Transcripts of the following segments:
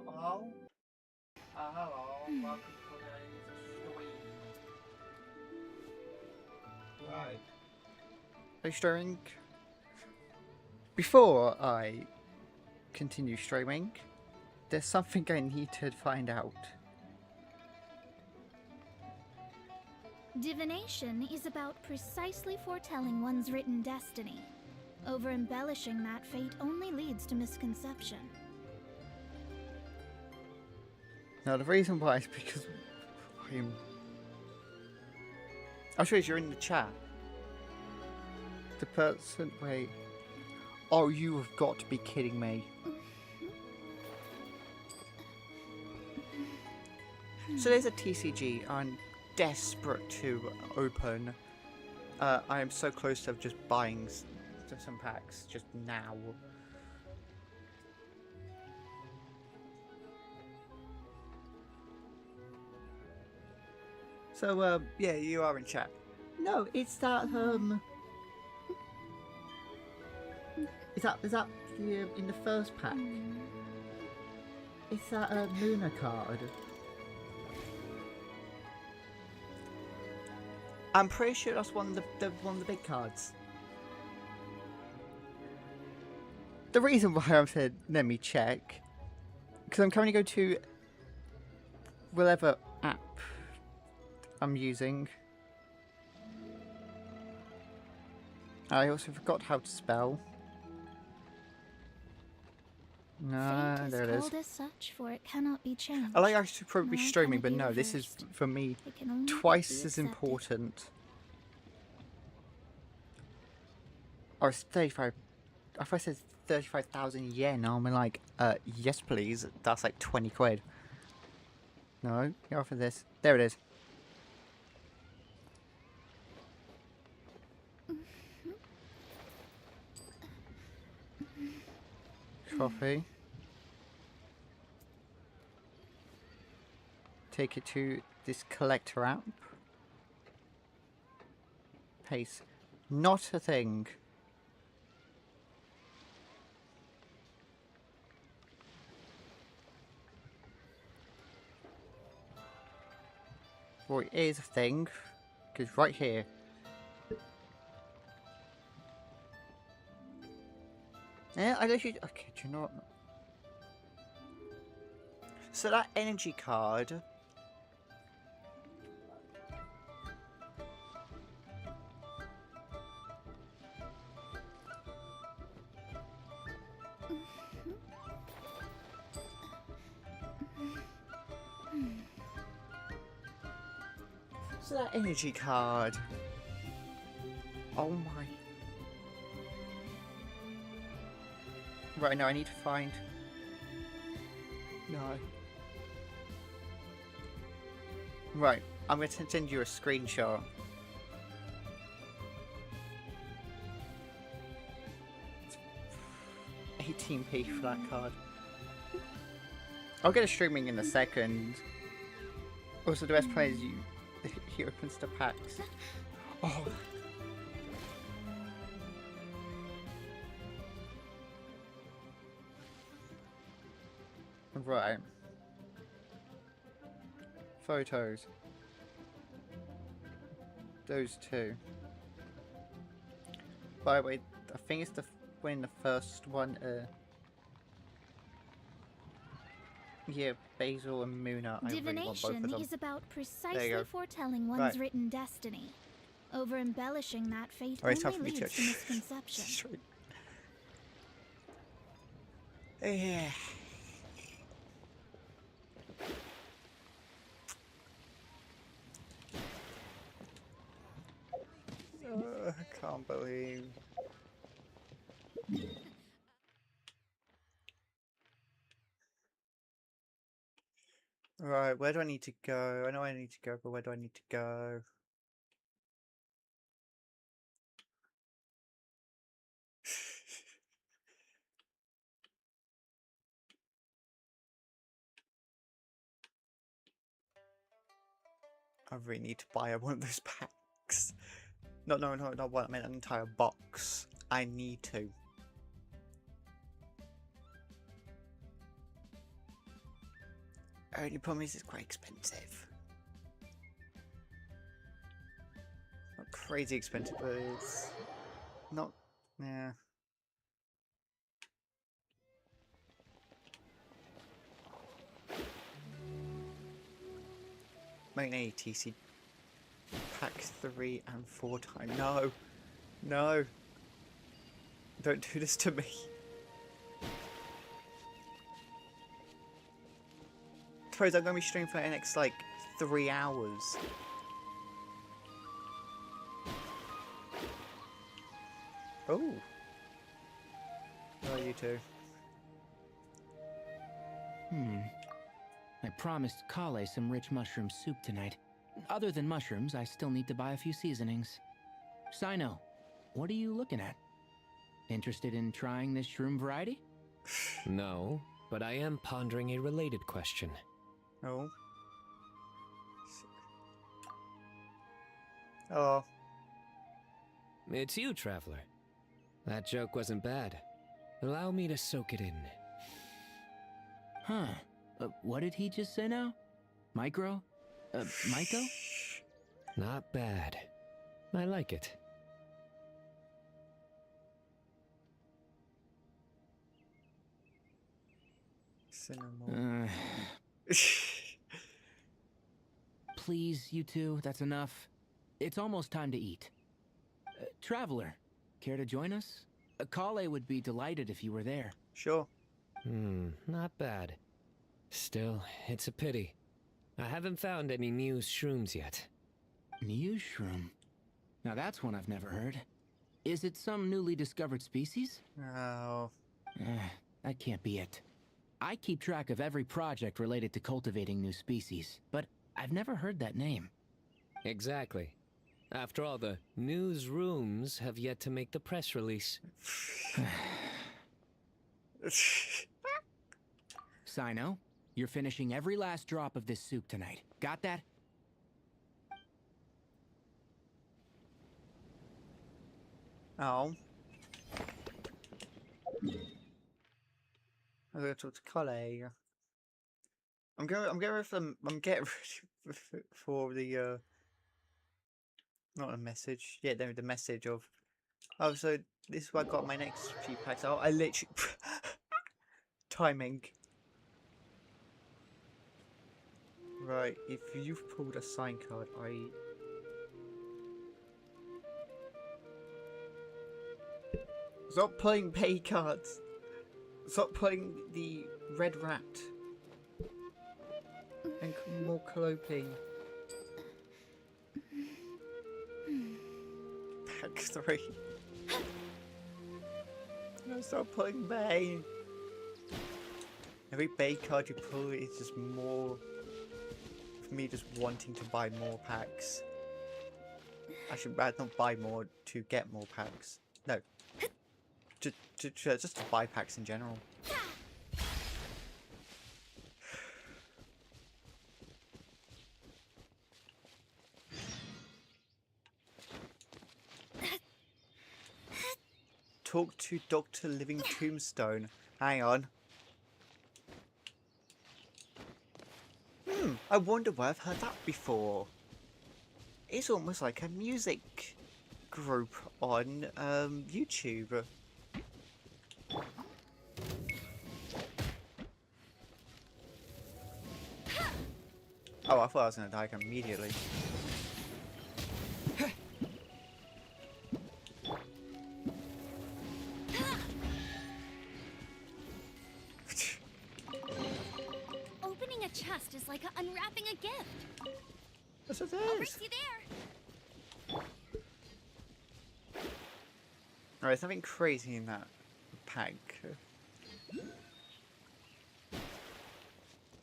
Hello. Hello. Welcome to the stream. Right. Are you streaming? Before I continue streaming, there's something I need to find out. Divination is about precisely foretelling one's written destiny. Over-embellishing that fate only leads to misconception. Now, the reason why is because I'll show you, you're in the chat. The person, wait. Oh, you have got to be kidding me. So there's a TCG I'm desperate to open. I am so close to just buying some packs just now. So, yeah, you are in chat. No, it's that, Is that the, in the first pack? It's that, Luna card. I'm pretty sure that's one of the big cards. The reason why I've said, let me check, because I'm currently going to whatever app I'm using. I also forgot how to spell. No, Fate there is it is. called as such, for it cannot be changed. I like I should probably be Nor streaming, can but it be no, this is reversed. for me It can only twice be as accepted. important. Oh, it's 35. If I said 35,000 yen, I'm like, yes, please. That's like 20 quid. No, you're off for this. There it is. Copy. Take it to this collector app. Paste. Not a thing. Well, it is a thing. Because right here. Yeah, I literally. Okay, do you know what? So that energy card. So that energy card. Oh my. Right, now I need to find. No. Right, I'm going to send you a screenshot. It's 18p for that card. I'll get a streaming in a second. Also, the best part is he opens the packs. Oh. Right. Photos. Those two. By the way, I think it's when the first one. Yeah, Basil and Muna. I really want both of Divination them. is about precisely foretelling one's Right. written destiny. Over embellishing that fate Oh, it's time only for me leads to. to misconception. Straight. Yeah. I can't believe. Right, where do I need to go? I know I need to go, but where do I need to go? I really need to buy one of those packs. No, not one. I meant an entire box. I need to. Only problem is it's quite expensive. Not crazy expensive, but it's not. Yeah. Main ATC pack 3 and 4 times. No, no. Don't do this to me. Suppose I'm going to be streaming for the next like 3 hours. Oh. Where are you two? I promised Kale some rich mushroom soup tonight. Other than mushrooms, I still need to buy a few seasonings. Sino, what are you looking at? Interested in trying this shroom variety? No, but I am pondering a related question. Oh. Oh. It's you, Traveler. That joke wasn't bad. Allow me to soak it in. Huh. What did he just say now? Micro? Myco? Not bad. I like it. Cinnamon. Please, you two, that's enough. It's almost time to eat. Traveler, care to join us? Kale would be delighted if you were there. Sure. Not bad. Still, it's a pity. I haven't found any Muse shrooms yet. Muse shroom. Now that's one I've never heard. Is it some newly discovered species? Oh. That can't be it. I keep track of every project related to cultivating new species, but I've never heard that name. Exactly. After all, the newsrooms have yet to make the press release. Sino, you're finishing every last drop of this soup tonight. Got that? Oh. I'm going to talk to colleague. I'm getting ready for the not a message. Yeah, the message of, oh, so this is where I got my next few packs. Oh, I literally timing. Right, if you've pulled a sign card, stop playing pay cards. Stop playing the red rat. And more cloaking. Pack 3. No, stop playing Bay. Every Bay card you pull is just more of me just wanting to buy more packs. I should rather not buy more to get more packs. No. Just to buy packs in general. Talk to Dr. Living Tombstone. Hang on. I wonder where I've heard that before. It's almost like a music group on YouTube. Oh, I thought I was going to die immediately. Opening a chest is like unwrapping a gift. That's what it I'll is. race you there. Alright, something crazy in that pack.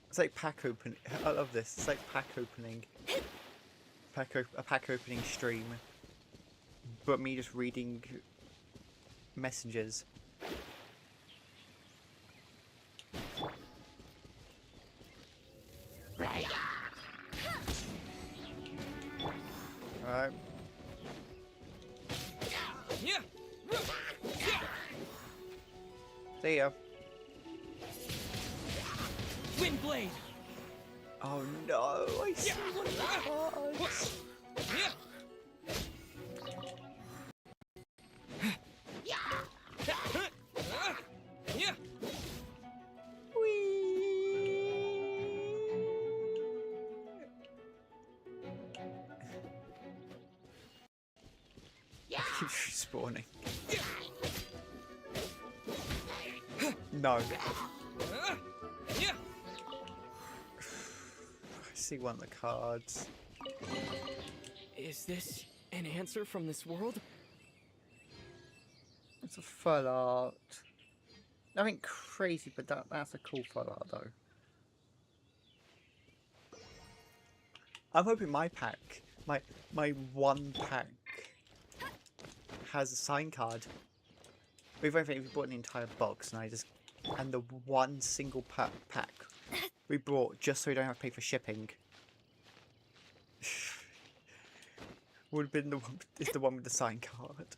It's like pack open. I love this. It's like pack opening. A pack opening stream. But me just reading messages. Alright. See ya. Windblade! Oh no, I see one of the cards. Keep spawning. No. I see one of the cards. Is this an answer from this world? It's a full art. Nothing crazy, but that's a cool full art though. I'm hoping my pack, my one pack, has a sign card. We've only bought an entire box, and the one single pack we brought just so we don't have to pay for shipping would have been the one with the sign card.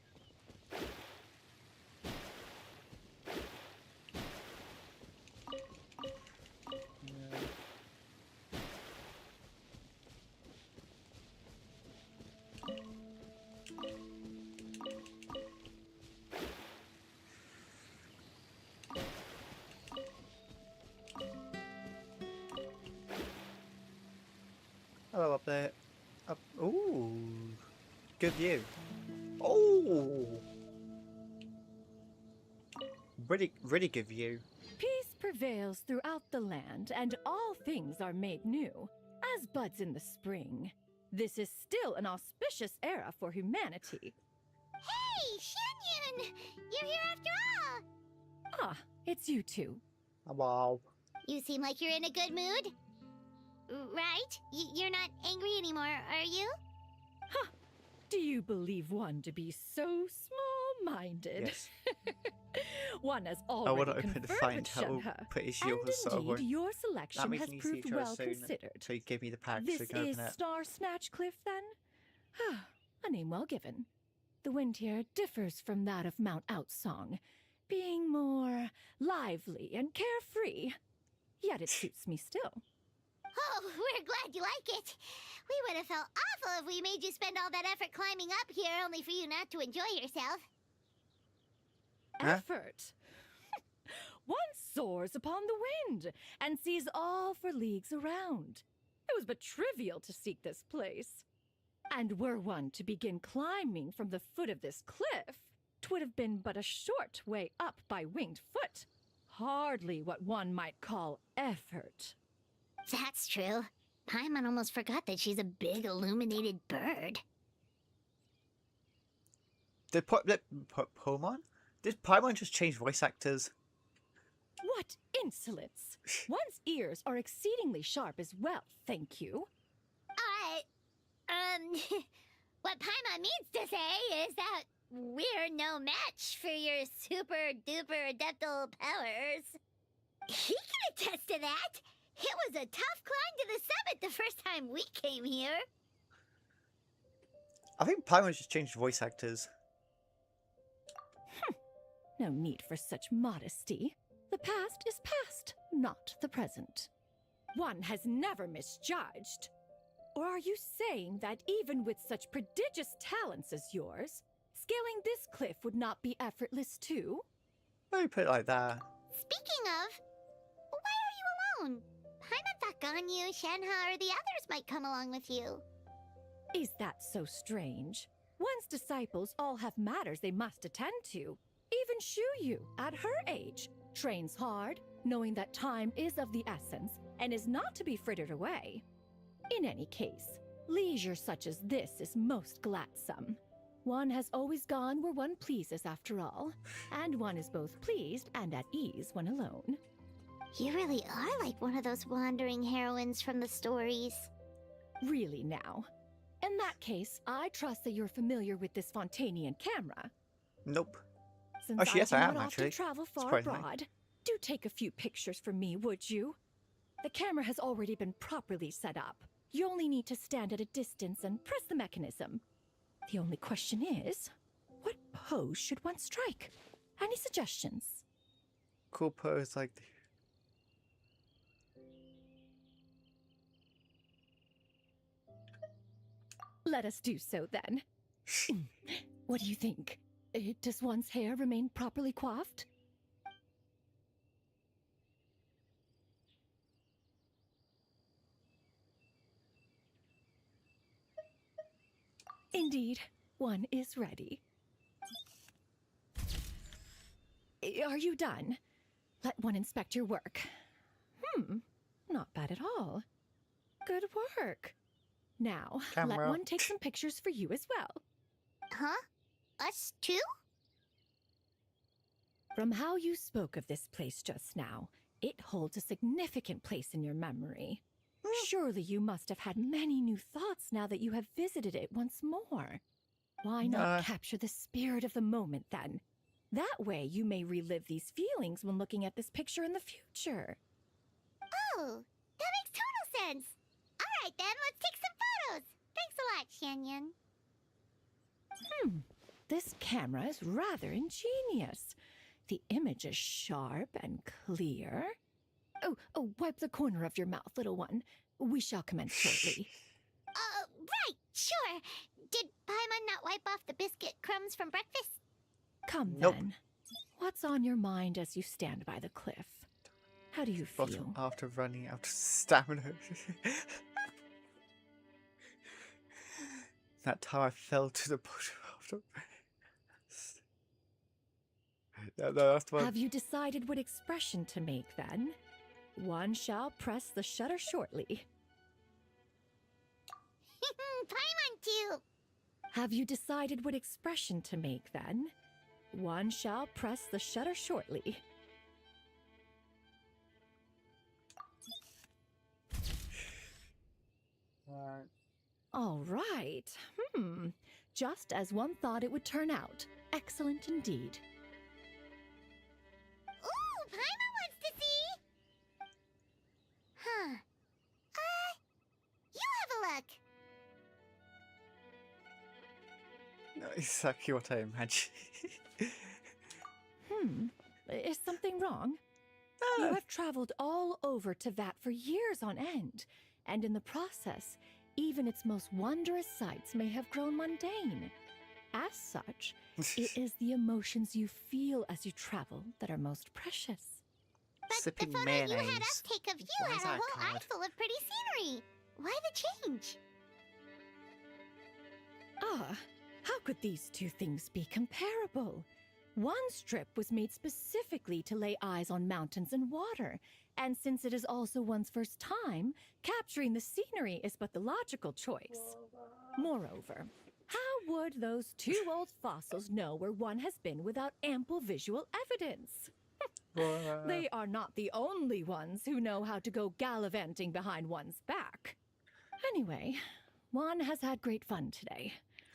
Hello up there. Up. Ooh. Good view. Oh. Really good view. Peace prevails throughout the land, and all things are made new, as buds in the spring. This is still an auspicious era for humanity. Hey, Shanyon! You're here after all! Ah, it's you two. Wow. You seem like you're in a good mood. Right? You're not angry anymore, are you? Huh. Do you believe one to be so small-minded? Yes. One has I already want to open to conferred find with how Shenhe, pretty she and was. So indeed, your that selection means has you need to see proved each other well soon. considered. So you give me the pack. This so we can is open it. Star Snatch Cliff, then? A name well given. The wind here differs from that of Mount Outsong, being more lively and carefree. Yet it suits me still. Oh, we're glad you like it. We would have felt awful if we made you spend all that effort climbing up here only for you not to enjoy yourself. Huh? Effort. One soars upon the wind and sees all for leagues around. It was but trivial to seek this place. And were one to begin climbing from the foot of this cliff, 'twould have been but a short way up by winged foot. Hardly what one might call effort. That's true. Paimon almost forgot that she's a big illuminated bird. Did Paimon? Did Paimon just change voice actors? What insolence! One's ears are exceedingly sharp as well, thank you. What Paimon means to say is that we're no match for your super-duper adeptal powers. He can attest to that. It was a tough climb to the summit the first time we came here. I think Paimon just changed voice actors. No need for such modesty. The past is past, not the present. One has never misjudged. Or are you saying that even with such prodigious talents as yours, scaling this cliff would not be effortless too? Let me put it like that. Speaking of, why are you alone? Paimon thought Ganyu, Shenhe, or the others might come along with you. Is that so strange? One's disciples all have matters they must attend to. Even Shuyu, at her age, trains hard, knowing that time is of the essence and is not to be frittered away. In any case, leisure such as this is most gladsome. One has always gone where one pleases after all, and one is both pleased and at ease when alone. You really are like one of those wandering heroines from the stories. Really now. In that case, I trust that you're familiar with this Fontanian camera. Nope. Since Oh, yes, do I not am, often actually. travel far Surprisingly. abroad, do take a few pictures for me, would you? The camera has already been properly set up. You only need to stand at a distance and press the mechanism. The only question is, what pose should one strike? Any suggestions? Cool pose like. Let us do so then. What do you think? Does one's hair remain properly coiffed? Indeed, one is ready. Are you done? Let one inspect your work. Not bad at all. Good work. Now, let Camera. one take some pictures for you as well. Huh? Us too? From how you spoke of this place just now, it holds a significant place in your memory. Surely you must have had many new thoughts now that you have visited it once more. Why not capture the spirit of the moment then? That way you may relive these feelings when looking at this picture in the future. Oh, that makes total sense. All right then, let's take some photos. Thanks a lot, Shanyon. This camera is rather ingenious. The image is sharp and clear. Oh, wipe the corner of your mouth, little one. We shall commence shortly. Right, sure. Did Paimon not wipe off the biscuit crumbs from breakfast? Come Nope. then. What's on your mind as you stand by the cliff? How do you feel? Bottom after running out of stamina. That time I fell to the bottom after. The last one. Have you decided what expression to make then? One shall press the shutter shortly. Paimon too. Have you decided what expression to make then? One shall press the shutter shortly. All right. Just as one thought it would turn out. Excellent indeed. Ooh, Paimon wants to see. Huh. You have a look. No, exactly what I imagined. Is something wrong? You have traveled all over Teyvat for years on end, and in the process, even its most wondrous sights may have grown mundane. As such, it is the emotions you feel as you travel that are most precious. But Sipping the photo mayonnaise. you had us take of you Why is had a that a whole eye card? full of pretty scenery. Why the change? Ah, how could these two things be comparable? One strip was made specifically to lay eyes on mountains and water, and since it is also one's first time, capturing the scenery is but the logical choice. Moreover, how would those two old fossils know where one has been without ample visual evidence? They are not the only ones who know how to go gallivanting behind one's back. Anyway, one has had great fun today.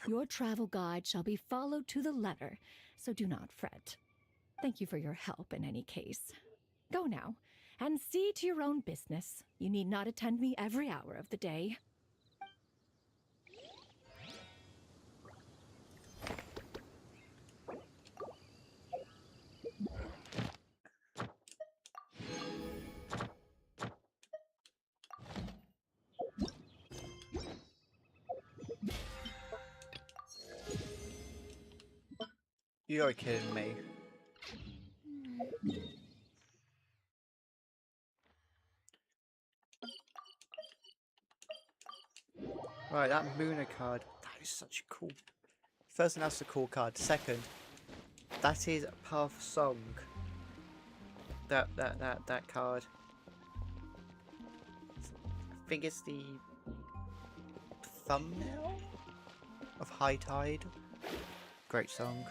Your travel guide shall be followed to the letter, so do not fret. Thank you for your help in any case. Go now, and see to your own business. You need not attend me every hour of the day. You're kidding me. Right, that Muna card. That is such a cool. First, that's a cool card. Second, that is Path Song. That card. I think it's the thumbnail of High Tide. Great song.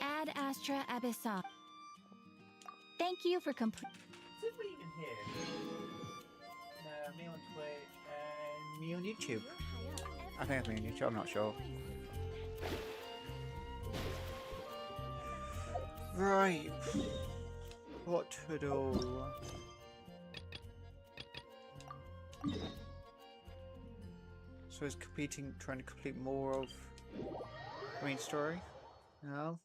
Ad Astra Abyssa. Thank you for complete. Is we even here? Me on Twitch and me on YouTube. I think it's me on YouTube, I'm not sure. Right. What to do? So it's trying to complete more of the main story? No?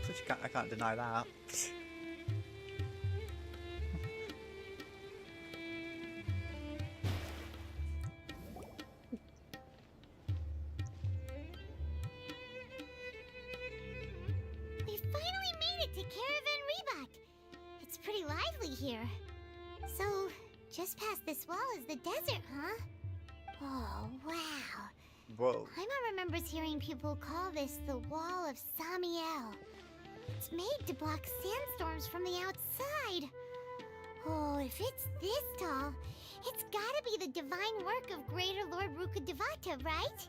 Which I can't deny that. We finally made it to Caravan Rebot. It's pretty lively here. So, just past this wall is the desert, huh? Oh, wow. Whoa. Paimon remembers hearing people call this the Wall of Samiel. It's made to block sandstorms from the outside. Oh, if it's this tall, it's gotta be the divine work of Greater Lord Rukkhadevata, right?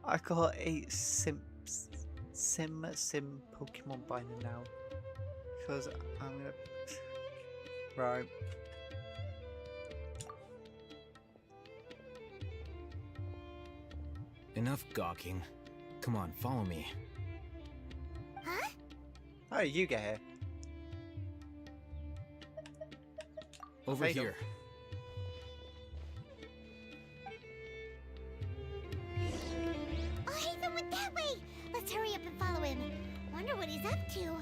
I got a sim Pokemon binder now. Because I'm gonna... Right. Enough gawking. Come on, follow me. Huh? How did you get here? Over There you go. here. Oh, Hazen went that way! Let's hurry up and follow him. Wonder what he's up to.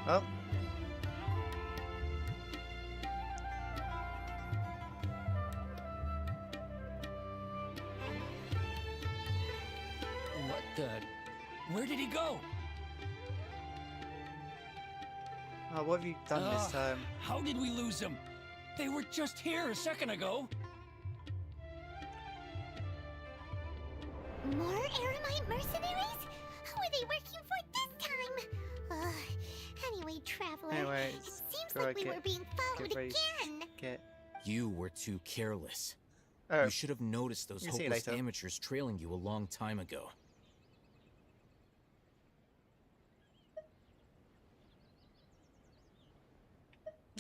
Oh. Where did he go? Oh, what have you done this time? How did we lose him? They were just here a second ago. More Aramite mercenaries? Who are they working for this time? Anyway, Traveler, Anyways, it seems go like we get- were being followed get ready. again. Get. You were too careless. Oh, You should have noticed those We'll see you hopeless later. amateurs trailing you a long time ago.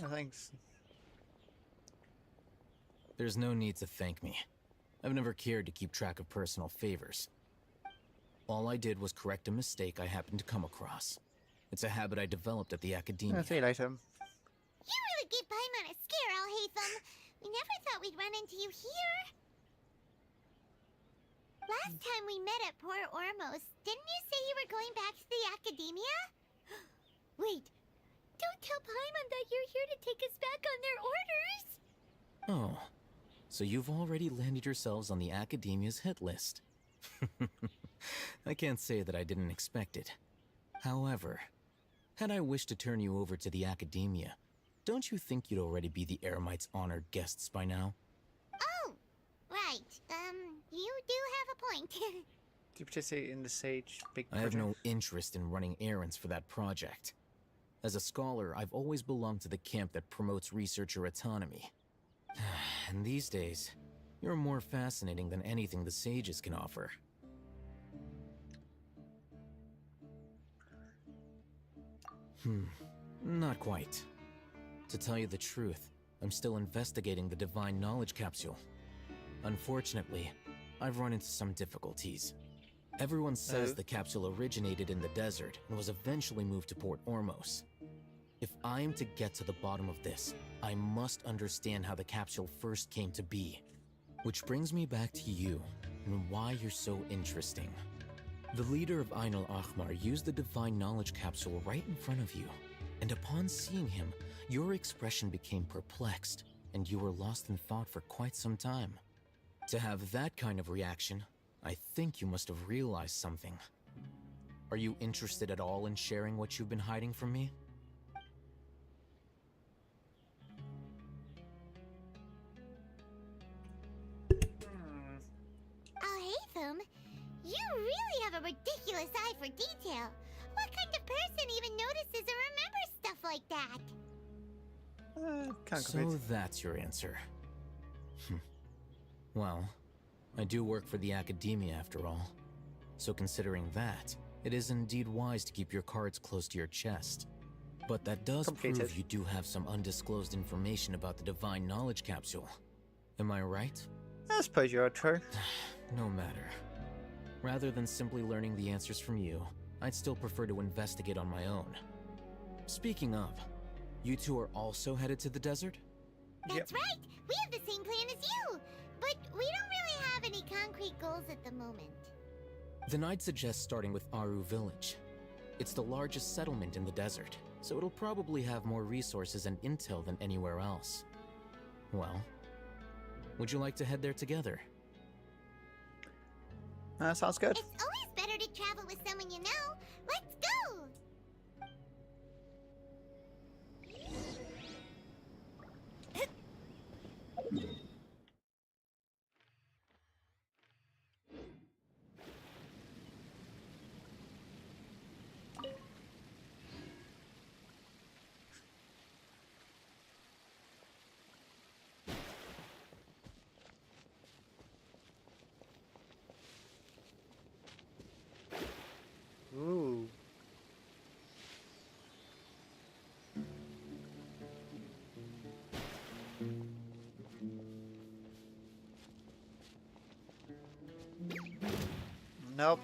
oh, thanks. There's no need to thank me. I've never cared to keep track of personal favors. All I did was correct a mistake I happened to come across. It's a habit I developed at the academia. I'll see you later. You really gave Paimon a scare, Alhaitham. We never thought we'd run into you here. Last time we met at Port Ormos, didn't you say you were going back to the academia? Wait, don't tell Paimon that you're here to take us back on their orders. Oh, so you've already landed yourselves on the academia's hit list. I can't say that I didn't expect it. However, had I wished to turn you over to the academia, don't you think you'd already be the Eremites' honored guests by now? Oh, right. You do have a point. Do you participate in the Sage big I have project? no interest in running errands for that project. As a scholar, I've always belonged to the camp that promotes researcher autonomy. And these days, you're more fascinating than anything the sages can offer. Not quite. To tell you the truth, I'm still investigating the Divine Knowledge Capsule. Unfortunately, I've run into some difficulties. Everyone says Oh. the capsule originated in the desert and was eventually moved to Port Ormos. If I am to get to the bottom of this, I must understand how the capsule first came to be. Which brings me back to you, and why you're so interesting. The leader of Ain al-Ahmar used the Divine Knowledge Capsule right in front of you, and upon seeing him, your expression became perplexed, and you were lost in thought for quite some time. To have that kind of reaction, I think you must have realized something. Are you interested at all in sharing what you've been hiding from me? Alhaitham, you really have a ridiculous eye for detail. What kind of person even notices or remembers stuff like that? Can't So compete. that's your answer. Well, I do work for the academia after all. So considering that, it is indeed wise to keep your cards close to your chest. But that does Complicated. prove you do have some undisclosed information about the Divine Knowledge Capsule. Am I right? I suppose you're true. No matter. Rather than simply learning the answers from you, I'd still prefer to investigate on my own. Speaking of, you two are also headed to the desert? That's right. We have the same plan as you. But we don't really have any concrete goals at the moment. Then I'd suggest starting with Aru Village. It's the largest settlement in the desert, so it'll probably have more resources and intel than anywhere else. Well, would you like to head there together? Sounds good. It's always better to travel with someone you know. Let's go! Ooh. Nope.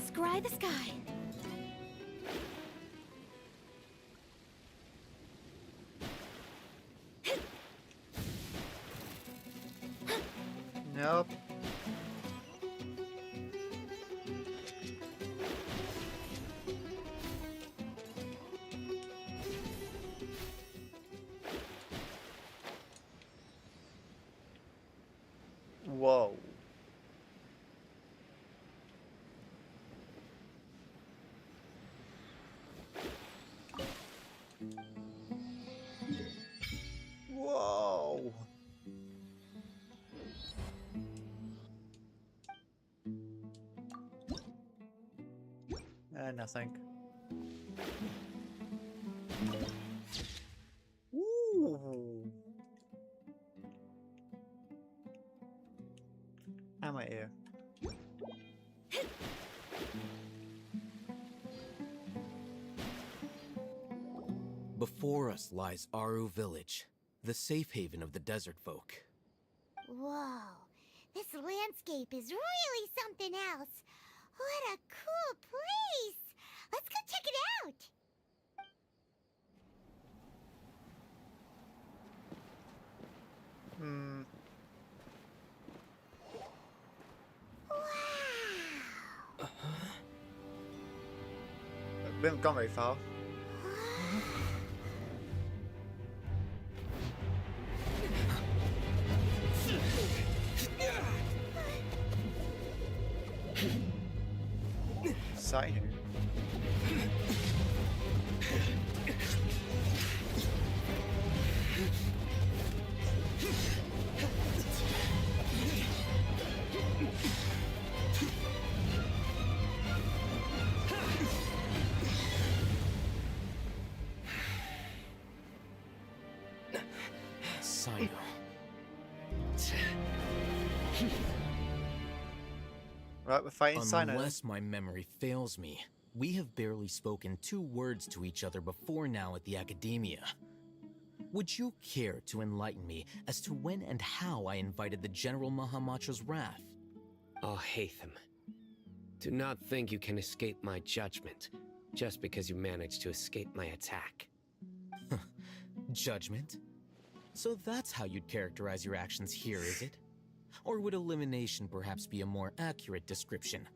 Scry the sky. Nope. Whoa! Nothing. Ooh. How am I here? Before us lies Aru Village, the safe haven of the desert folk. Whoa, this landscape is really something else. What a cool place! Let's go check it out! Hmm. Wow! We haven't gone very far. Exciting. Sino. Right, we're fighting Sino. Unless my memory fails me, we have barely spoken 2 words to each other before now at the Academia. Would you care to enlighten me as to when and how I invited the General Mahamatra's wrath? Oh, Hatham. Do not think you can escape my judgment just because you managed to escape my attack. Judgment? So that's how you'd characterize your actions here, is it? Or would elimination perhaps be a more accurate description?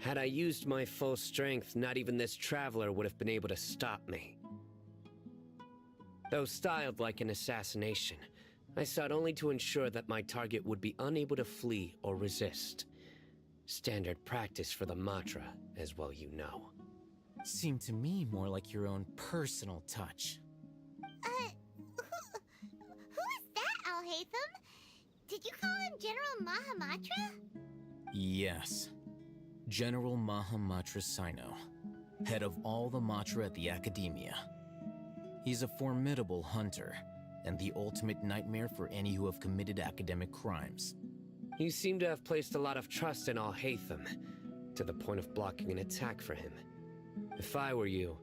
Had I used my full strength, not even this traveler would have been able to stop me. Though styled like an assassination, I sought only to ensure that my target would be unable to flee or resist. Standard practice for the Matra, as well you know. Seemed to me more like your own personal touch. Who is that, Alhaitham? Did you call him General Mahamatra? Yes. General Mahamatra Sino, head of all the Matra at the Academia. He's a formidable hunter, and the ultimate nightmare for any who have committed academic crimes. You seem to have placed a lot of trust in Alhaitham, to the point of blocking an attack for him. If I were you,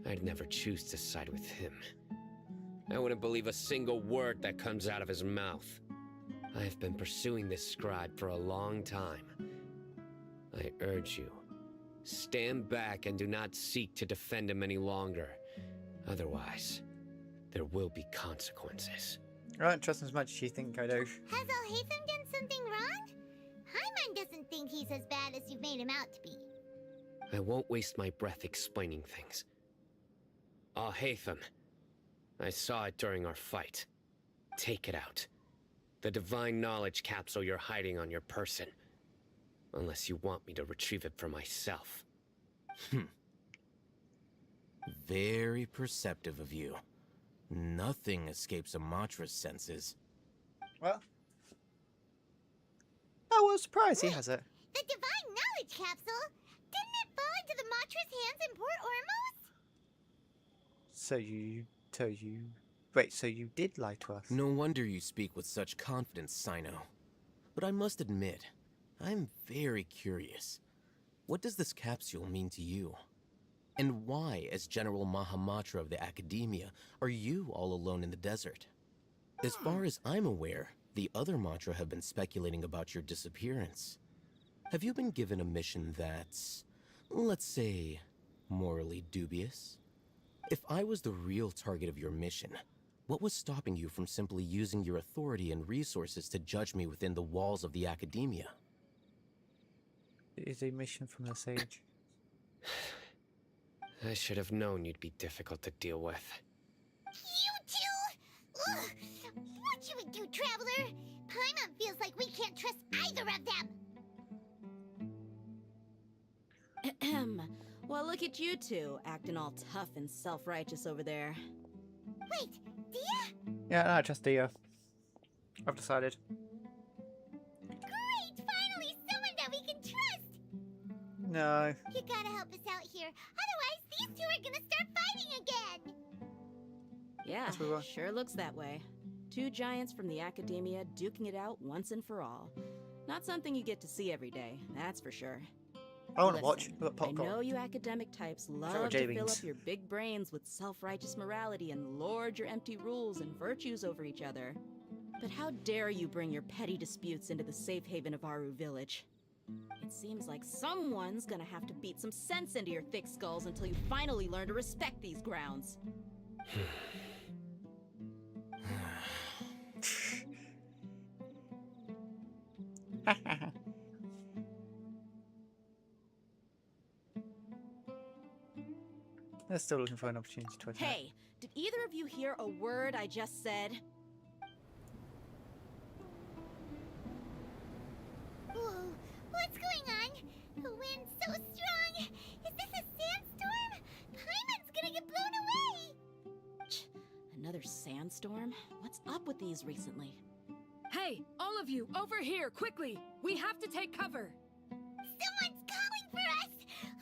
I'd never choose to side with him. I wouldn't believe a single word that comes out of his mouth. I have been pursuing this scribe for a long time. I urge you, stand back and do not seek to defend him any longer. Otherwise, there will be consequences. I don't trust him as much as you think I do. Has Alhaitham done something wrong? Hyman doesn't think he's as bad as you've made him out to be. I won't waste my breath explaining things. Alhaitham, I saw it during our fight. Take it out. The divine knowledge capsule you're hiding on your person. Unless you want me to retrieve it for myself. Very perceptive of you. Nothing escapes a Matra's senses. Well, I was surprised he has it. The divine knowledge capsule? Didn't it fall into the Matra's hands in Port Ormos? Wait, so you did lie to us? No wonder you speak with such confidence, Sino. But I must admit, I'm very curious. What does this capsule mean to you? And why, as General Mahamatra of the Academia, are you all alone in the desert? As far as I'm aware, the other Matra have been speculating about your disappearance. Have you been given a mission that's, let's say, morally dubious? If I was the real target of your mission, what was stopping you from simply using your authority and resources to judge me within the walls of the Academia? It is a mission from the Sage. I should have known you'd be difficult to deal with. You two? Ugh. What should we do, Traveler? Paimon feels like we can't trust either of them. Ahem. Well, look at you two, acting all tough and self-righteous over there. Wait, Dia? Yeah, no, just the. I've decided. Great! Finally, someone that we can trust! No. You gotta help us out here. Otherwise, these two are gonna start fighting again! Yeah, Yes, we will. sure looks that way. Two giants from the academia duking it out once and for all. Not something you get to see every day, that's for sure. I want to watch. Listen, Look, I popcorn. know you academic types what love to fill J-Beans. up your big brains with self-righteous morality and lord your empty rules and virtues over each other. But how dare you bring your petty disputes into the safe haven of Aru Village? It seems like someone's gonna have to beat some sense into your thick skulls until you finally learn to respect these grounds. They're still looking for an opportunity to attack. Hey, did either of you hear a word I just said? Whoa, what's going on? The wind's so strong! Is this a sandstorm? Paimon's gonna get blown away! Another sandstorm? What's up with these recently? Hey, all of you, over here, quickly! We have to take cover! Someone's calling for us!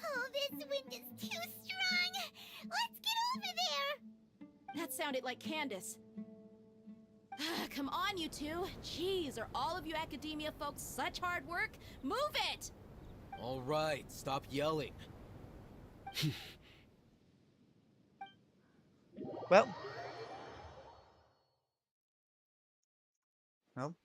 Oh, this wind is too strong! Let's get over there! That sounded like Candace. Come on, you two. Jeez, are all of you academia folks such hard work? Move it! All right, stop yelling. Well. Well.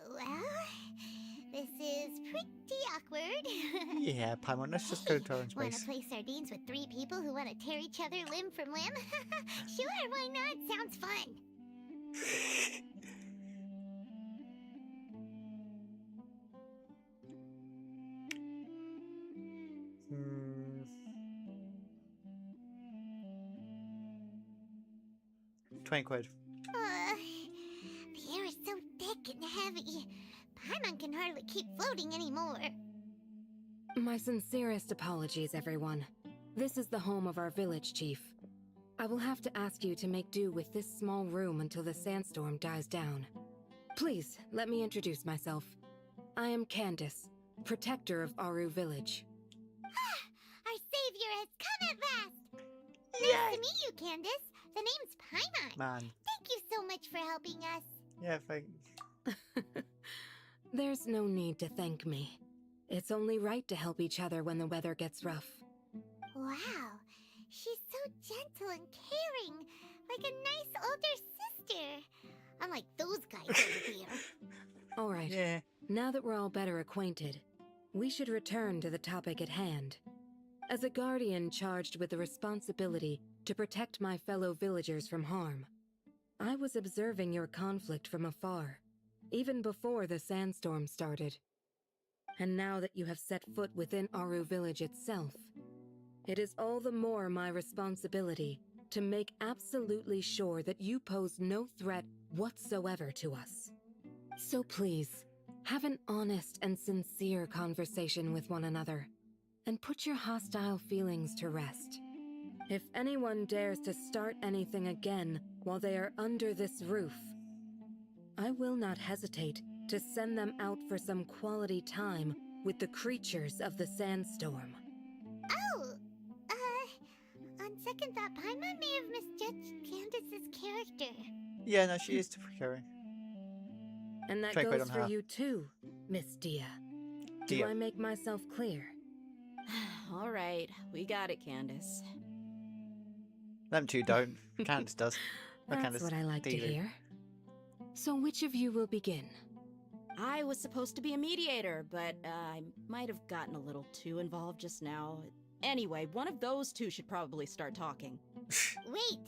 Well, this is pretty awkward. Yeah, Paimon, let's just go to our own Want space. to play sardines with three people who want to tear each other limb from limb? Sure, why not? Sounds fun. Hmm. 20 quid. The air is so thick and heavy. Paimon can hardly keep floating anymore. My sincerest apologies, everyone. This is the home of our village chief. I will have to ask you to make do with this small room until the sandstorm dies down. Please, let me introduce myself. I am Candace, protector of Aru Village. Our savior has come at last! Nice to meet you, Candace. The name's Paimon. Man. Thank you so much for helping us. Yeah, thank. There's no need to thank me. It's only right to help each other when the weather gets rough. Wow, she's so gentle and caring, like a nice older sister. Unlike those guys over there. All right, Yeah. now that we're all better acquainted, we should return to the topic at hand. As a guardian charged with the responsibility to protect my fellow villagers from harm, I was observing your conflict from afar, even before the sandstorm started. And now that you have set foot within Aru Village itself, it is all the more my responsibility to make absolutely sure that you pose no threat whatsoever to us. So please, have an honest and sincere conversation with one another, and put your hostile feelings to rest. If anyone dares to start anything again while they are under this roof, I will not hesitate to send them out for some quality time with the creatures of the sandstorm. Oh, on second thought, Paimon may have misjudged Candace's character. Yeah, no, she is caring. And that Take weight goes on for her. you too, Miss Dia. Do Dia. I make myself clear? All right, we got it, Candace. Them two don't. Candace does. Or That's Candace what I like to Dia. hear. So which of you will begin? I was supposed to be a mediator, but I might have gotten a little too involved just now. Anyway, one of those two should probably start talking. Wait,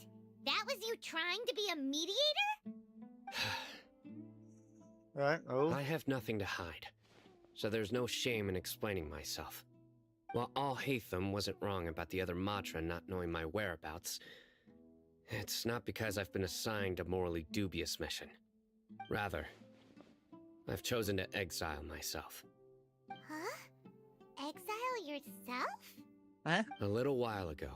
that was you trying to be a mediator? Right. Oh. I have nothing to hide. so there's no shame in explaining myself. While Al-Haytham wasn't wrong about the other Matra not knowing my whereabouts, it's not because I've been assigned a morally dubious mission. Rather, I've chosen to exile myself. Huh? Exile yourself? Huh? A little while ago,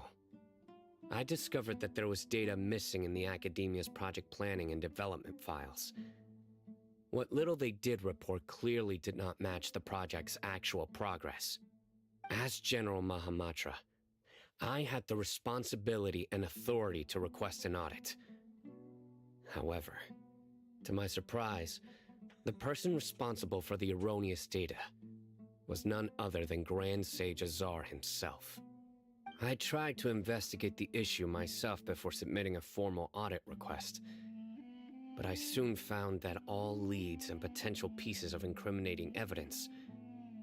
I discovered that there was data missing in the Academia's project planning and development files. What little they did report clearly did not match the project's actual progress. As General Mahamatra, I had the responsibility and authority to request an audit. However, to my surprise, the person responsible for the erroneous data was none other than Grand Sage Azar himself. I tried to investigate the issue myself before submitting a formal audit request, but I soon found that all leads and potential pieces of incriminating evidence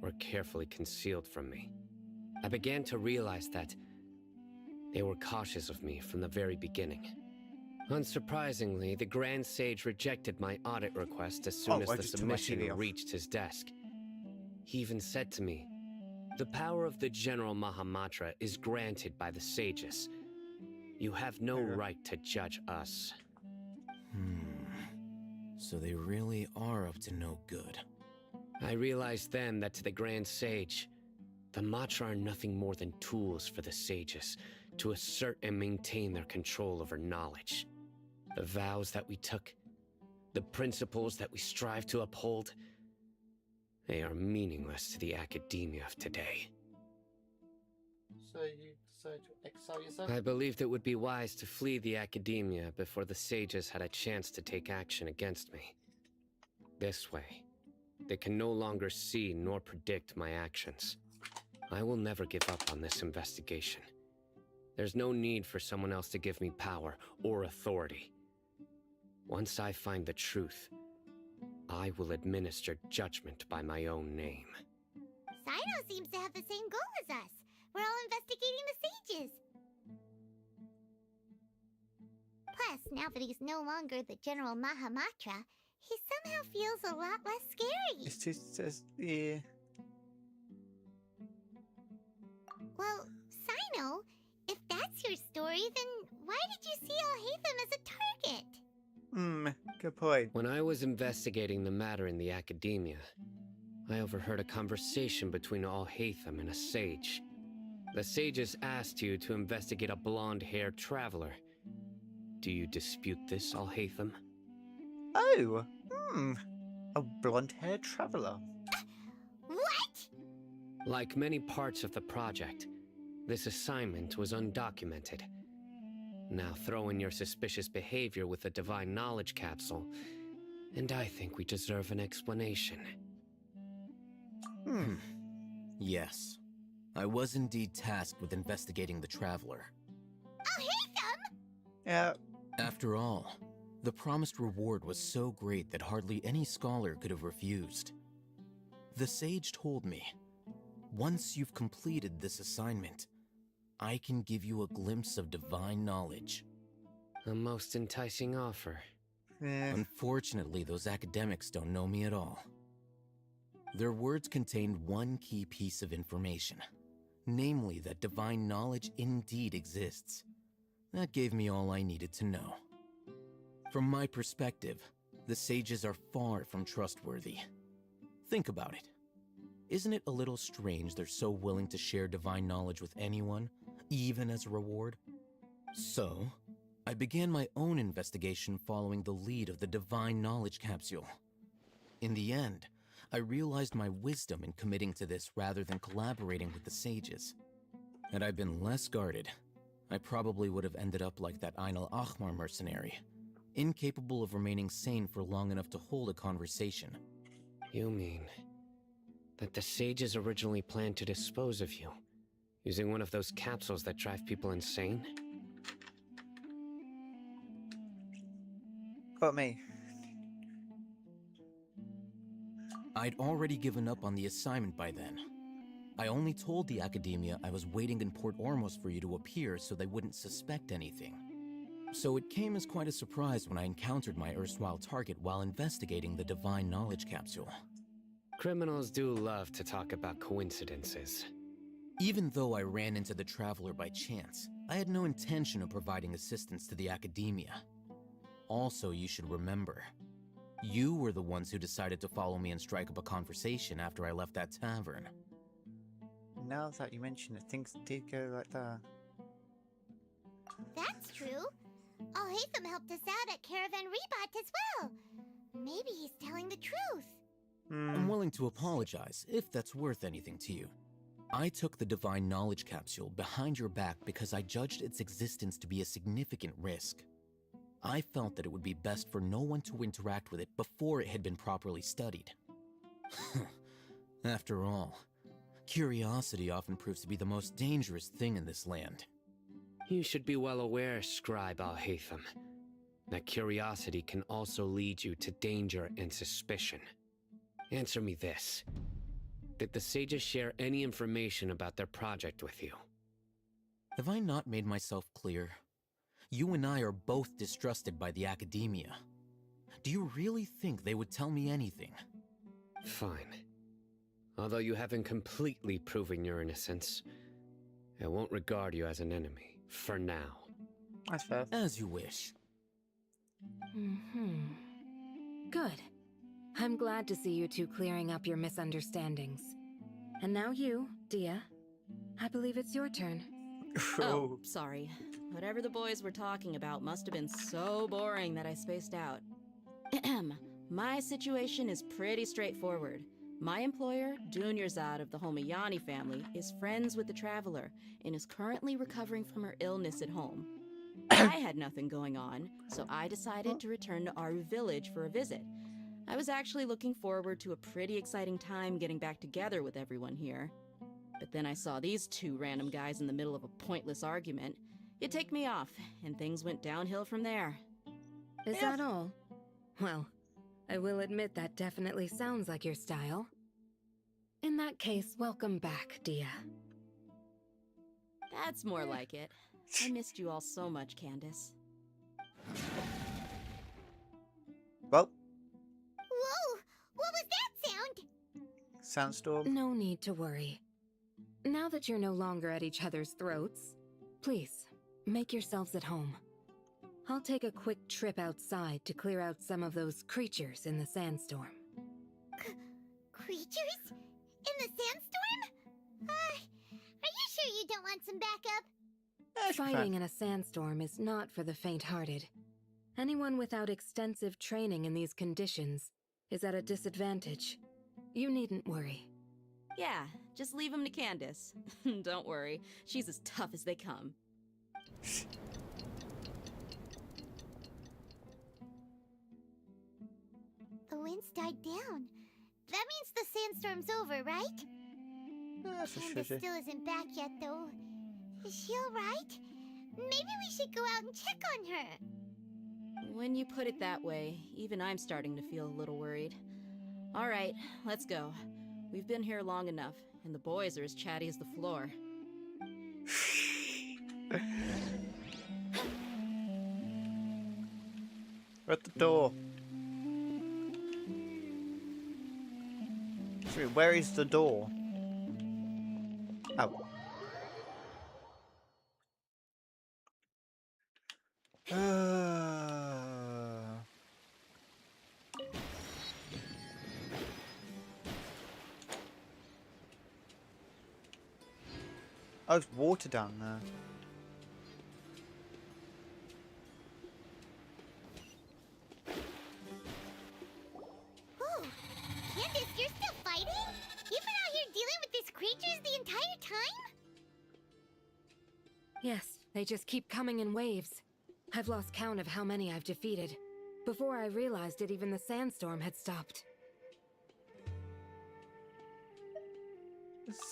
were carefully concealed from me. I began to realize that they were cautious of me from the very beginning. Unsurprisingly, the Grand Sage rejected my audit request as soon as the submission reached his desk. He even said to me, "The power of the General Mahamatra is granted by the sages. You have no right to judge us." So they really are up to no good. I realized then that to the Grand Sage, the Matra are nothing more than tools for the sages to assert and maintain their control over knowledge. The vows that we took, the principles that we strive to uphold, they are meaningless to the academia of today. So you decided to exile yourself? I believed it would be wise to flee the academia before the sages had a chance to take action against me. This way, they can no longer see nor predict my actions. I will never give up on this investigation. There's no need for someone else to give me power or authority. Once I find the truth, I will administer judgment by my own name. Sino seems to have the same goal as us. We're all investigating the sages. Plus, now that he's no longer the General Mahamatra, he somehow feels a lot less scary. It's just yeah. Well, Sino, if that's your story, then why did you see Al-Haytham as a target? Good point. When I was investigating the matter in the academia, I overheard a conversation between Al-Haytham and a sage. The sages asked you to investigate a blonde-haired traveler. Do you dispute this, Al-Haytham? Oh, a blonde-haired traveler. What? Like many parts of the project, this assignment was undocumented. Now throw in your suspicious behavior with the Divine Knowledge Capsule, and I think we deserve an explanation. Yes. I was indeed tasked with investigating the Traveler. Al-Haytham? Yeah. After all, the promised reward was so great that hardly any scholar could have refused. The sage told me, once you've completed this assignment, I can give you a glimpse of divine knowledge. A most enticing offer. Unfortunately, those academics don't know me at all. Their words contained one key piece of information, namely that divine knowledge indeed exists. That gave me all I needed to know. From my perspective, the sages are far from trustworthy. Think about it. Isn't it a little strange they're so willing to share divine knowledge with anyone, even as a reward? So, I began my own investigation following the lead of the Divine Knowledge Capsule. In the end, I realized my wisdom in committing to this rather than collaborating with the sages. Had I been less guarded, I probably would have ended up like that Ain al-Ahmar mercenary, incapable of remaining sane for long enough to hold a conversation. You mean that the sages originally planned to dispose of you, using one of those capsules that drive people insane? Got me. I'd already given up on the assignment by then. I only told the Academia I was waiting in Port Ormos for you to appear so they wouldn't suspect anything. So it came as quite a surprise when I encountered my erstwhile target while investigating the Divine Knowledge Capsule. Criminals do love to talk about coincidences. Even though I ran into the Traveler by chance, I had no intention of providing assistance to the Academia. Also, you should remember, you were the ones who decided to follow me and strike up a conversation after I left that tavern. Now that you mention it, things did go like that. That's true. Alhaitham helped us out at Caravan Rebot as well. Maybe he's telling the truth. I'm willing to apologize, if that's worth anything to you. I took the Divine Knowledge Capsule behind your back because I judged its existence to be a significant risk. I felt that it would be best for no one to interact with it before it had been properly studied. After all, curiosity often proves to be the most dangerous thing in this land. You should be well aware, Scribe Alhaitham, that curiosity can also lead you to danger and suspicion. Answer me this. Did the sages share any information about their project with you? Have I not made myself clear? You and I are both distrusted by the Academia. Do you really think they would tell me anything? Fine. Although you haven't completely proven your innocence, I won't regard you as an enemy, for now. That's fair. As you wish. Good. I'm glad to see you two clearing up your misunderstandings. And now you, Dia. I believe it's your turn. Oh, sorry. Whatever the boys were talking about must have been so boring that I spaced out. My situation is pretty straightforward. My employer, Dunyarzad of the Homayani family, is friends with the Traveler and is currently recovering from her illness at home. I had nothing going on, so I decided to return to Aru Village for a visit. I was actually looking forward to a pretty exciting time getting back together with everyone here. But then I saw these two random guys in the middle of a pointless argument. It ticked me off, and things went downhill from there. Is that all? Well, I will admit that definitely sounds like your style. In that case, welcome back, Dia. That's more like it. I missed you all so much, Candace. Well, Whoa! What was that sound? sandstorm. No need to worry. Now that you're no longer at each other's throats, please, make yourselves at home. I'll take a quick trip outside to clear out some of those creatures in the sandstorm. Creatures? In the sandstorm? Are you sure you don't want some backup? Fighting in a sandstorm is not for the faint-hearted. Anyone without extensive training in these conditions is at a disadvantage. You needn't worry. Yeah, just leave him to Candace. Don't worry, she's as tough as they come. The winds died down. That means the sandstorm's over, right? That's for Candace sure. still isn't back yet, though. Is she alright? Maybe we should go out and check on her. When you put it that way, even I'm starting to feel a little worried. All right, let's go. We've been here long enough, and the boys are as chatty as the floor. We're at the door. Sorry, where is the door? Oh. Oh, there's water down there. Oh, Candace, you're still fighting? You've been out here dealing with these creatures the entire time? Yes, they just keep coming in waves. I've lost count of how many I've defeated. Before I realized it, even the sandstorm had stopped.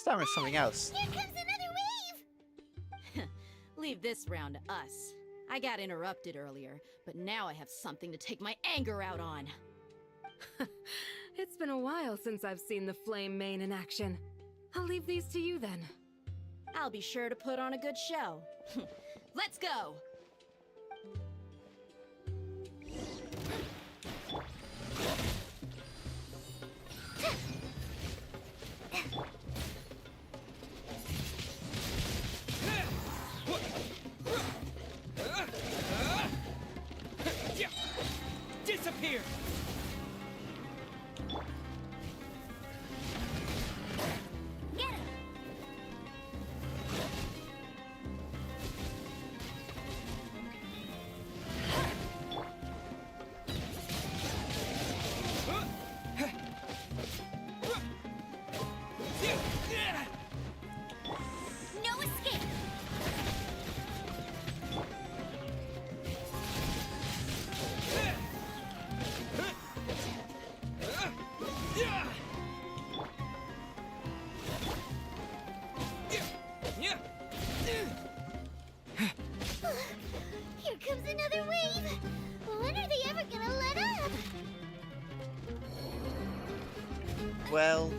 That was something else. Here comes another wave! Leave this round to us. I got interrupted earlier, but now I have something to take my anger out on. It's been a while since I've seen the Flame Mane in action. I'll leave these to you then. I'll be sure to put on a good show. Let's go! Well.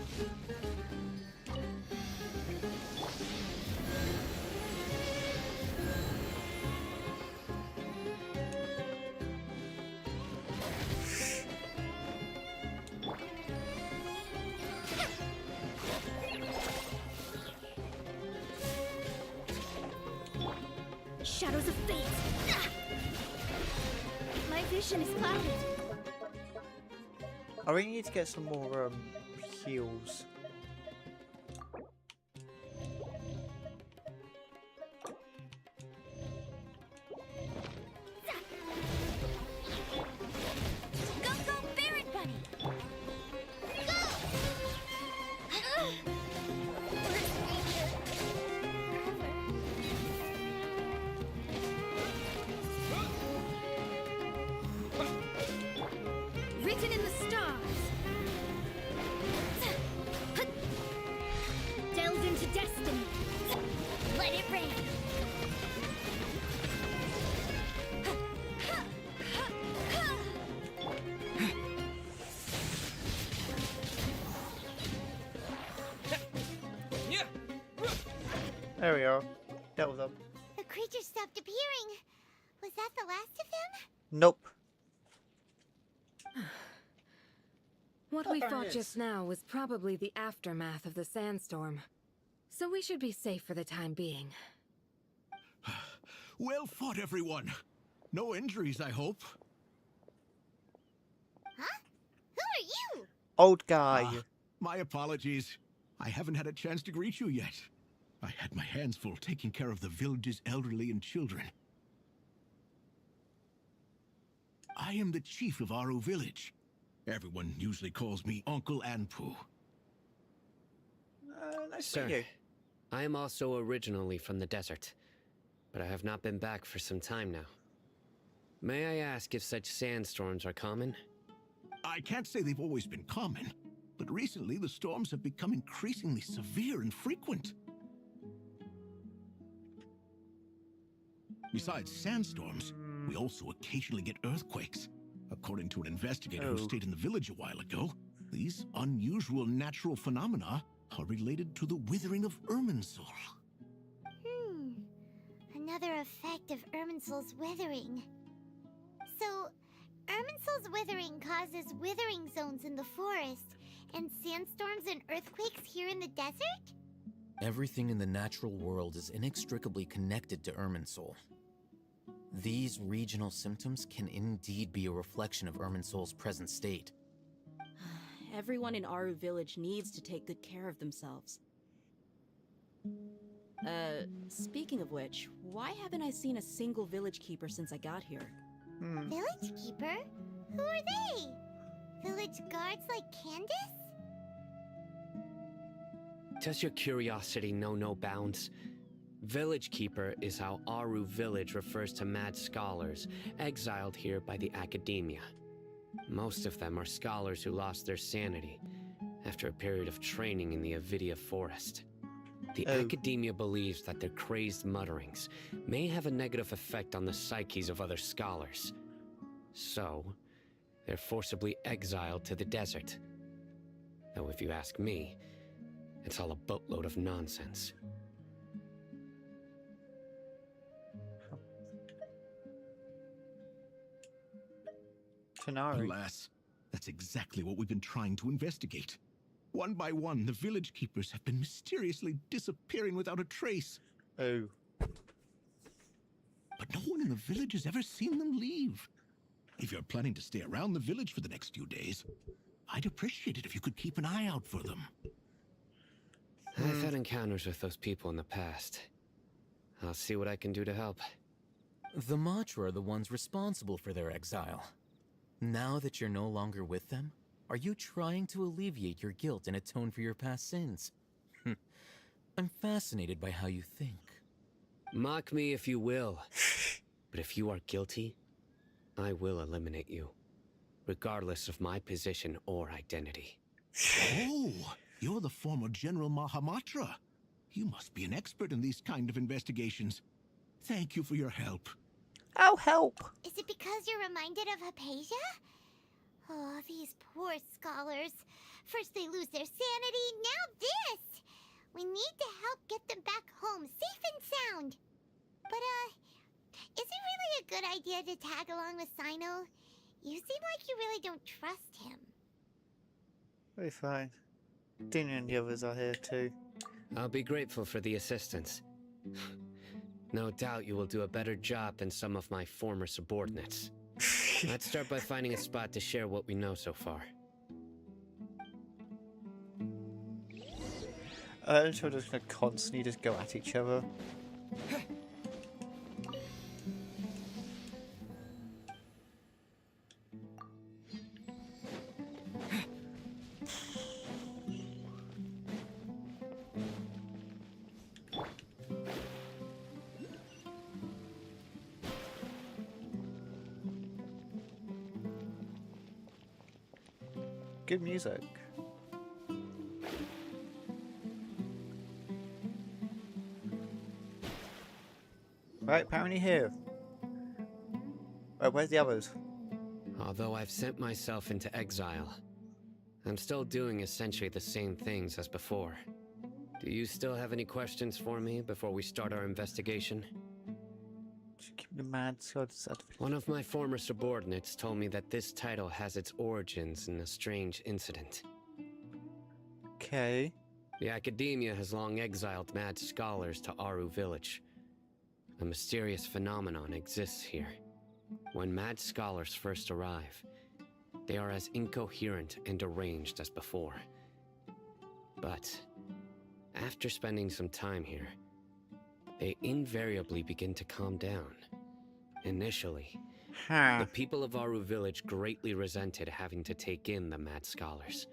Shadows of fate. Ah! My vision is clouded. I really need to get some more heals. Go, go, Baron Bunny! Go! Worst ranger ever. Written in the stars. Delve into destiny. Let it rain. There we are. Dealt with them. The creature stopped appearing. Was that the last of him? Nope. What we Darn fought it. just now was probably the aftermath of the sandstorm. So we should be safe for the time being. Well fought, everyone. No injuries, I hope. Huh? Who are you? Old guy. Ah, my apologies. I haven't had a chance to greet you yet. I had my hands full taking care of the village's elderly and children. I am the chief of Aru Village. Everyone usually calls me Uncle Anpu. Nice to Sir, meet you. I am also originally from the desert, but I have not been back for some time now. May I ask if such sandstorms are common? I can't say they've always been common, but recently the storms have become increasingly severe and frequent. Besides sandstorms, we also occasionally get earthquakes. According to an investigator who stayed in the village a while ago, these unusual natural phenomena are related to the withering of Irminsul. Another effect of Irminsul's withering. So, Irminsul's withering causes withering zones in the forest, and sandstorms and earthquakes here in the desert? Everything in the natural world is inextricably connected to Irminsul. These regional symptoms can indeed be a reflection of Irminsul's present state. Everyone in Aru Village needs to take good care of themselves. Speaking of which, why haven't I seen a single village keeper since I got here? Village keeper? Who are they? Village guards like Candace? Does your curiosity know no bounds? Village Keeper is how Aru Village refers to mad scholars exiled here by the academia. Most of them are scholars who lost their sanity after a period of training in the Avidia forest. The academia believes that their crazed mutterings may have a negative effect on the psyches of other scholars. So, they're forcibly exiled to the desert. Though if you ask me, it's all a boatload of nonsense. Tanari. Alas, that's exactly what we've been trying to investigate. One by one, the village keepers have been mysteriously disappearing without a trace. Oh. But no one in the village has ever seen them leave. If you're planning to stay around the village for the next few days, I'd appreciate it if you could keep an eye out for them. I've had encounters with those people in the past. I'll see what I can do to help. The Matra are the ones responsible for their exile. Now that you're no longer with them, are you trying to alleviate your guilt and atone for your past sins? I'm fascinated by how you think. Mock me if you will, but if you are guilty, I will eliminate you, regardless of my position or identity. Oh, you're the former General Mahamatra. You must be an expert in these kind of investigations. Thank you for your help. Oh, help! Is it because you're reminded of Hypatia? Oh, these poor scholars. First they lose their sanity, now this! We need to help get them back home, safe and sound. But, is it really a good idea to tag along with Sino? You seem like you really don't trust him. Very fine. Dina and the others are here too. I'll be grateful for the assistance. No doubt you will do a better job than some of my former subordinates. Let's start by finding a spot to share what we know so far. I'm sure they're just gonna constantly just go at each other. Good music. Right, apparently here. Where's the others? Although I've sent myself into exile, I'm still doing essentially the same things as before. Do you still have any questions for me before we start our investigation? Just keep the mad god certificate. One of my former subordinates told me that this title has its origins in a strange incident. Okay. The academia has long exiled mad scholars to Aru village. A mysterious phenomenon exists here. When mad scholars first arrive, they are as incoherent and deranged as before. But after spending some time here, they invariably begin to calm down. Initially, the people of Aru village greatly resented having to take in the mad scholars.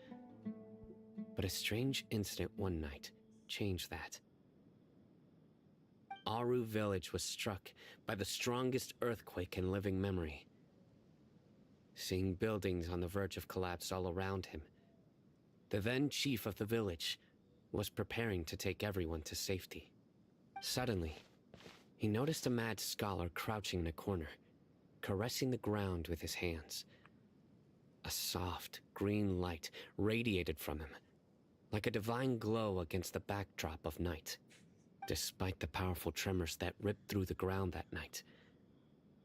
But a strange incident one night changed that. Aru village was struck by the strongest earthquake in living memory. Seeing buildings on the verge of collapse all around him, the then chief of the village was preparing to take everyone to safety. Suddenly, he noticed a mad scholar crouching in a corner, caressing the ground with his hands. A soft, green light radiated from him, like a divine glow against the backdrop of night. Despite the powerful tremors that ripped through the ground that night,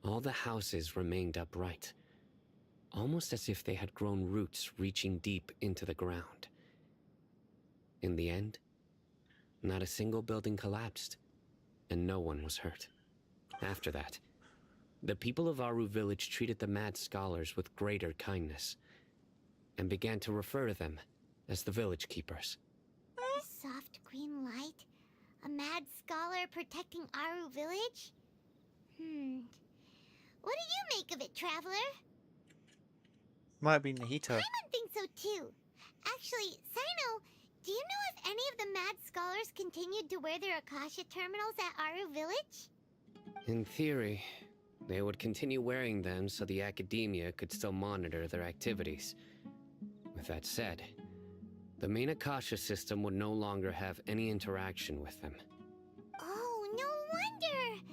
all the houses remained upright, almost as if they had grown roots reaching deep into the ground. In the end, not a single building collapsed, and no one was hurt. After that, the people of Aru village treated the mad scholars with greater kindness, and began to refer to them as the village keepers. Soft green light? A mad scholar protecting Aru village? What do you make of it, Traveler? Might be Nahita. Paimon thinks so too. Actually, Sino, do you know if any of the mad scholars continued to wear their Akasha terminals at Aru village? In theory, they would continue wearing them so the academia could still monitor their activities. With that said, the main Akasha system would no longer have any interaction with them. Oh, no wonder!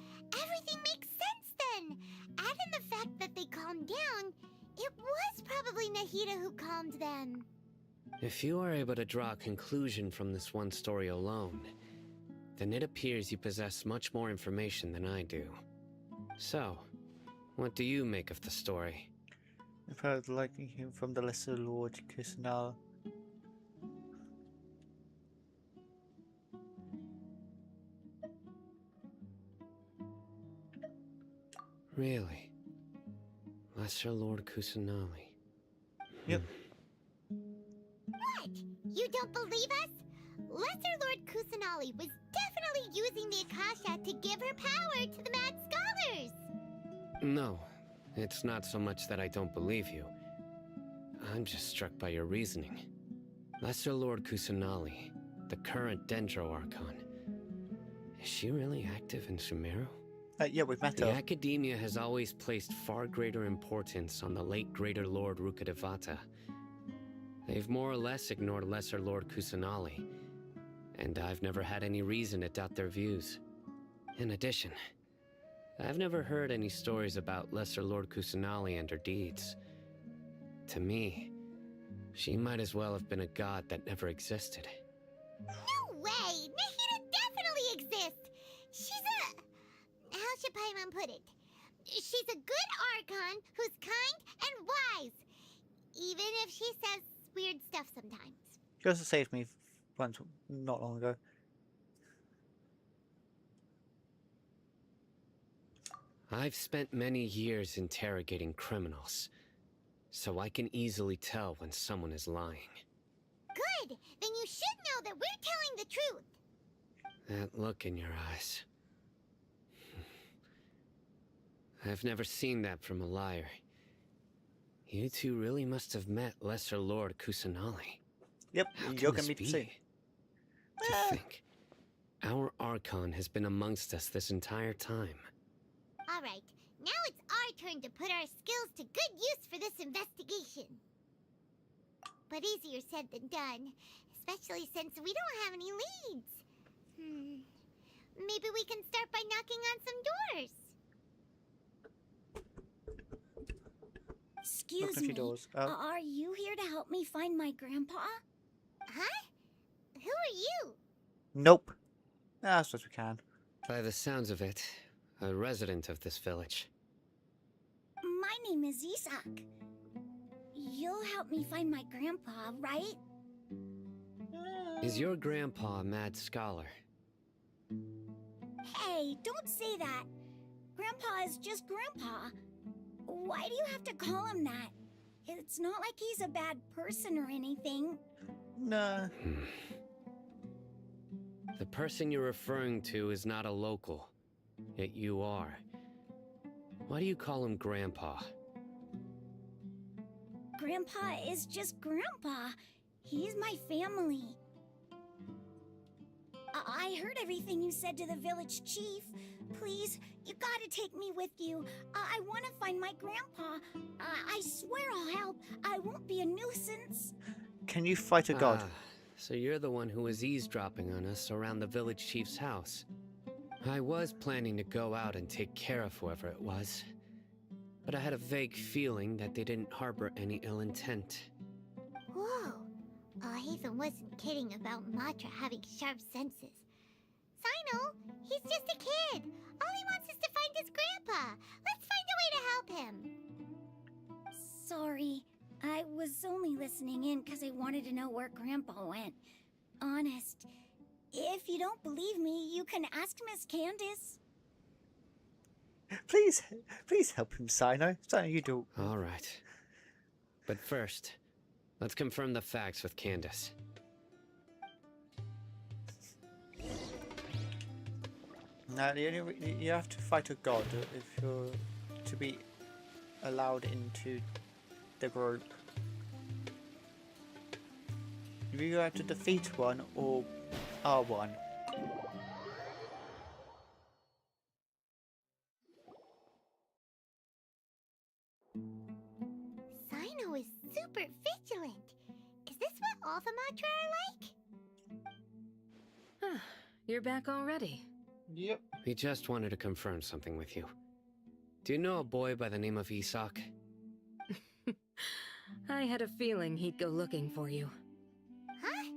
Everything makes sense then! Add in the fact that they calmed down, it was probably Nahita who calmed them. If you are able to draw a conclusion from this one story alone, then it appears you possess much more information than I do. So, what do you make of the story? I've heard liking him from the Lesser Lord Kusanal. Really? Lesser Lord Kusanali. Yep. What? You don't believe us? Lesser Lord Kusanali was definitely using the Akasha to give her power to the mad scholars! No, it's not so much that I don't believe you. I'm just struck by your reasoning. Lesser Lord Kusanali, the current Dendro Archon. Is she really active in Sumeru? Yeah, we've met The her. academia has always placed far greater importance on the late Greater Lord Rukkhadevata. They've more or less ignored Lesser Lord Kusanali, and I've never had any reason to doubt their views. In addition, I've never heard any stories about Lesser Lord Kusanali and her deeds. To me, she might as well have been a god that never existed. No way! Nahida definitely exists! She's a... How should Paimon put it? She's a good Archon who's kind and wise. Even if she says weird stuff sometimes. She also saved me once, not long ago. I've spent many years interrogating criminals, so I can easily tell when someone is lying. Good! Then you should know that we're telling the truth. That look in your eyes. I've never seen that from a liar. You two really must have met Lesser Lord Kusanali. Yep, How you're can gonna this be soon. To think, our Archon has been amongst us this entire time. Alright, now it's our turn to put our skills to good use for this investigation. But easier said than done, especially since we don't have any leads. Maybe we can start by knocking on some doors. Knocked on a few doors. Oh. Are you here to help me find my grandpa? Huh? Who are you? Nope. Ah, I suppose we can. By the sounds of it, a resident of this village. My name is Isak. You'll help me find my grandpa, right? Is your grandpa a mad scholar? Hey, don't say that. Grandpa is just Grandpa. Why do you have to call him that? It's not like he's a bad person or anything. No. The person you're referring to is not a local, yet you are. Why do you call him Grandpa? Grandpa is just Grandpa. He's my family. I heard everything you said to the village chief. Please, you gotta take me with you. I want to find my grandpa. I swear I'll help. I won't be a nuisance. Can you fight a god? So you're the one who was eavesdropping on us around the village chief's house. I was planning to go out and take care of whoever it was, but I had a vague feeling that they didn't harbor any ill intent. Whoa. Haven wasn't kidding about Matra having sharp senses. Sino, he's just a kid. All he wants is to find his grandpa. Let's find a way to help him. Sorry. I was only listening in because I wanted to know where Grandpa went. Honest. If you don't believe me, you can ask Miss Candace. Please help him, Sino. Sino, you do. All right. But first, let's confirm the facts with Candace. Now, you have to fight a god if you're to be allowed into the group. You either have to defeat one or are one. Sino is super vigilant. Is this what all the Matra are like? You're back already. Yep. We just wanted to confirm something with you. Do you know a boy by the name of Isak? I had a feeling he'd go looking for you. Huh?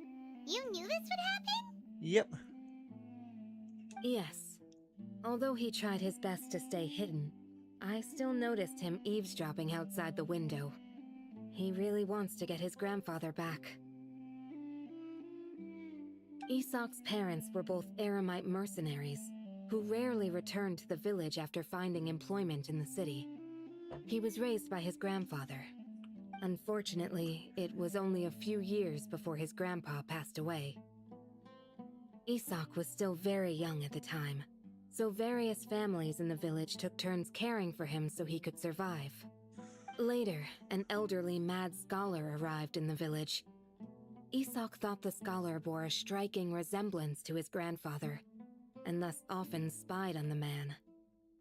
You knew this would happen? Yep. Yes. Although he tried his best to stay hidden, I still noticed him eavesdropping outside the window. He really wants to get his grandfather back. Isak's parents were both Aramite mercenaries, who rarely returned to the village after finding employment in the city. He was raised by his grandfather. Unfortunately, it was only a few years before his grandpa passed away. Isak was still very young at the time, so various families in the village took turns caring for him so he could survive. Later, an elderly mad scholar arrived in the village. Isak thought the scholar bore a striking resemblance to his grandfather, and thus often spied on the man.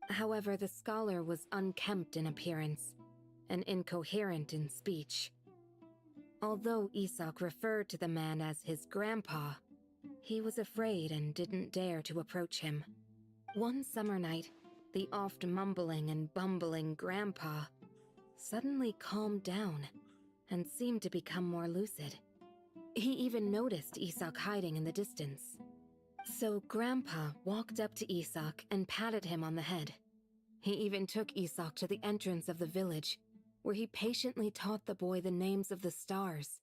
However, the scholar was unkempt in appearance and incoherent in speech. Although Isak referred to the man as his grandpa, he was afraid and didn't dare to approach him. One summer night, the oft mumbling and bumbling grandpa suddenly calmed down and seemed to become more lucid. He even noticed Isak hiding in the distance. So Grandpa walked up to Isak and patted him on the head. He even took Isak to the entrance of the village, where he patiently taught the boy the names of the stars,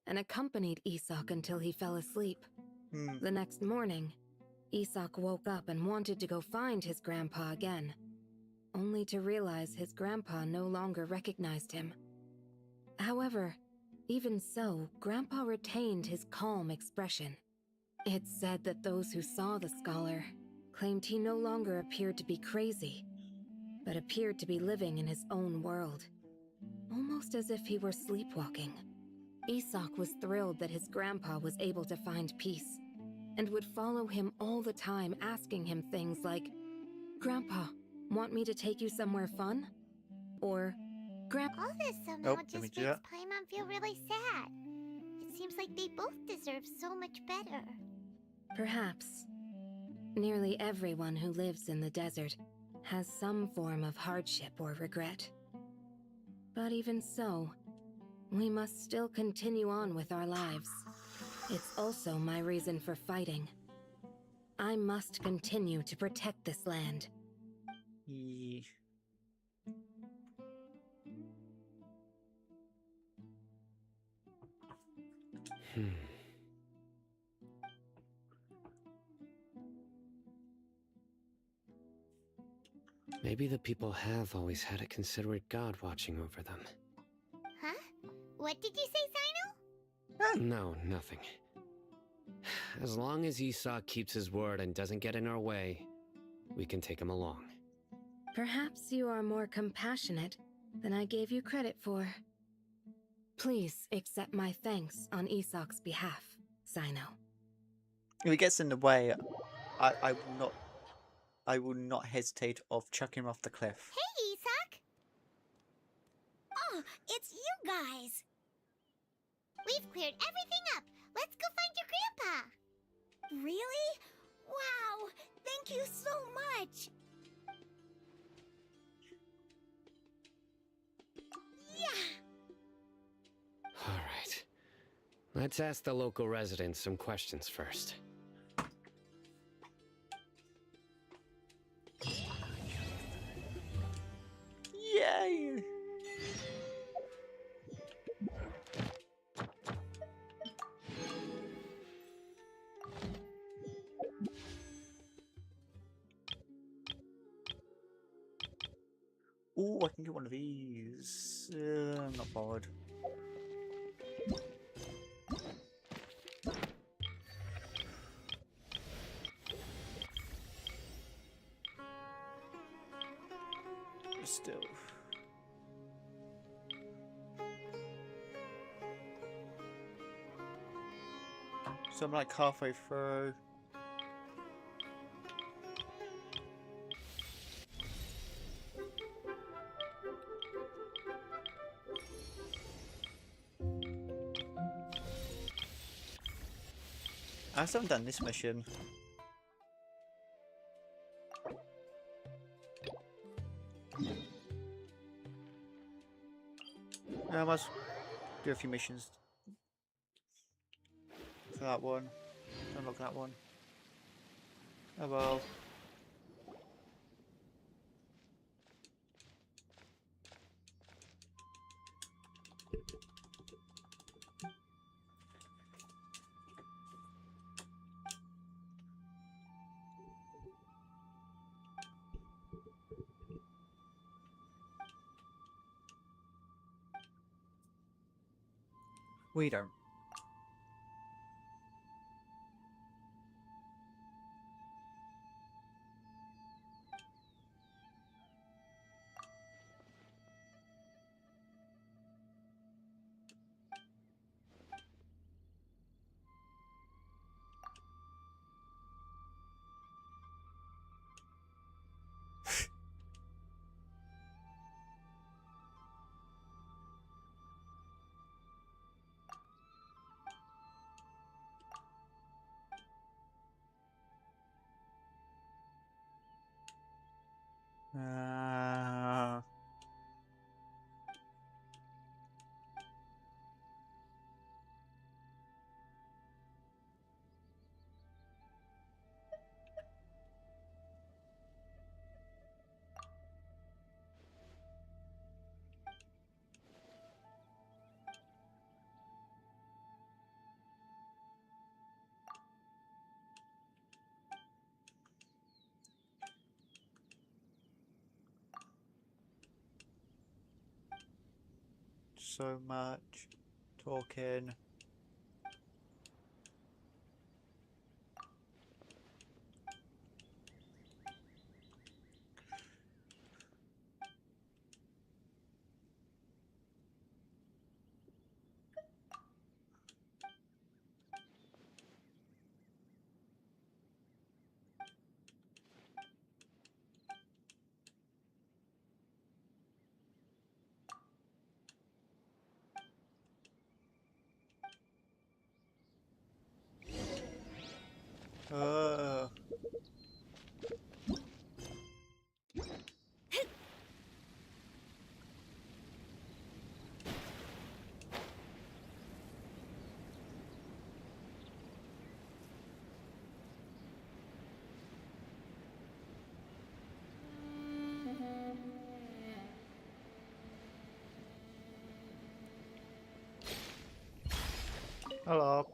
and accompanied Isak until he fell asleep. The next morning, Isak woke up and wanted to go find his grandpa again, only to realize his grandpa no longer recognized him. However, even so, Grandpa retained his calm expression. It's said that those who saw the scholar claimed he no longer appeared to be crazy, but appeared to be living in his own world, almost as if he were sleepwalking. Isak was thrilled that his grandpa was able to find peace, and would follow him all the time, asking him things like, "Grandpa, want me to take you somewhere fun?" Or, All this somehow just makes Paimon feel really sad. It seems like they both deserve so much better. Perhaps. Nearly everyone who lives in the desert has some form of hardship or regret. But even so, we must still continue on with our lives. It's also my reason for fighting. I must continue to protect this land. Yeah. Maybe the people have always had a considerate god watching over them. Huh? What did you say, Sino? No, nothing. As long as Isak keeps his word and doesn't get in our way, we can take him along. Perhaps you are more compassionate than I gave you credit for. Please accept my thanks on Isak's behalf, Sino. If he gets in the way, I will not hesitate of chucking him off the cliff. Hey, Isak! Oh, it's you guys! We've cleared everything up. Let's go find your grandpa. Really? Wow! Thank you so much! Yeah! Alright. Let's ask the local residents some questions first. Yay! Oh, I can get one of these. I'm not bothered. Still. So I'm like halfway through. I still haven't done this mission. I must do a few missions for that one. Unlock that one. Oh well. We don't. so much talking. Oh. Hello.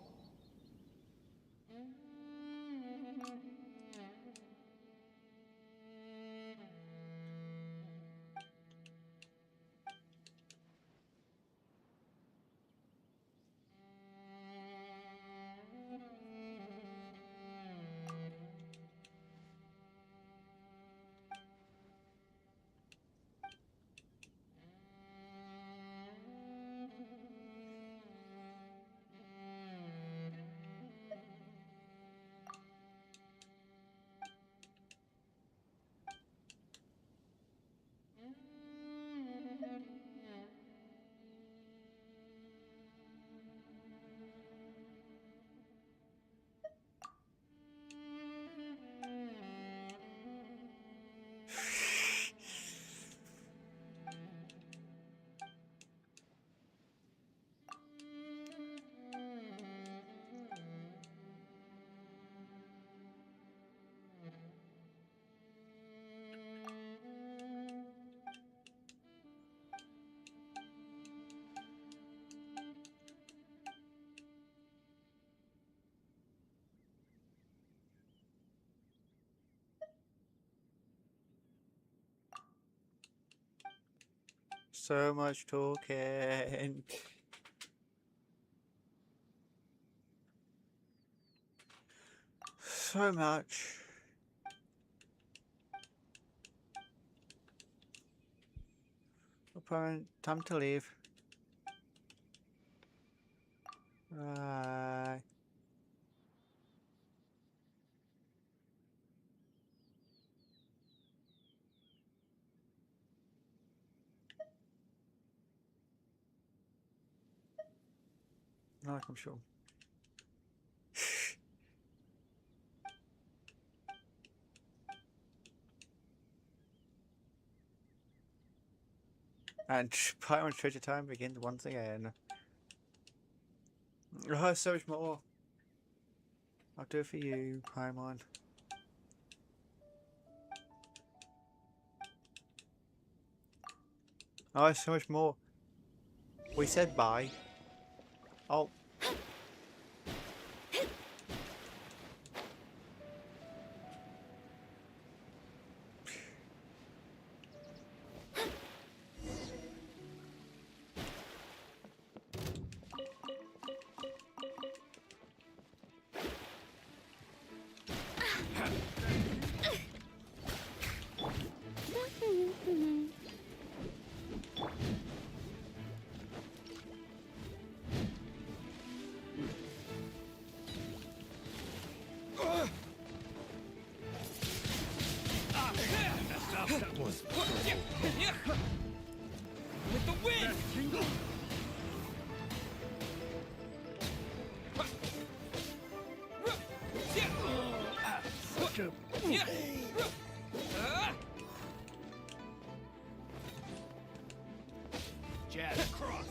So much talking. So much. Opponent, time to leave. Right. Like I'm sure. And Pirate's Treasure Time begins once again. Oh, so much more. I'll do it for you, Paimon. Oh, so much more. We said bye. Oh. That was with the wind. Such a jab across.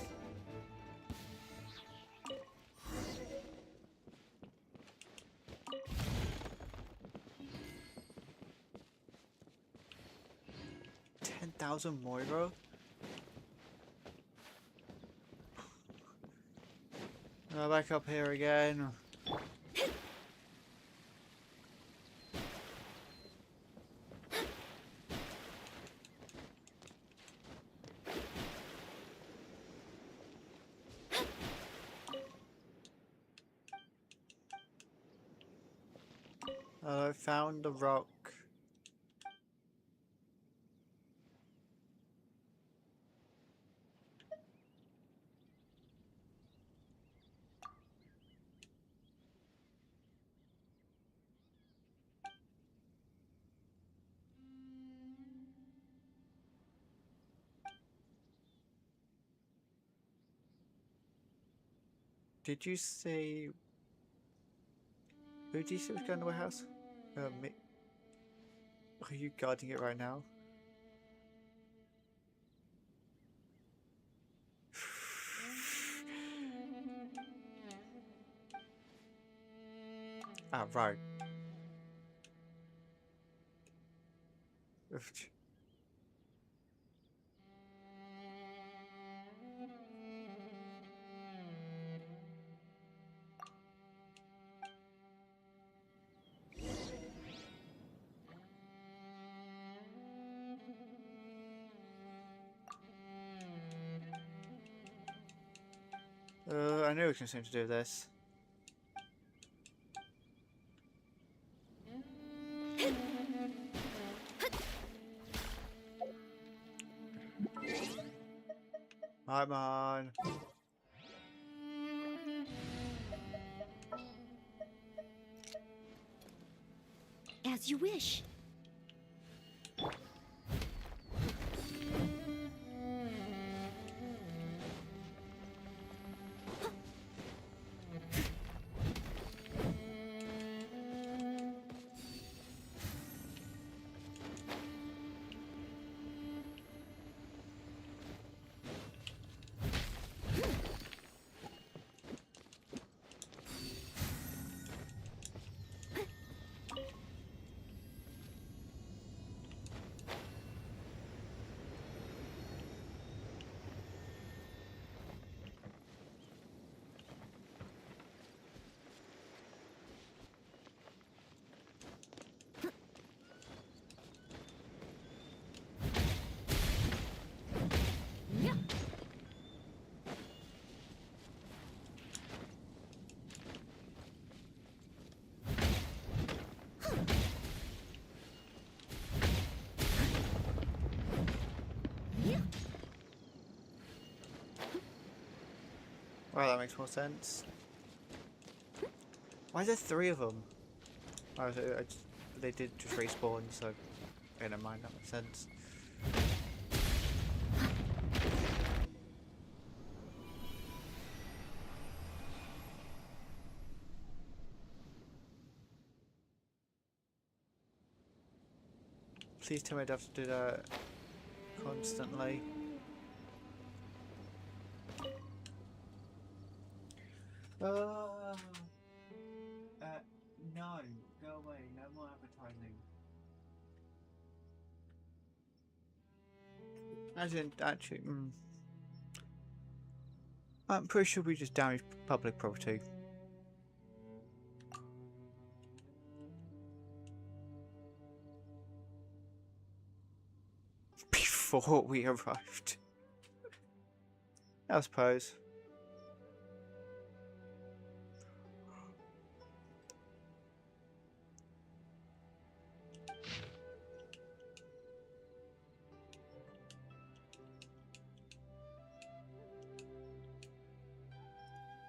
Moira? Back up here again. I found the rock. Did you see... Who did you see was going to the warehouse? Me. Are you guarding it right now? Ah, right. I knew it was something to do with this. Come on. As you wish. Well, that makes more sense. Why are there 3 of them? Oh, they did just respawn, so okay, never mind, that makes sense. Please tell me I'd have to do that constantly. No, go away, no more advertising. As in, actually, I'm pretty sure we just damaged public property. Before we arrived. I suppose.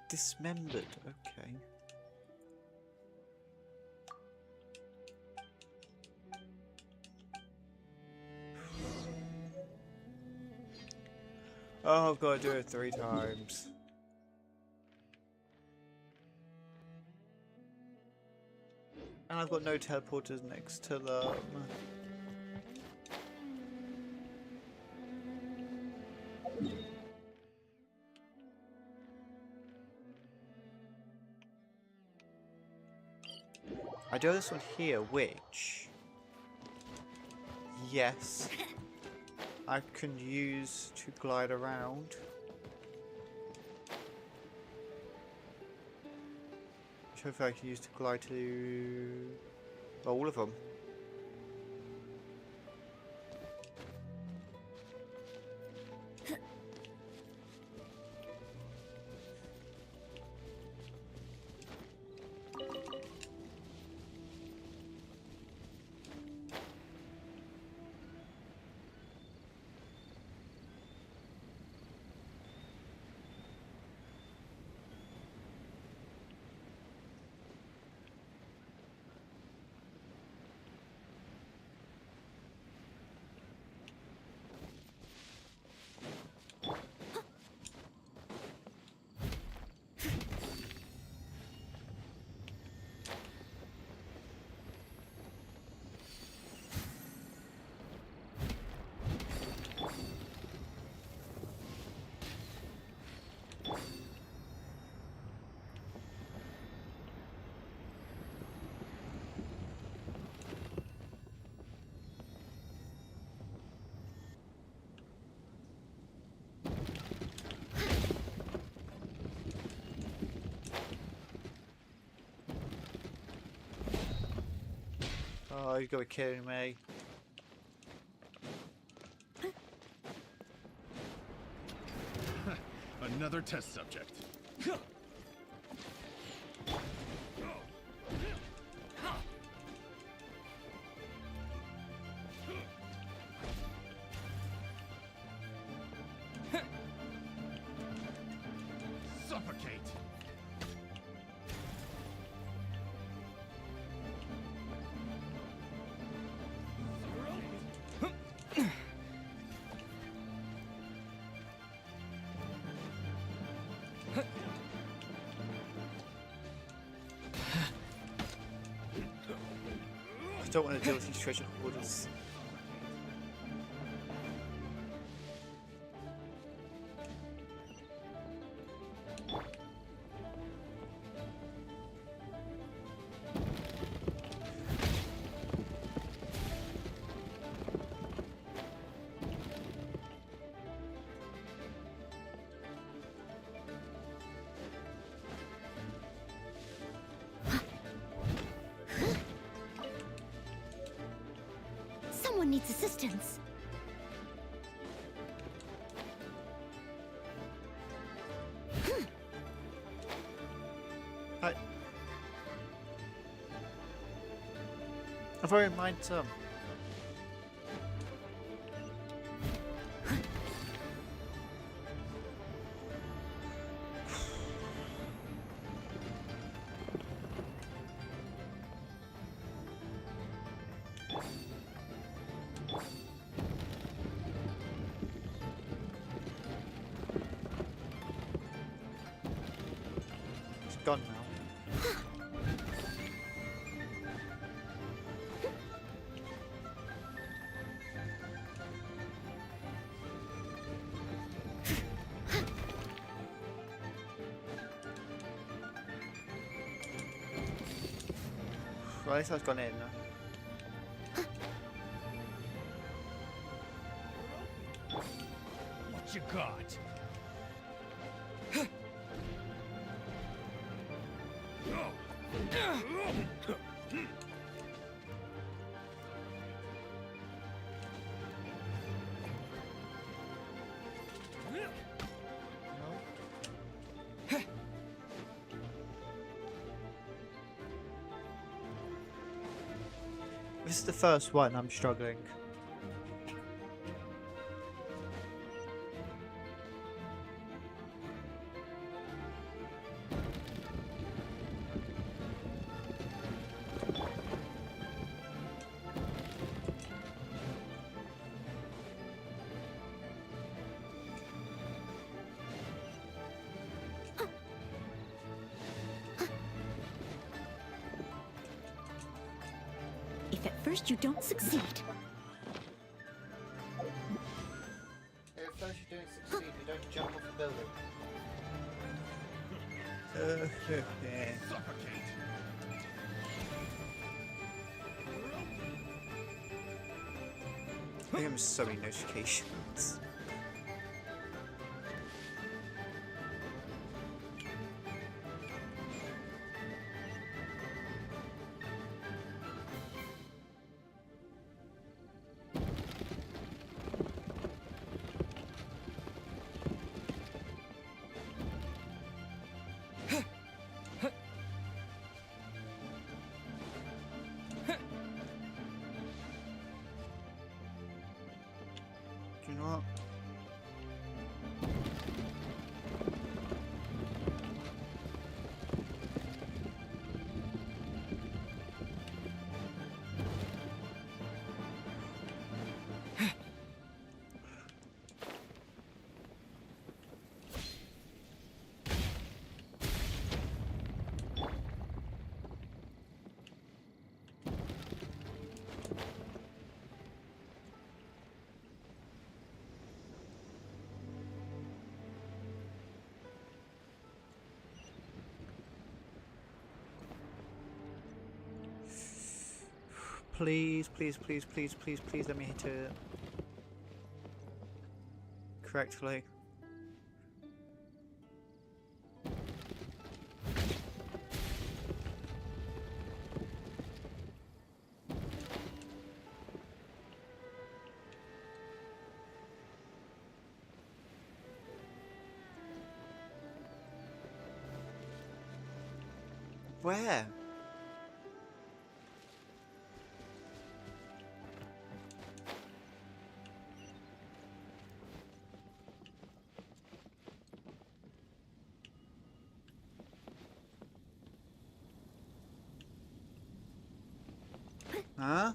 Dismembered, okay. Oh, I've got to do it 3 times. And I've got no teleporters next to them. I do have this one here, which... Yes. I can use to glide around. Which hopefully I can use to glide to... all of them. Oh, you gotta be kidding me. Another test subject. Suffocate. I don't want to deal with these treasure hoarders. Someone needs assistance. I've already mined some. It's gone now. Well, at least I've gone in. What you got? This is the first one I'm struggling. If at first you don't succeed, At first you don't succeed, you don't jump off the building. Yeah. Suffocate. I think I'm so many notifications. Do you know what? Please, please, please, please, please, please let me hit it correctly. Where? Huh?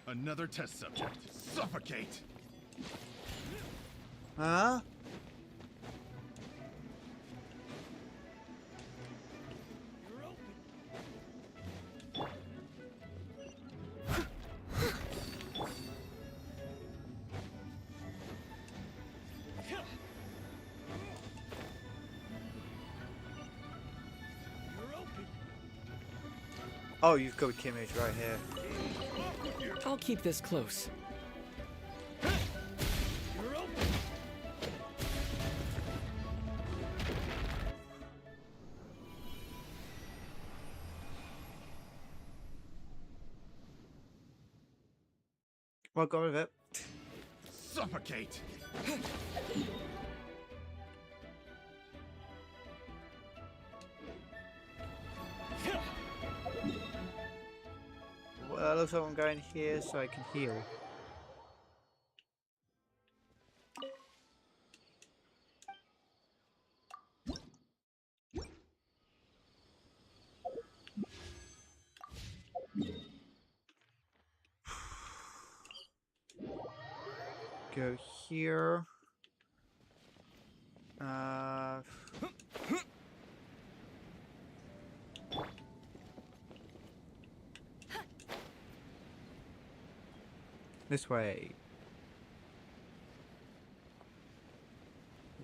Another test subject. Suffocate! Huh? Oh, you've got Kimmage right here. I'll keep this close. Well, go with it. Suffocate! Well, looks like I'm going here so I can heal. Go here. This way.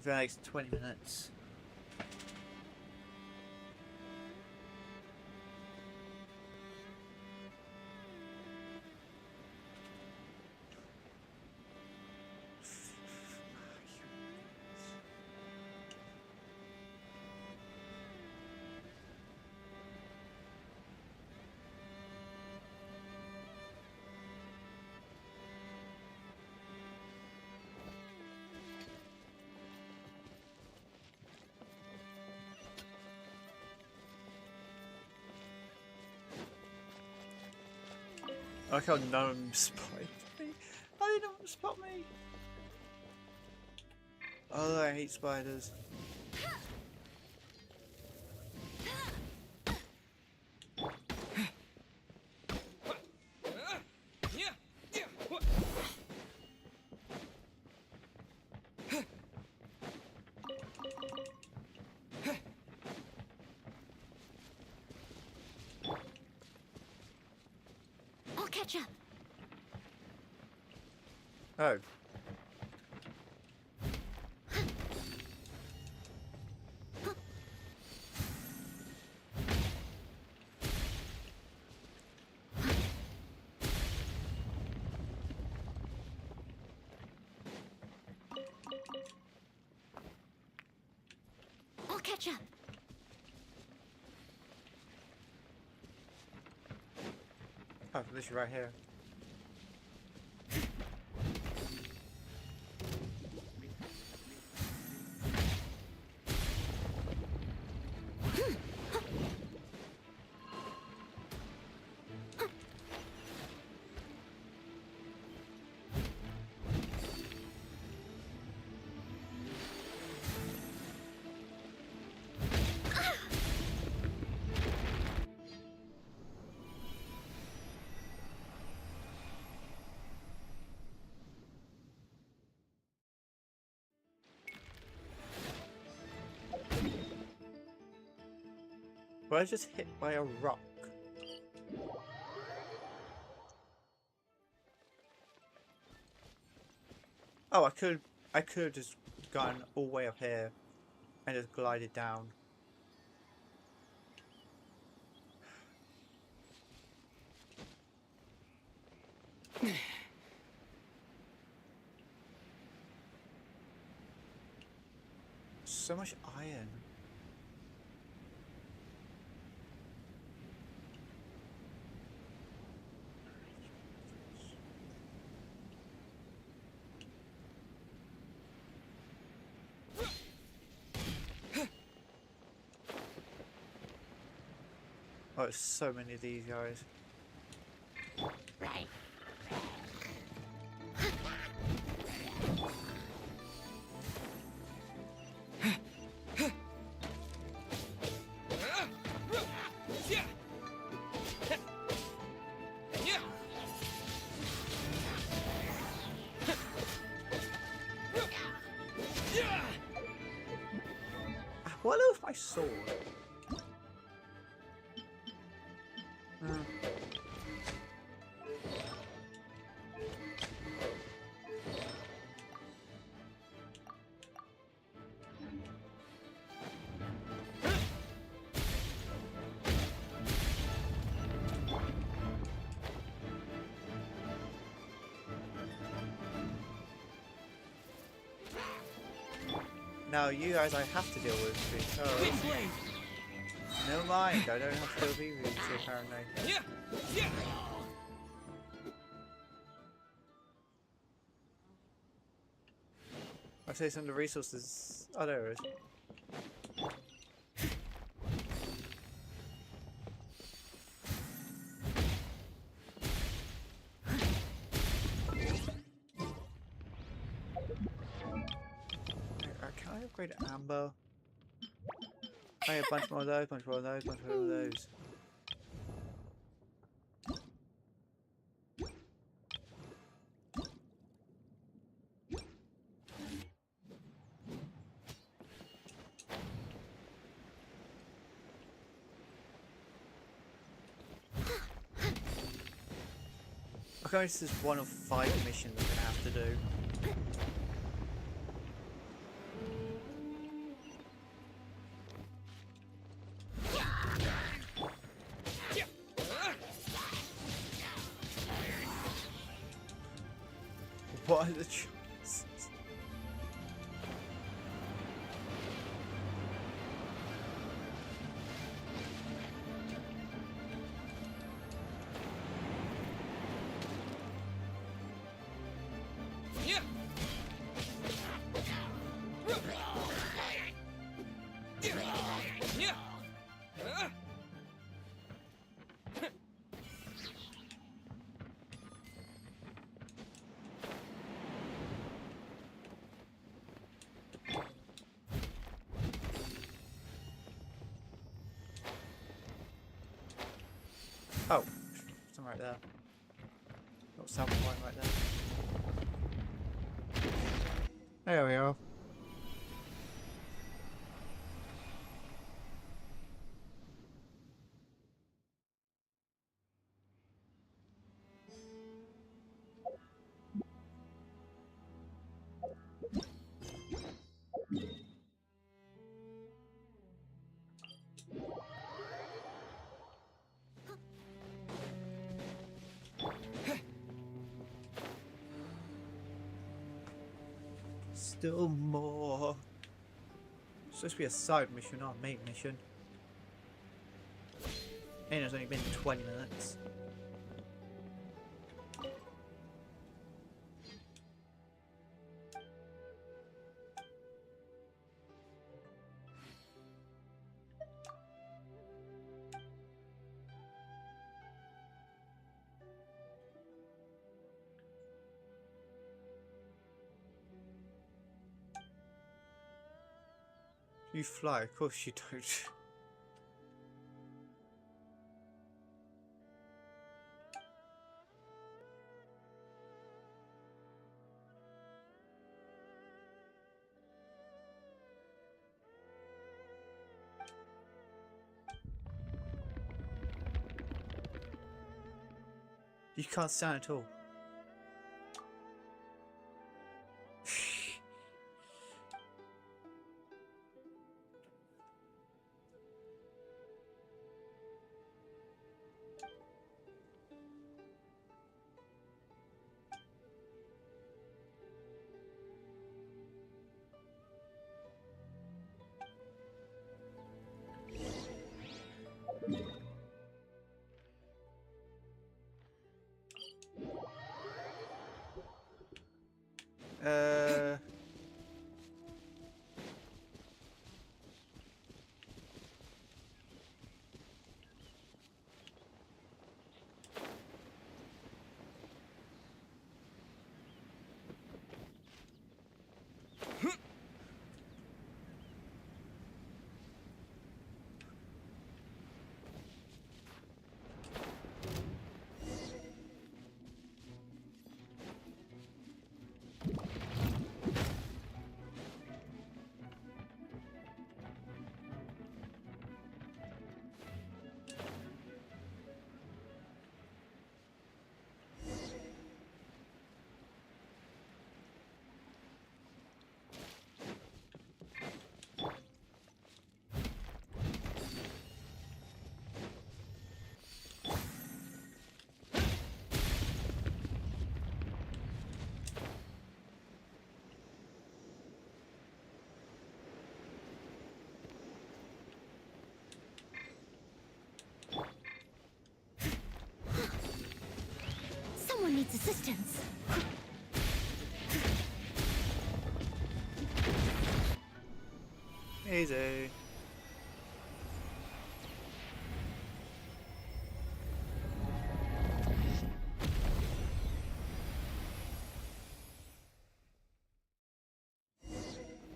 For the next 20 minutes. I like how none of them spotted me. How did none of them spot me? Oh, I hate spiders. I'll catch up. Oh. I'll catch up. Oh, this is right here. Was I just hit by a rock? Oh, I could have just gone all the way up here and just glided down. So much iron. Oh, so many of these guys. Right. What with my sword? Hmm. Now you guys I have to deal with because... Never mind, I don't have to deal with you two apparently. I say some of the resources... Oh, there it is. Can I upgrade Amber? Oh, yeah, a bunch more of those, bunch more of those, bunch more of those. Okay, this is one of 5 missions I'm gonna have to do. What are the chances? Oh, something right there. Got something right there. There we are. Still more. It's supposed to be a side mission, not a main mission. And it's only been 20 minutes. You fly, of course you don't. You can't stand at all. Uh... Someone needs assistance. Easy.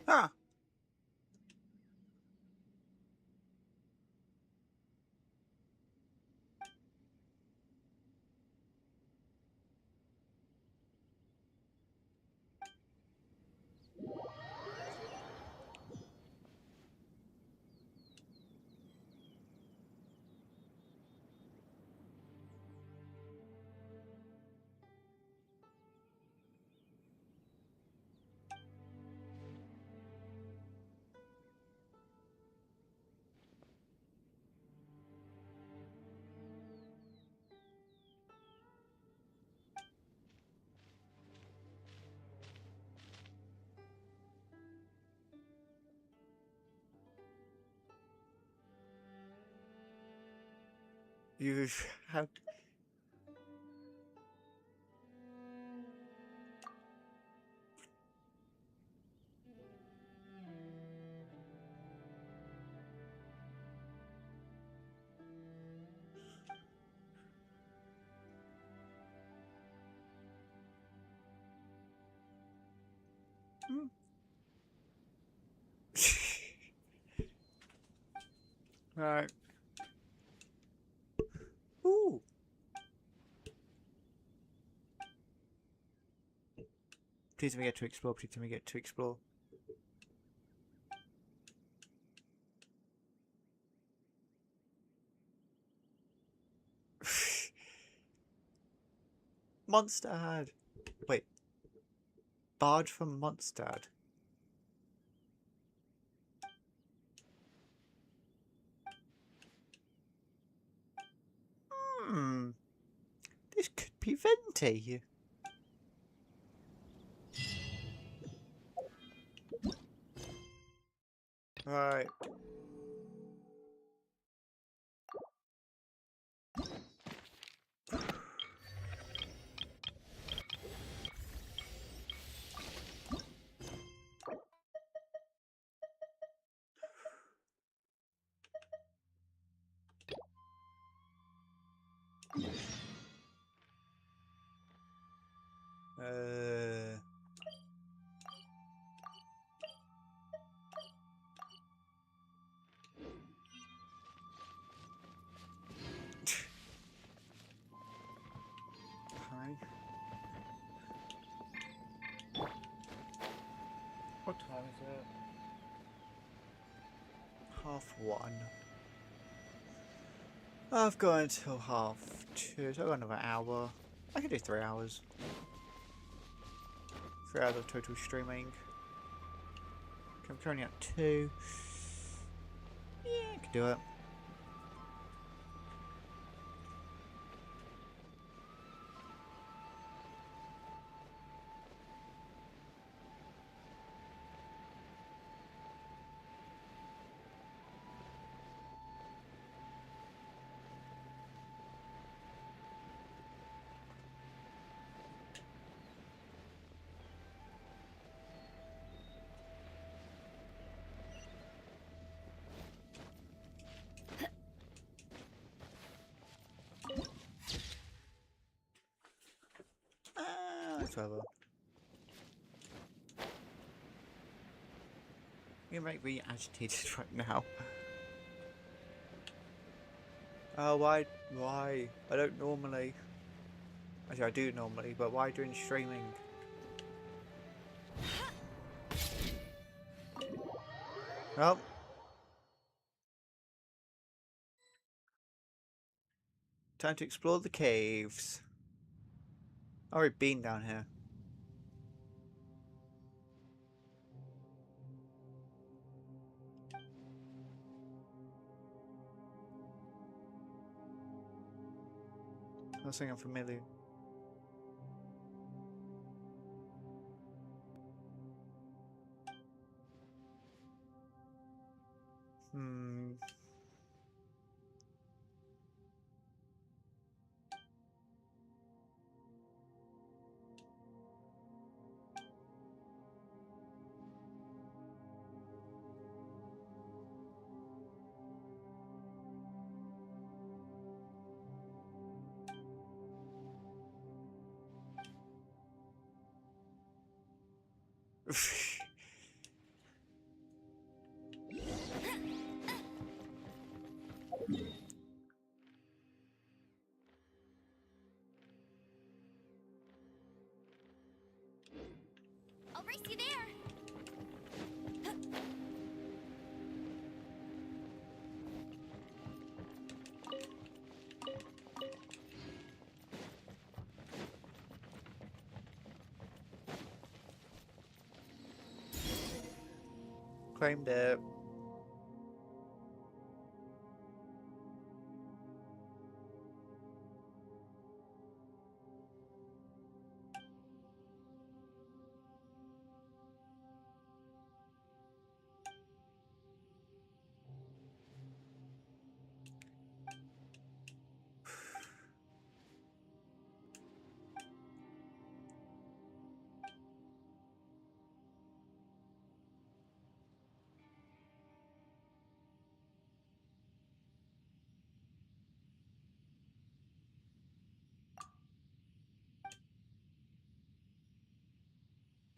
Ah. You have. Right. Ooh. Please let me get to explore. Please let me get to explore. Monstad. Wait. Barge from Mondstadt. Hmm. This could be Venti. Right. Uh. Hi. What time is it? 1:30. I've got until 2:30, so I've got another hour. I can do 3 hours. 3 hours of total streaming. I'm currently at 2. Yeah, I can do it. Whatever. You make me agitated right now. Oh, why? Why? I don't normally. Actually, I do normally, but why during streaming? Oh. Time to explore the caves. I've already been down here. Nothing unfamiliar. Hmm. I'll race you there. Claimed it.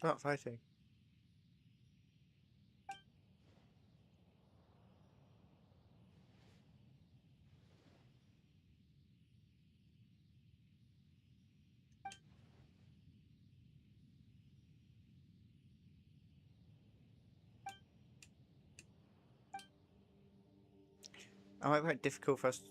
Not fighting. It might be quite difficult for us.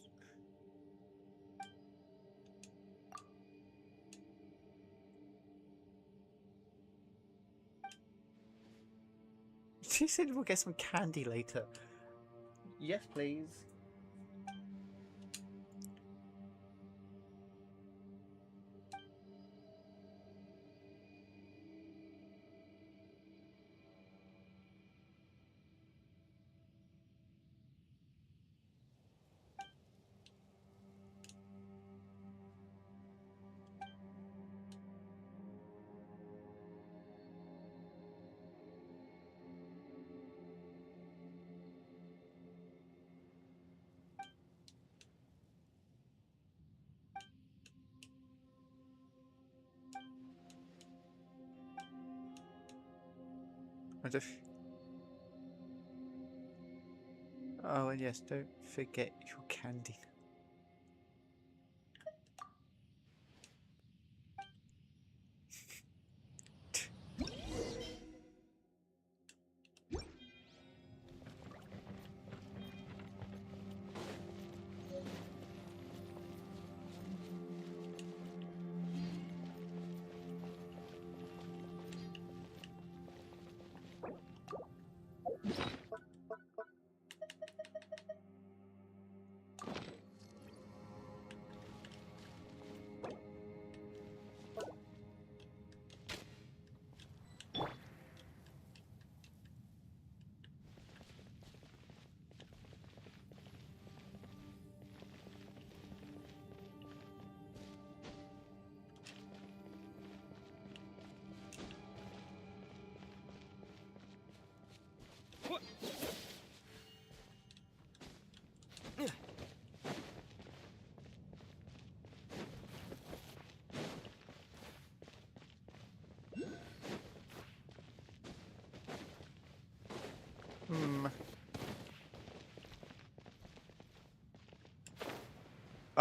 She said we'll get some candy later. Yes, please. I just... Oh, and yes, don't forget your candy.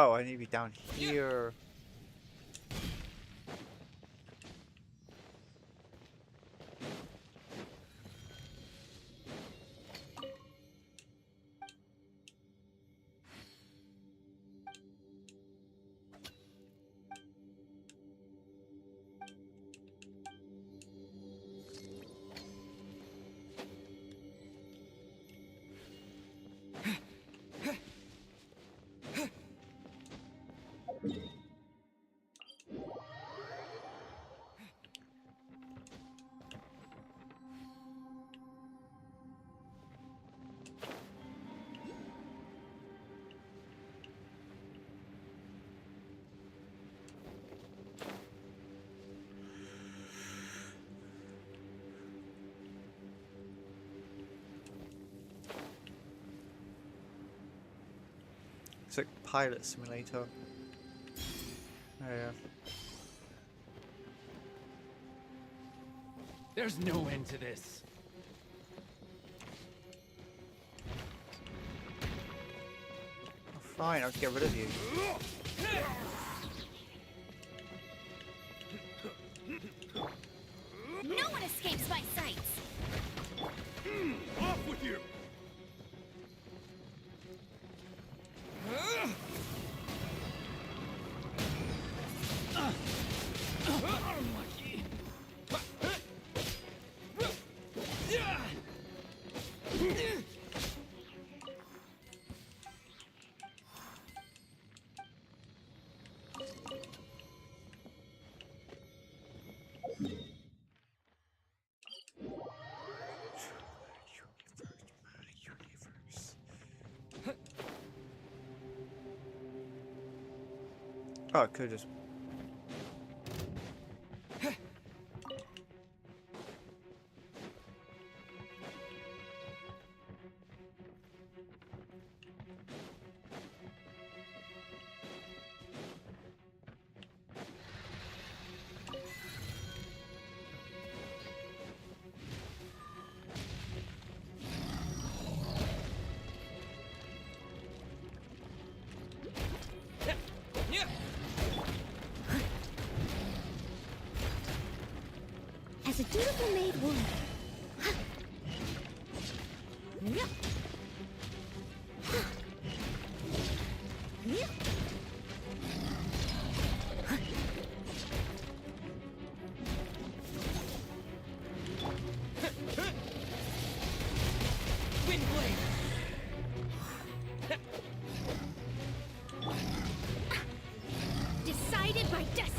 Oh, I need to be down here. It's like pilot simulator. Oh yeah. There's no end to this. Oh, fine, I'll get rid of you. No one escapes my sights. Off with you! Oh, I could just. As a dutiful maid would. Decided by destiny.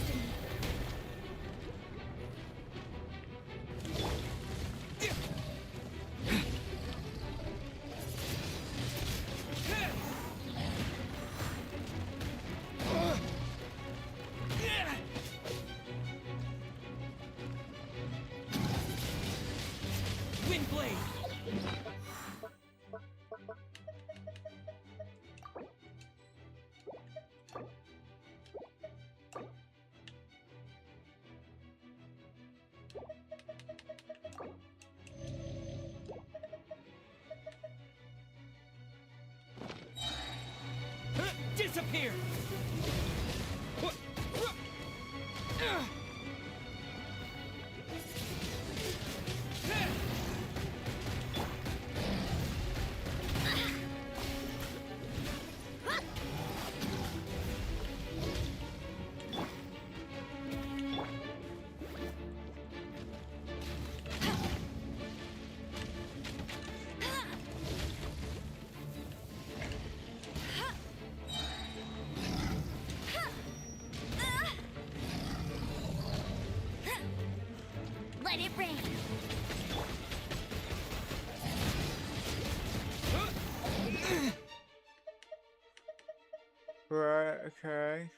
Disappear! Let it rain. Right, okay.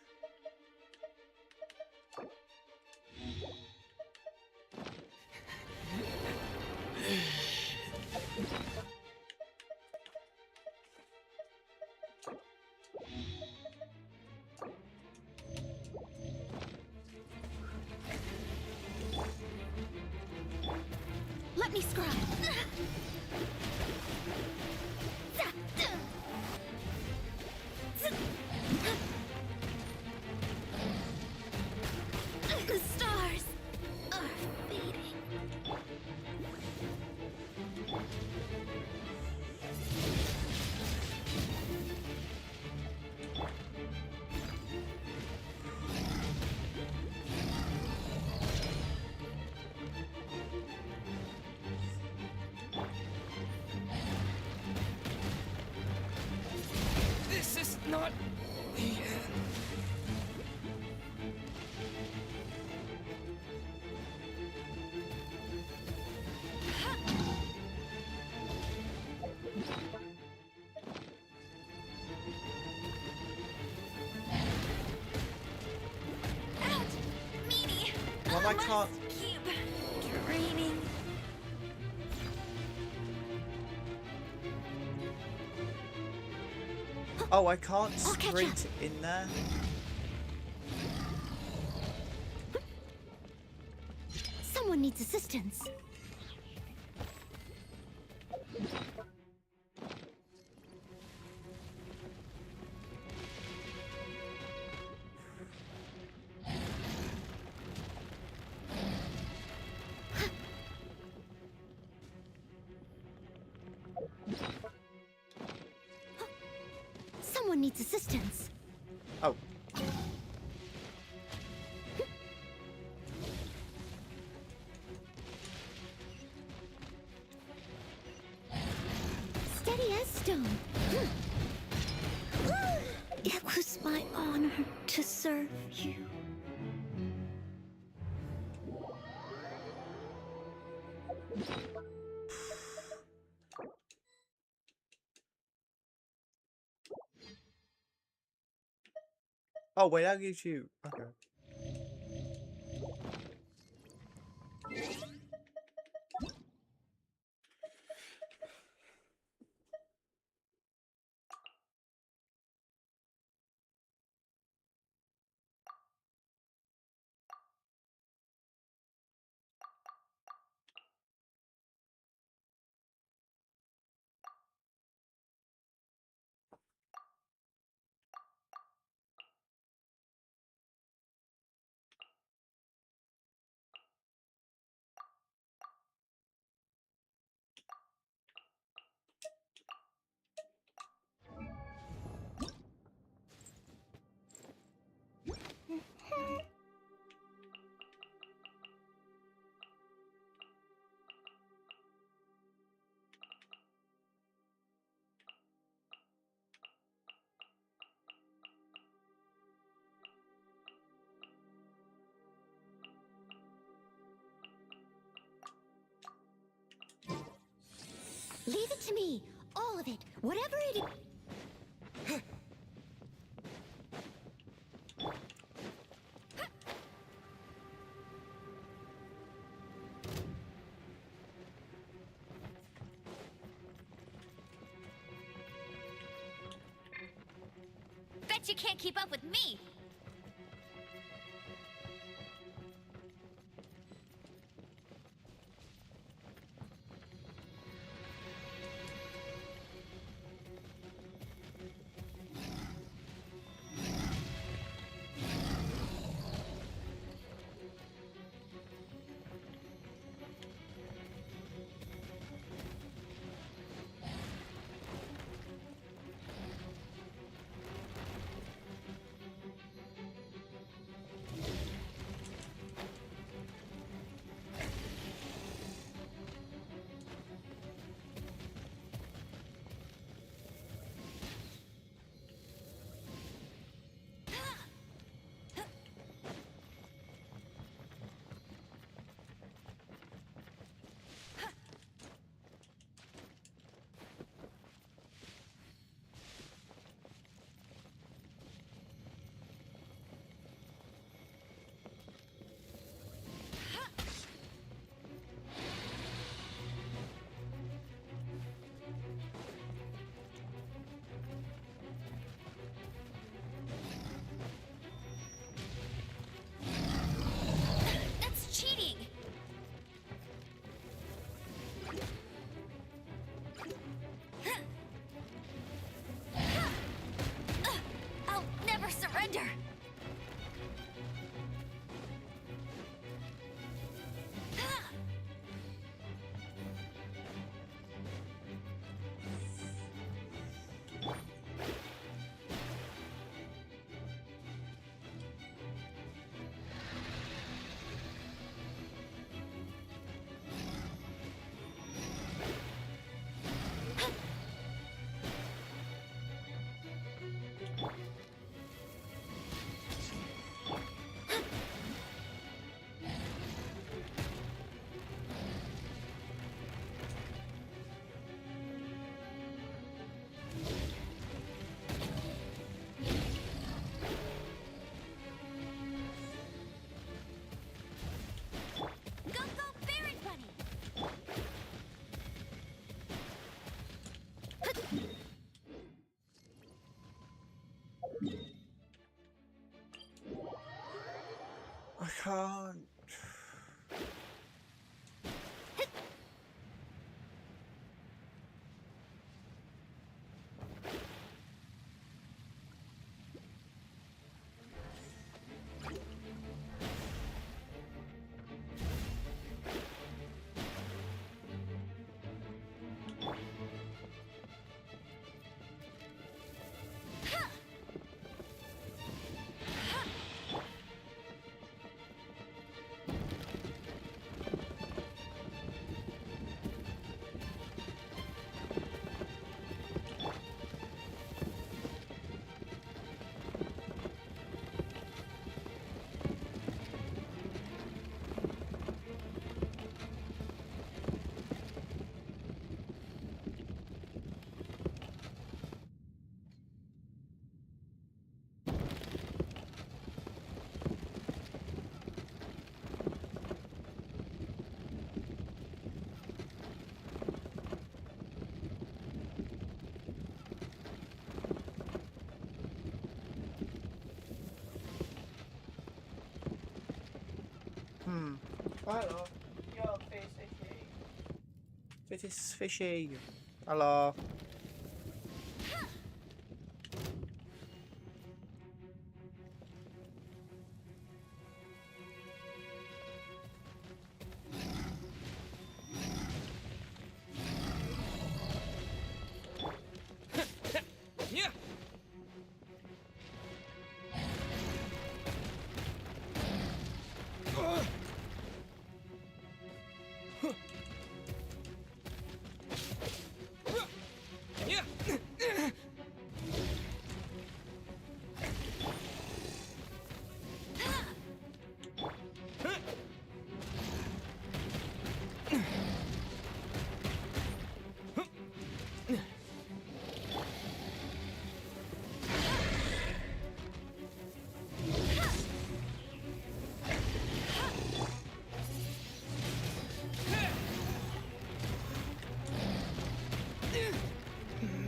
Let me scry. The stars are fading. This is not the end. Out! Meanie! Well, I can't. Keep dreaming. Oh, I can't I'll catch sprint in there. Someone Someone needs assistance. Someone needs assistance. Oh. Steady as stone. It was my honor to serve you. Oh wait, that gives you. Okay. Leave it to me. All of it. Whatever it is. Bet you can't keep up with me! I can't. Hello. Your fish fishy. It is fishy. Hello. Yeah. Yeah.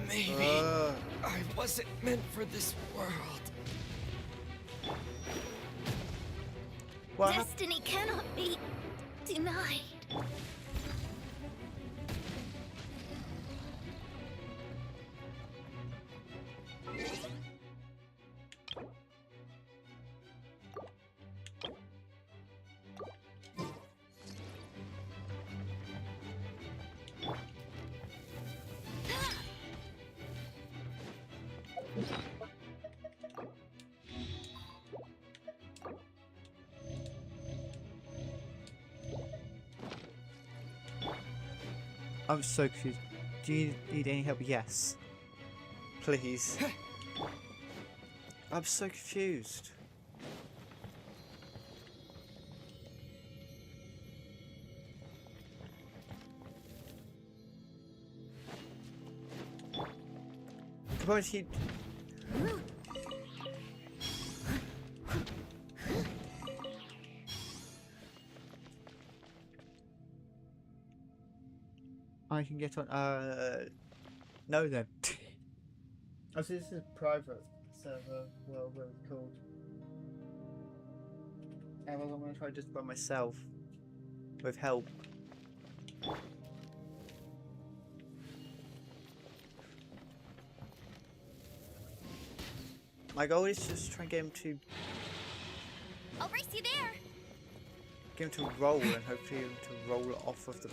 Maybe I wasn't meant for this world. What happened? Destiny cannot be denied. I'm so confused. Do you need any help? Yes. Please. I'm so confused. Come on, he... I can get on, no then. Oh, so this is private server, well, what it's called. And I'm gonna try just by myself, with help. My goal is just try and get him to I'll race you there. get him to roll and hopefully him to roll off of the.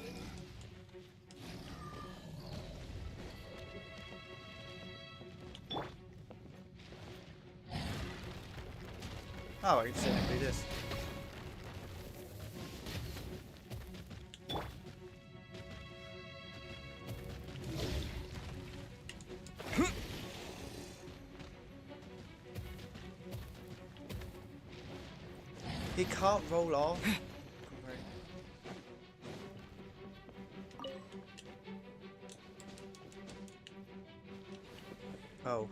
Oh, I can simply do this. He can't roll off. Oh.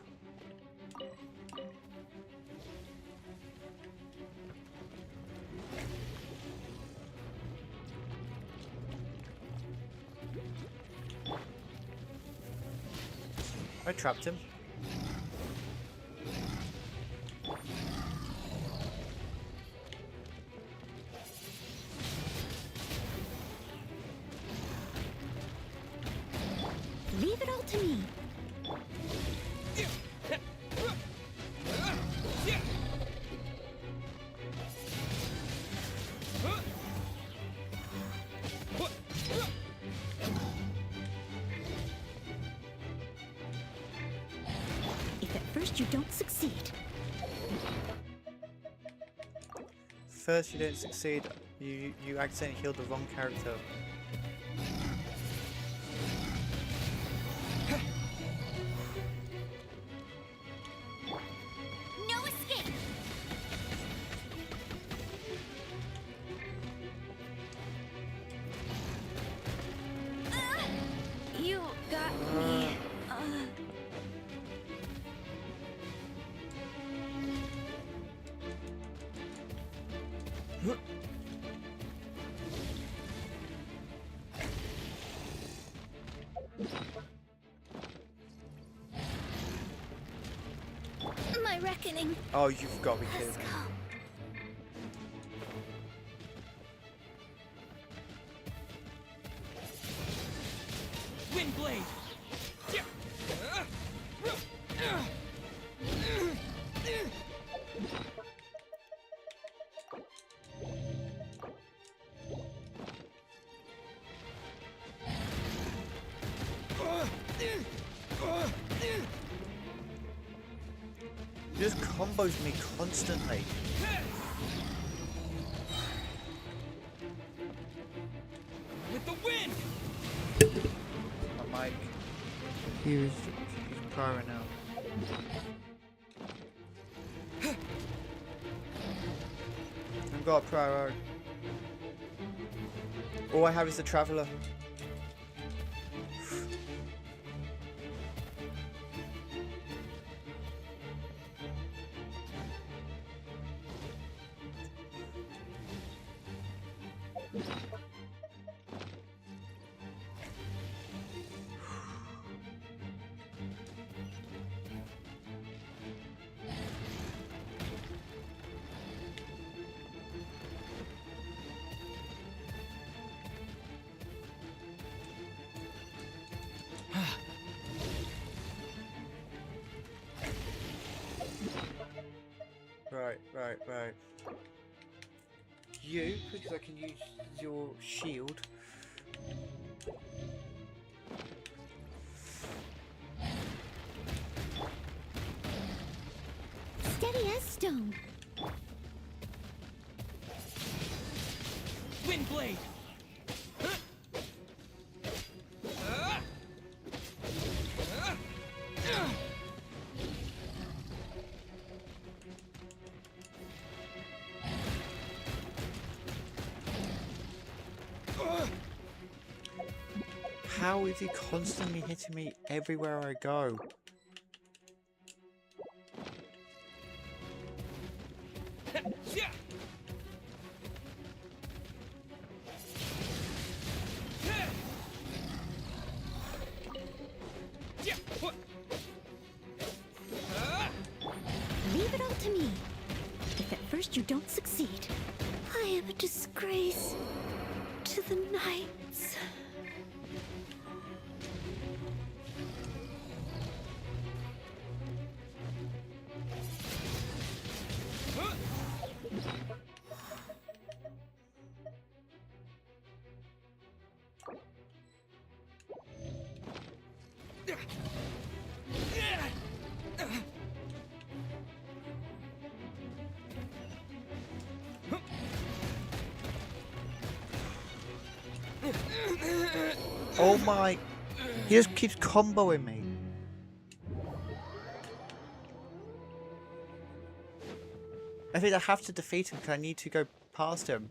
I trapped him. Leave it all to me. If at first you don't succeed. First you don't succeed, you accidentally killed the wrong character. No escape. You got me. My reckoning Oh, you've got to be kidding has me. come. blade. He just combos me constantly. With the wind. My mic. He's pro now. I've got a pro. All I have is the Traveller. Right. You, because I can use your shield. Steady as stone. Wind blade. How is he constantly hitting me everywhere I go? Leave it all to me. If at first you don't succeed, I am a disgrace to the knights. Oh my... He just keeps comboing me. I think I have to defeat him because I need to go past him.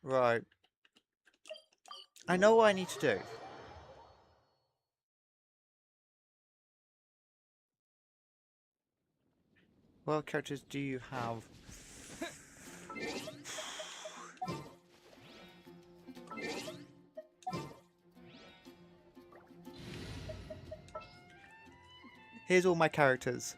Right. I know what I need to do. What characters do you have? Here's all my characters.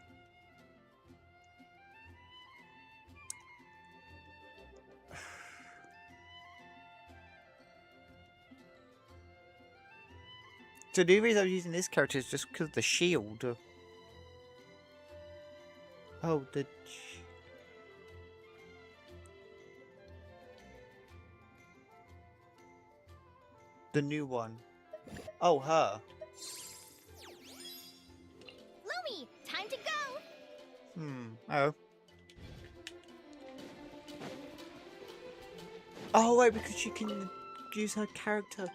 So the reason I'm using this character is just because of the shield. Oh, the new one. Oh, her. Lumi, time to go. Oh. Oh, wait, because she can use her character.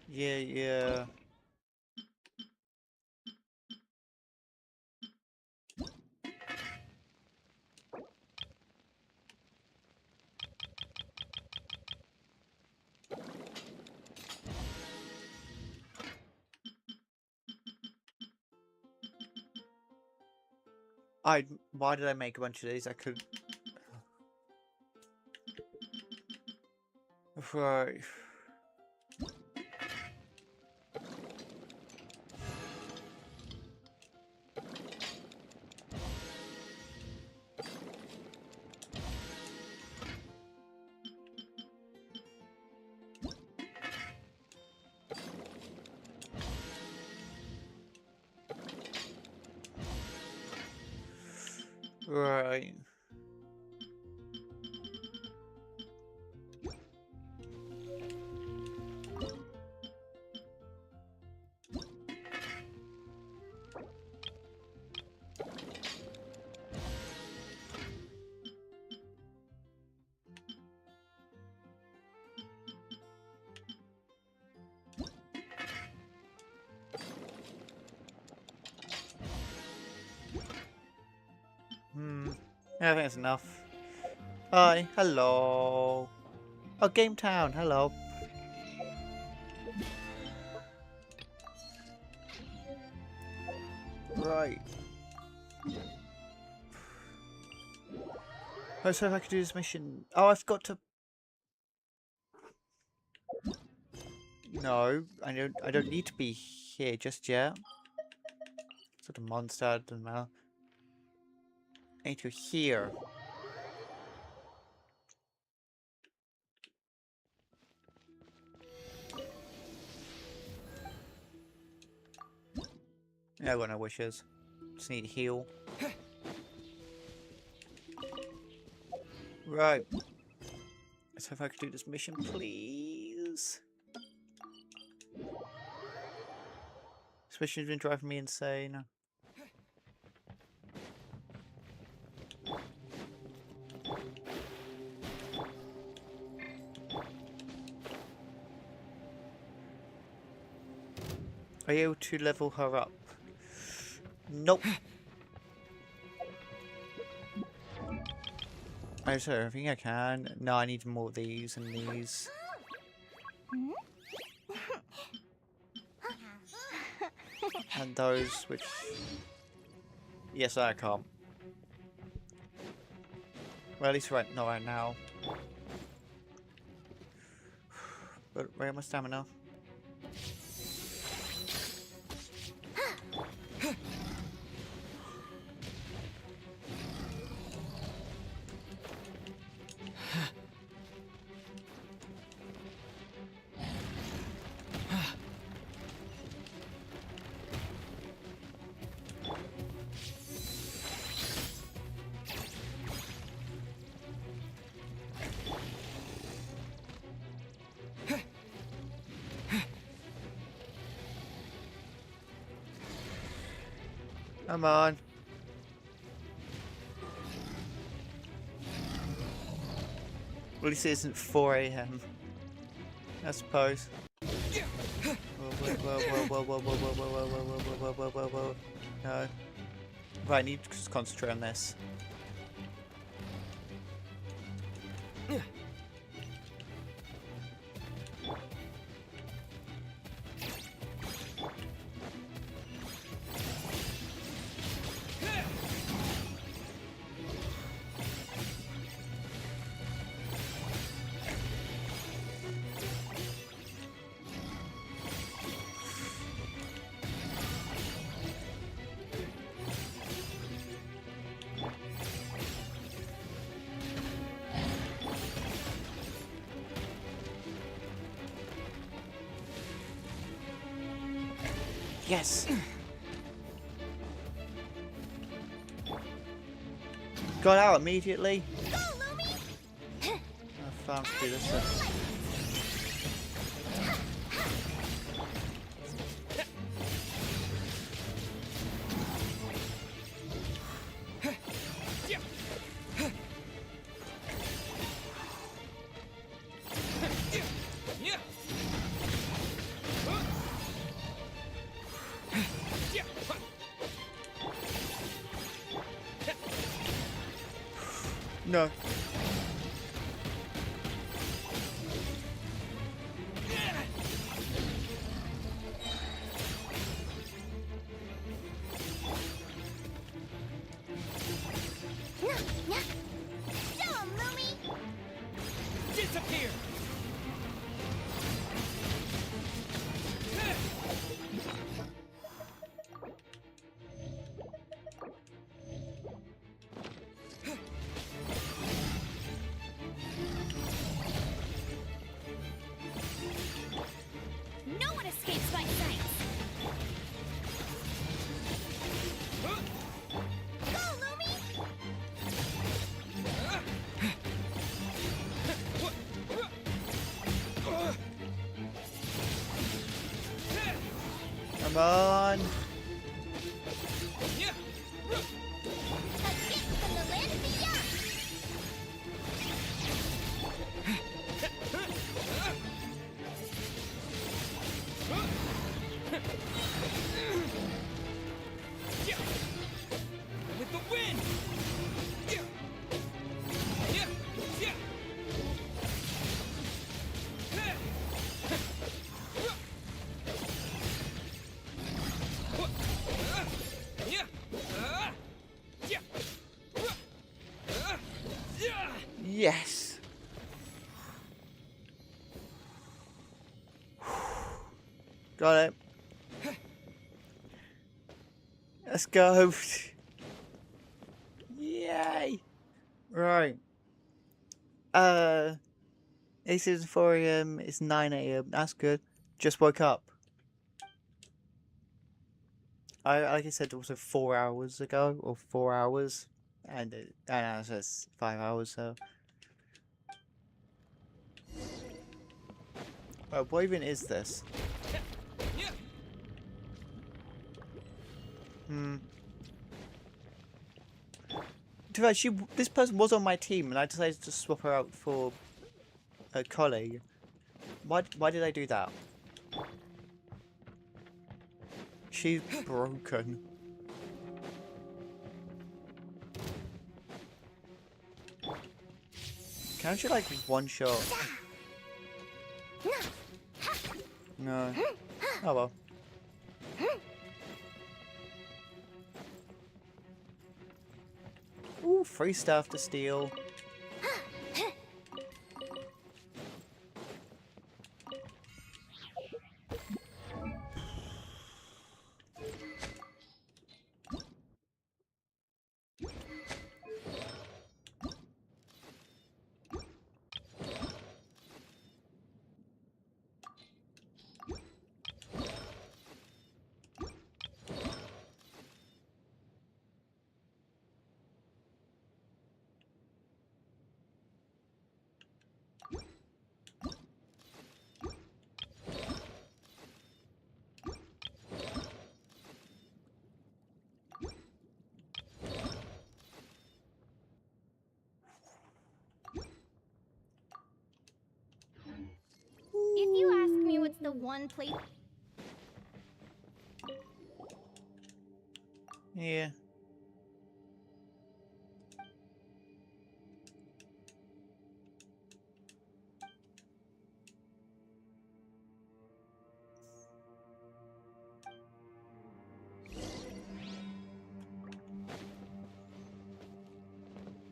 Yeah. Why did I make a bunch of these? I could. Right. Right. I think that's enough. Hi, hello. Oh, Game Town, hello. Right. Oh, so if I could do this mission. Oh, I've got to. No, I don't need to be here just yet. Sort of monster, doesn't matter. I need to here. Yeah, I got no wishes. Just need to heal. Right. So if I could do this mission, please. This mission's been driving me insane. Are you able to level her up? Nope. I said everything I can. No, I need more of these and these. And those, which... Yes, I can't. Well, at least not right now. But where am I stamina? Come on. At least it isn't 4 AM. I suppose. Whoa. No. Right, I need to just concentrate on this. Yes! Got out immediately. Go, Lumi! I found to do this then. No. Come on. A gift from the land beyond. With the wind! Yes. Got it. Let's go. Yay. Right. This is 4 AM. It's 9 AM. That's good. Just woke up. Like I said, also 4 hours ago, or 4 hours, and it's just 5 hours. So, what even is this? To be fair, this person was on my team, and I decided to swap her out for a colleague. Why did I do that? She's broken. Can't you like one shot? No. Oh well. Ooh, free stuff to steal. If you ask me what's the one place... Yeah.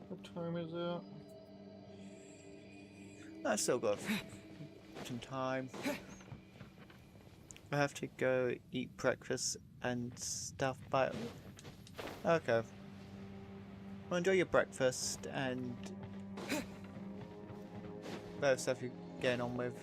What time is it? I still got some time. I have to go eat breakfast and stuff, but okay. Well, enjoy your breakfast and whatever stuff you're getting on with.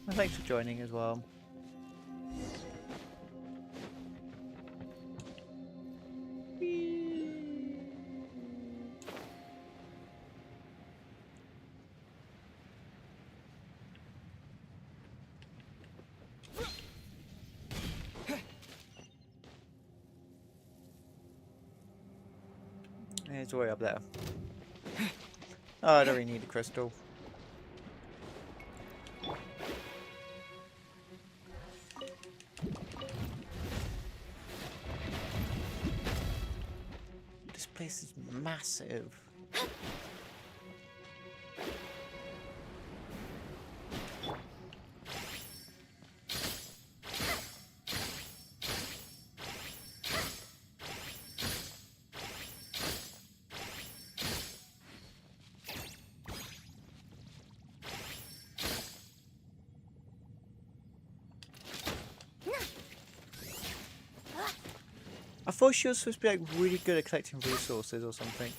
Well, thanks for joining as well. It's way up there. Oh, I don't really need a crystal. This place is massive. I thought she was supposed to be like really good at collecting resources or something.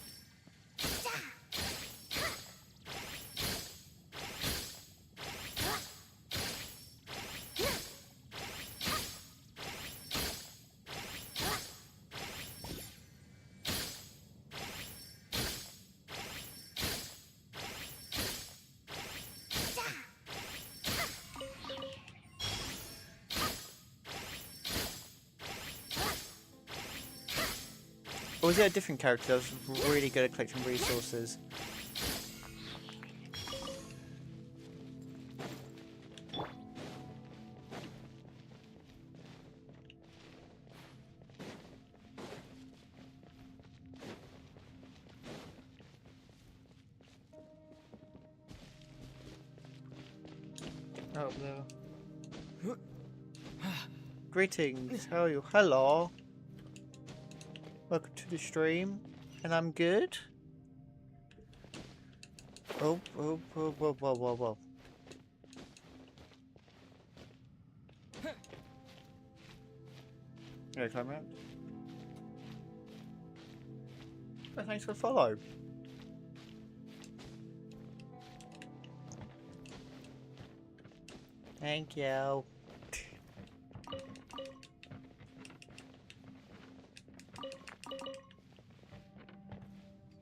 Or was it a different character that was really good at collecting resources? Oh no. Greetings, how are you? Hello. Welcome to the stream. And I'm good. Oh, whoa, whoa, whoa, whoa. Yeah, climb around. Oh, thanks for the follow. Thank you.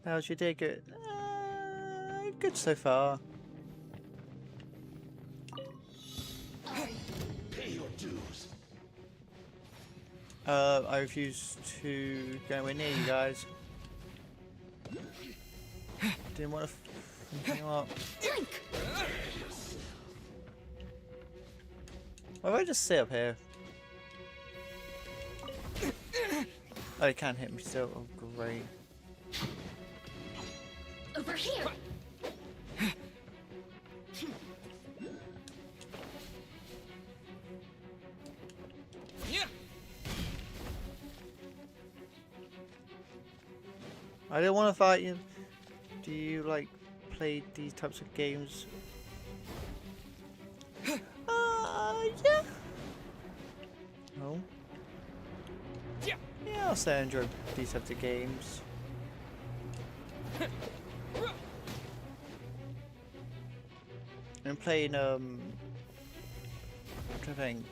How's your day? Good. Good so far. Pay your dues. I refuse to go anywhere near you guys. Didn't want to hang up. Why don't I just sit up here? Oh, you can't hit me still. Oh, great. Over here. I don't want to fight you. Do you like play these types of games? Yeah. No. Yeah, I'll say I enjoy these types of games. I'm playing I'm trying to think.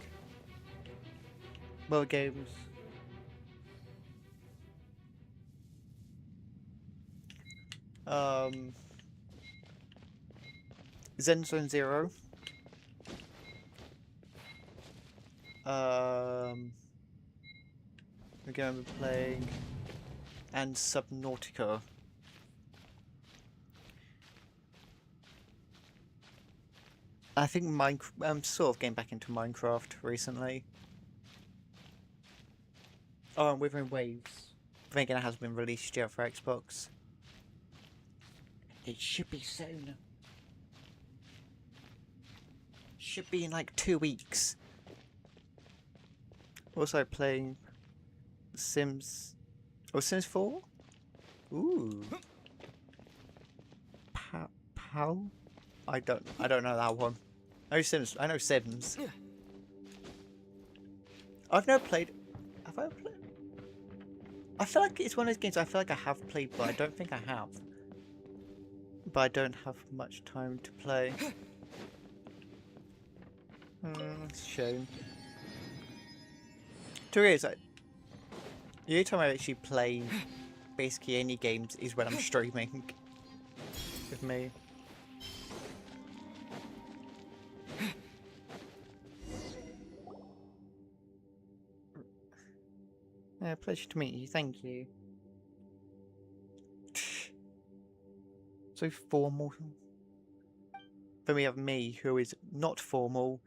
Well, games. Zone Zero. We're going to be playing and Subnautica. I think I'm sort of getting back into Minecraft recently. Oh, and Withering Waves. I think it hasn't been released yet for Xbox. It should be soon. Should be in like 2 weeks. Also playing Sims. Oh, Sims 4? Ooh. Pow? I don't know that one. I know Sims. I've never played. Have I played? I feel like it's one of those games I feel like I have played, but I don't think I have. But I don't have much time to play. It's a shame. Truth is, the only time I actually play basically any games is when I'm streaming with me. Yeah, pleasure to meet you. Thank you. So formal. Then we have me, who is not formal,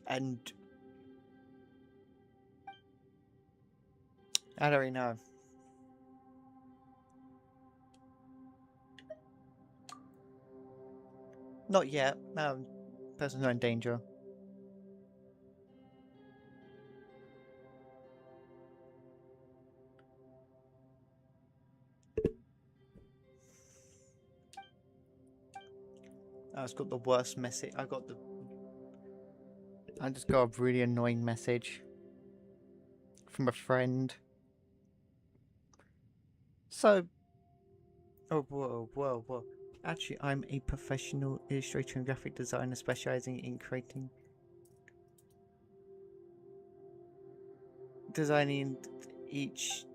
and I don't really know. Not yet. No, person's not in danger. I just got the worst message. I just got a really annoying message from a friend. So, oh whoa. Actually, I'm a professional illustrator and graphic designer specializing in designing each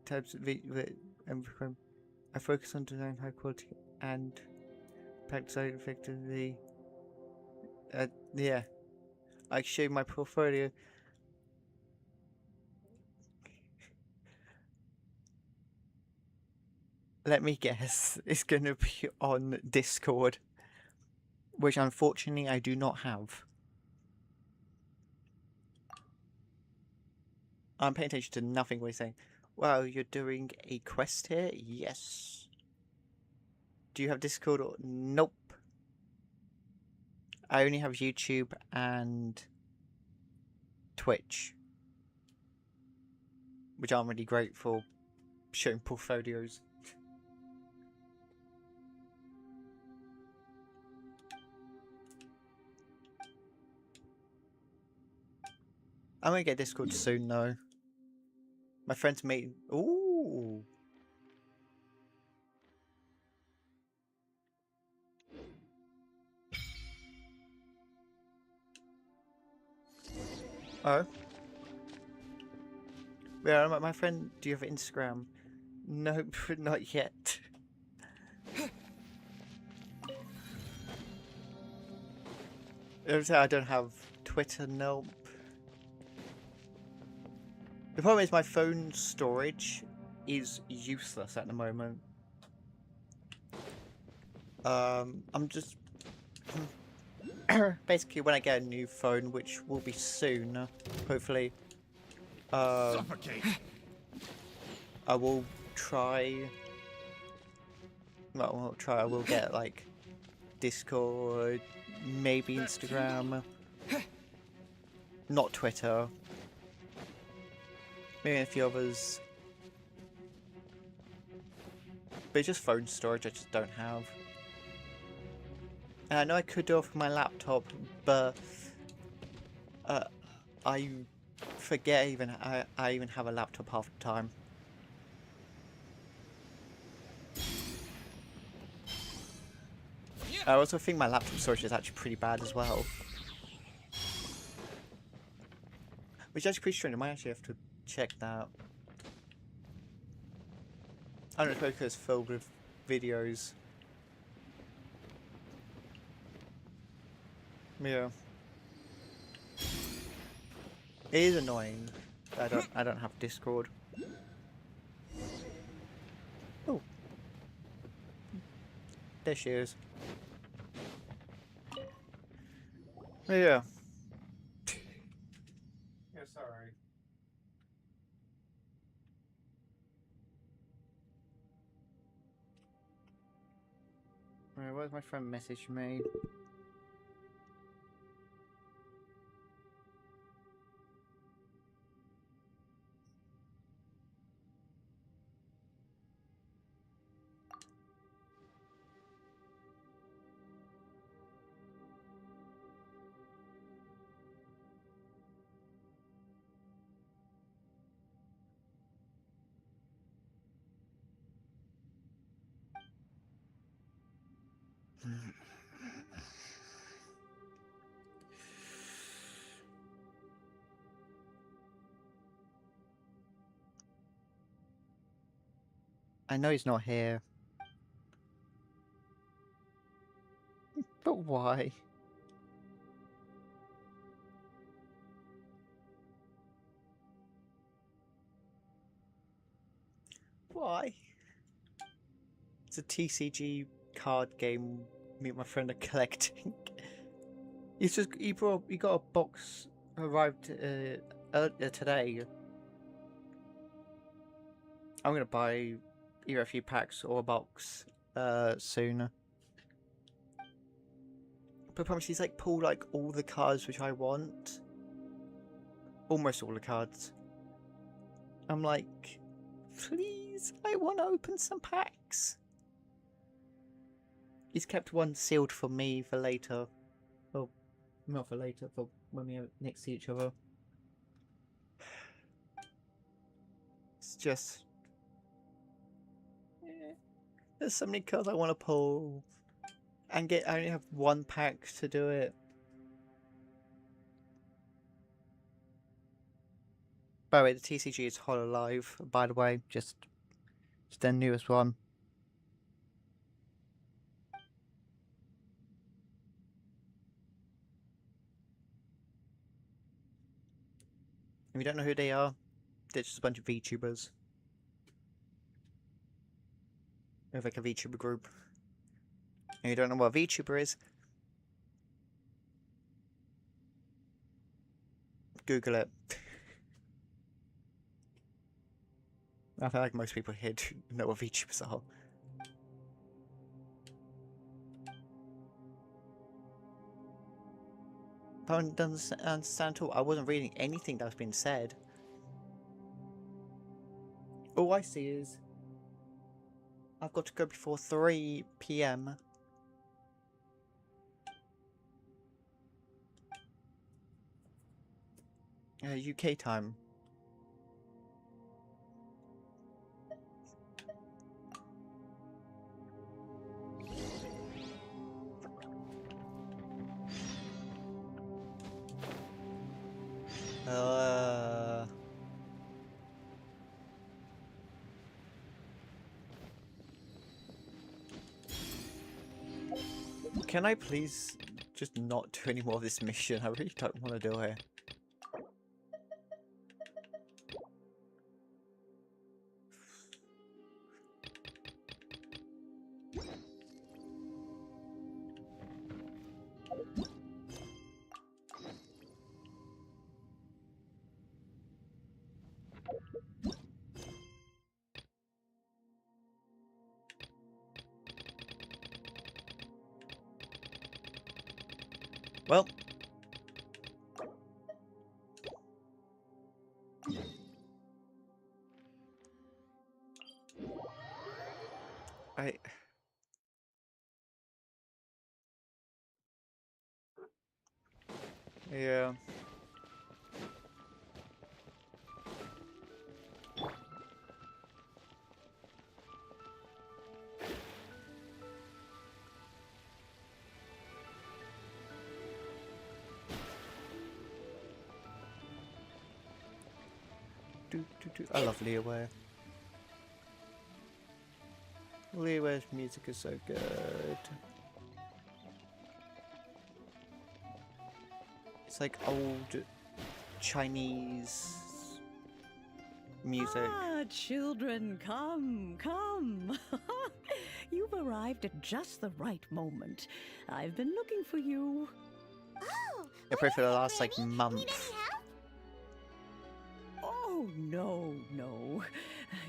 types of I focus on design high quality and practice effectively. Yeah, I show my portfolio. Let me guess. It's going to be on Discord, which unfortunately I do not have. I'm paying attention to nothing we're saying. Wow, you're doing a quest here? Yes. Do you have Discord? Or... Nope. I only have YouTube and Twitch, which aren't really great for showing portfolios. I'm gonna get Discord soon though. My friends made... Ooh. Oh. Yeah, my friend, do you have Instagram? Nope, not yet. I don't have Twitter, nope. The problem is my phone storage is useless at the moment. I'm just... basically, when I get a new phone, which will be soon, hopefully, Suffocate. I will try... Well, I won't try, I will get, like, Discord, maybe Instagram, not Twitter, maybe a few others, but it's just phone storage I just don't have. And I know I could do it off my laptop, but I forget I even have a laptop half the time. I also think my laptop storage is actually pretty bad as well. Which is actually pretty strange. I might actually have to check that. I don't know if it's filled with videos. Yeah. It is annoying that I don't have Discord. Oh. There she is. Yeah. Yeah, sorry. Right, where's my friend messaged me? I know he's not here. But why? Why? It's a TCG card game me and my friend are collecting. He got a box arrived earlier today. I'm gonna buy either a few packs or a box soon. But I promise he's like pulled like all the cards which I want. Almost all the cards. I'm like, please, I want to open some packs. He's kept one sealed for me for later. Well, not for later, for when we are next to each other. It's just... yeah. There's so many cards I want to pull. And I only have one pack to do it. By the way, the TCG is Hololive, by the way. Just it's their newest one. If you don't know who they are, they're just a bunch of VTubers. With like a VTuber group. And you don't know what a VTuber is? Google it. I feel like most people here do know what VTubers are. I don't understand at all. I wasn't reading anything that's been said. All I see is I've got to go before 3 PM. UK time. Can I please just not do any more of this mission? I really don't want to do it. Well, yeah. I love Leeway. Leeway's music is so good. It's like old Chinese music. Ah, children, come. You've arrived at just the right moment. I've been looking for you. Oh, I pray for the last like month. need any help? Oh, no.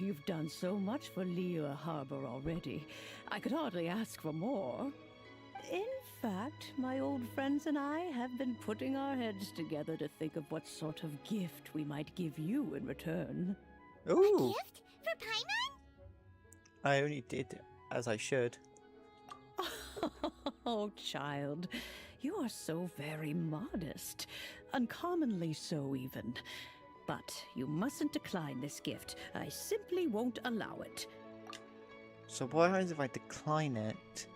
You've done so much for Liyue Harbor already. I could hardly ask for more. In fact, my old friends and I have been putting our heads together to think of what sort of gift we might give you in return. Ooh. A gift for Paimon? I only did as I should. Oh, child, you are so very modest. Uncommonly so, even. But you mustn't decline this gift. I simply won't allow it. So what happens if I decline it?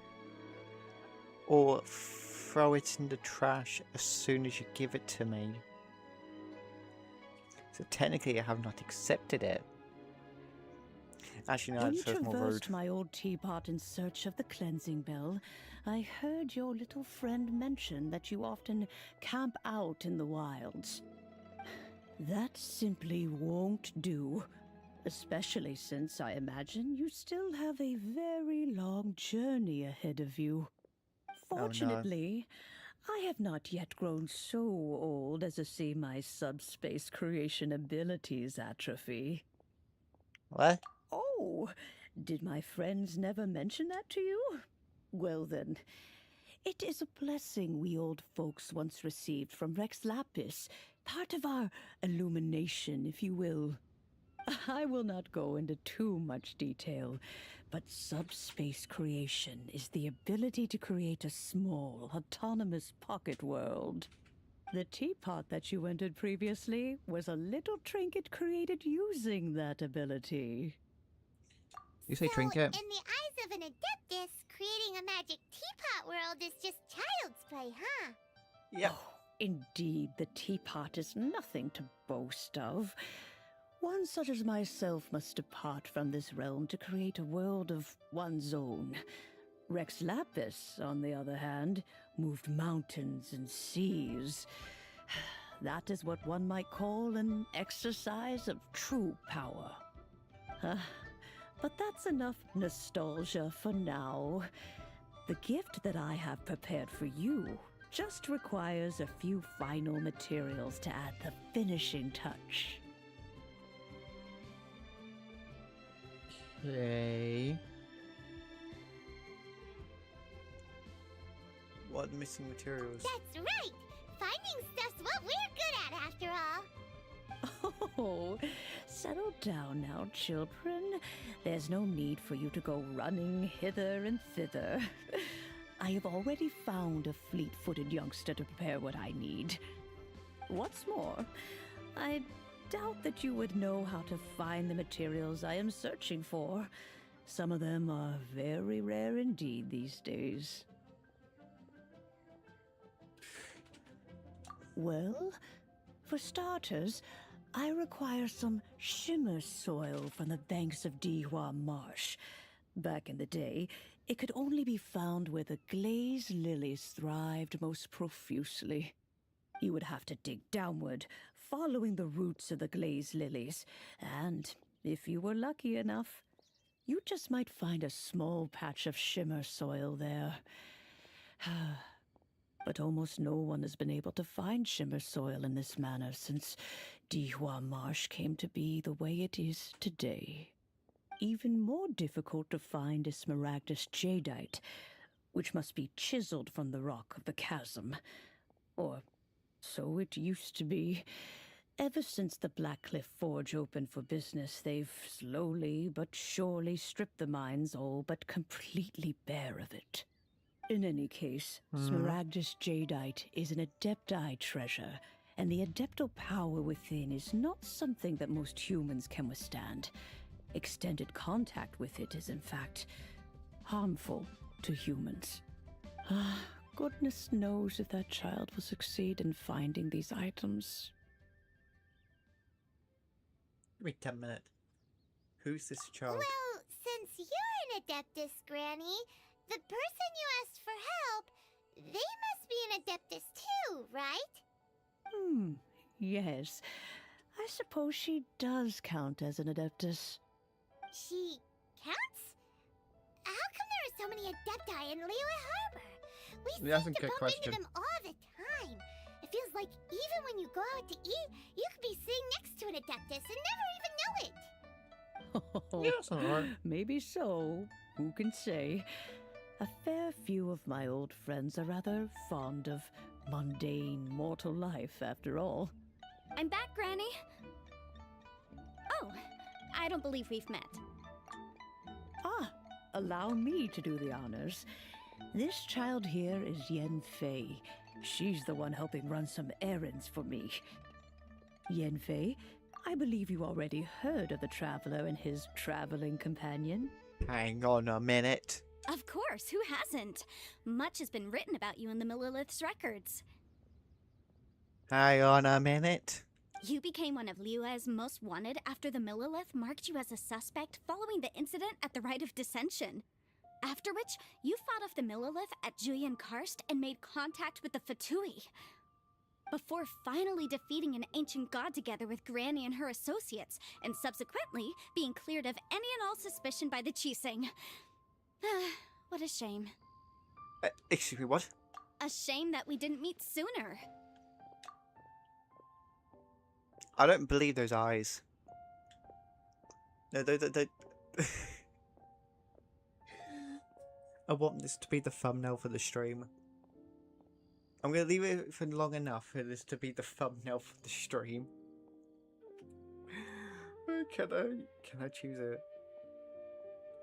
Or throw it in the trash as soon as you give it to me? So technically I have not accepted it. Actually, no, When you that's more rude. traversed my old teapot in search of the cleansing bell, I heard your little friend mention that you often camp out in the wilds. That simply won't do, especially since I imagine you still have a very long journey ahead of you. Fortunately, I have not yet grown so old as to see my subspace creation abilities atrophy. What? Oh, did my friends never mention that to you? Well then, it is a blessing we old folks once received from Rex Lapis, part of our illumination, if you will. I will not go into too much detail, but subspace creation is the ability to create a small, autonomous pocket world. The teapot that you entered previously was a little trinket created using that ability. You say So, trinket? in the eyes of an adeptus, creating a magic teapot world is just child's play, huh? Yeah. Oh, indeed, the teapot is nothing to boast of. One such as myself must depart from this realm to create a world of one's own. Rex Lapis, on the other hand, moved mountains and seas. That is what one might call an exercise of true power. But that's enough nostalgia for now. The gift that I have prepared for you just requires a few final materials to add the finishing touch. Okay. What are the missing materials? That's right! Finding stuff's what we're good at, after all. Oh, settle down now, children. There's no need for you to go running hither and thither. I have already found a fleet-footed youngster to prepare what I need. What's more, I doubt that you would know how to find the materials I am searching for. Some of them are very rare indeed these days. Well, for starters, I require some shimmer soil from the banks of Dihua Marsh. Back in the day, it could only be found where the glazed lilies thrived most profusely. You would have to dig downward, following the roots of the glazed lilies, and if you were lucky enough, you just might find a small patch of shimmer soil there. But almost no one has been able to find shimmer soil in this manner since Dihua Marsh came to be the way it is today. Even more difficult to find is smaragdus jadeite, which must be chiseled from the rock of the chasm. Or so it used to be. Ever since the Blackcliff Forge opened for business, they've slowly but surely stripped the mines all but completely bare of it. In any case, smaragdus jadeite is an adepti treasure, and the adeptal power within is not something that most humans can withstand. Extended contact with it is, in fact, harmful to humans. Goodness knows if that child will succeed in finding these items. Give me 10 minutes. Who's this child? Well, since you're an Adeptus, Granny, the person you asked for help, they must be an Adeptus too, right? Yes. I suppose she does count as an Adeptus. She counts? How come there are so many Adepti in Liyue Harbor? We That's seem a to good bump question. into them all the time. It feels like even when you go out to eat, you could be sitting next to an Adeptus and never even know it. Oh, Yeah, that's alright. maybe so. Who can say? A fair few of my old friends are rather fond of mundane mortal life, after all. I'm back, Granny. Oh, I don't believe we've met. Allow me to do the honors. This child here is Yen Fei. She's the one helping run some errands for me. Yen Fei, I believe you already heard of the traveler and his traveling companion. Hang on a minute. Of course, who hasn't? Much has been written about you in the Millilith's records. Hang on a minute. You became one of Liyue's most wanted after the Millilith marked you as a suspect following the incident at the Rite of Dissension. After which, you fought off the Millilith at Julian Karst and made contact with the Fatui. Before finally defeating an ancient god together with Granny and her associates, and subsequently being cleared of any and all suspicion by the Chiseng. What a shame. Excuse me, what? A shame that we didn't meet sooner. I don't believe those eyes. No, they... I want this to be the thumbnail for the stream. I'm going to leave it for long enough for this to be the thumbnail for the stream. Can I choose it?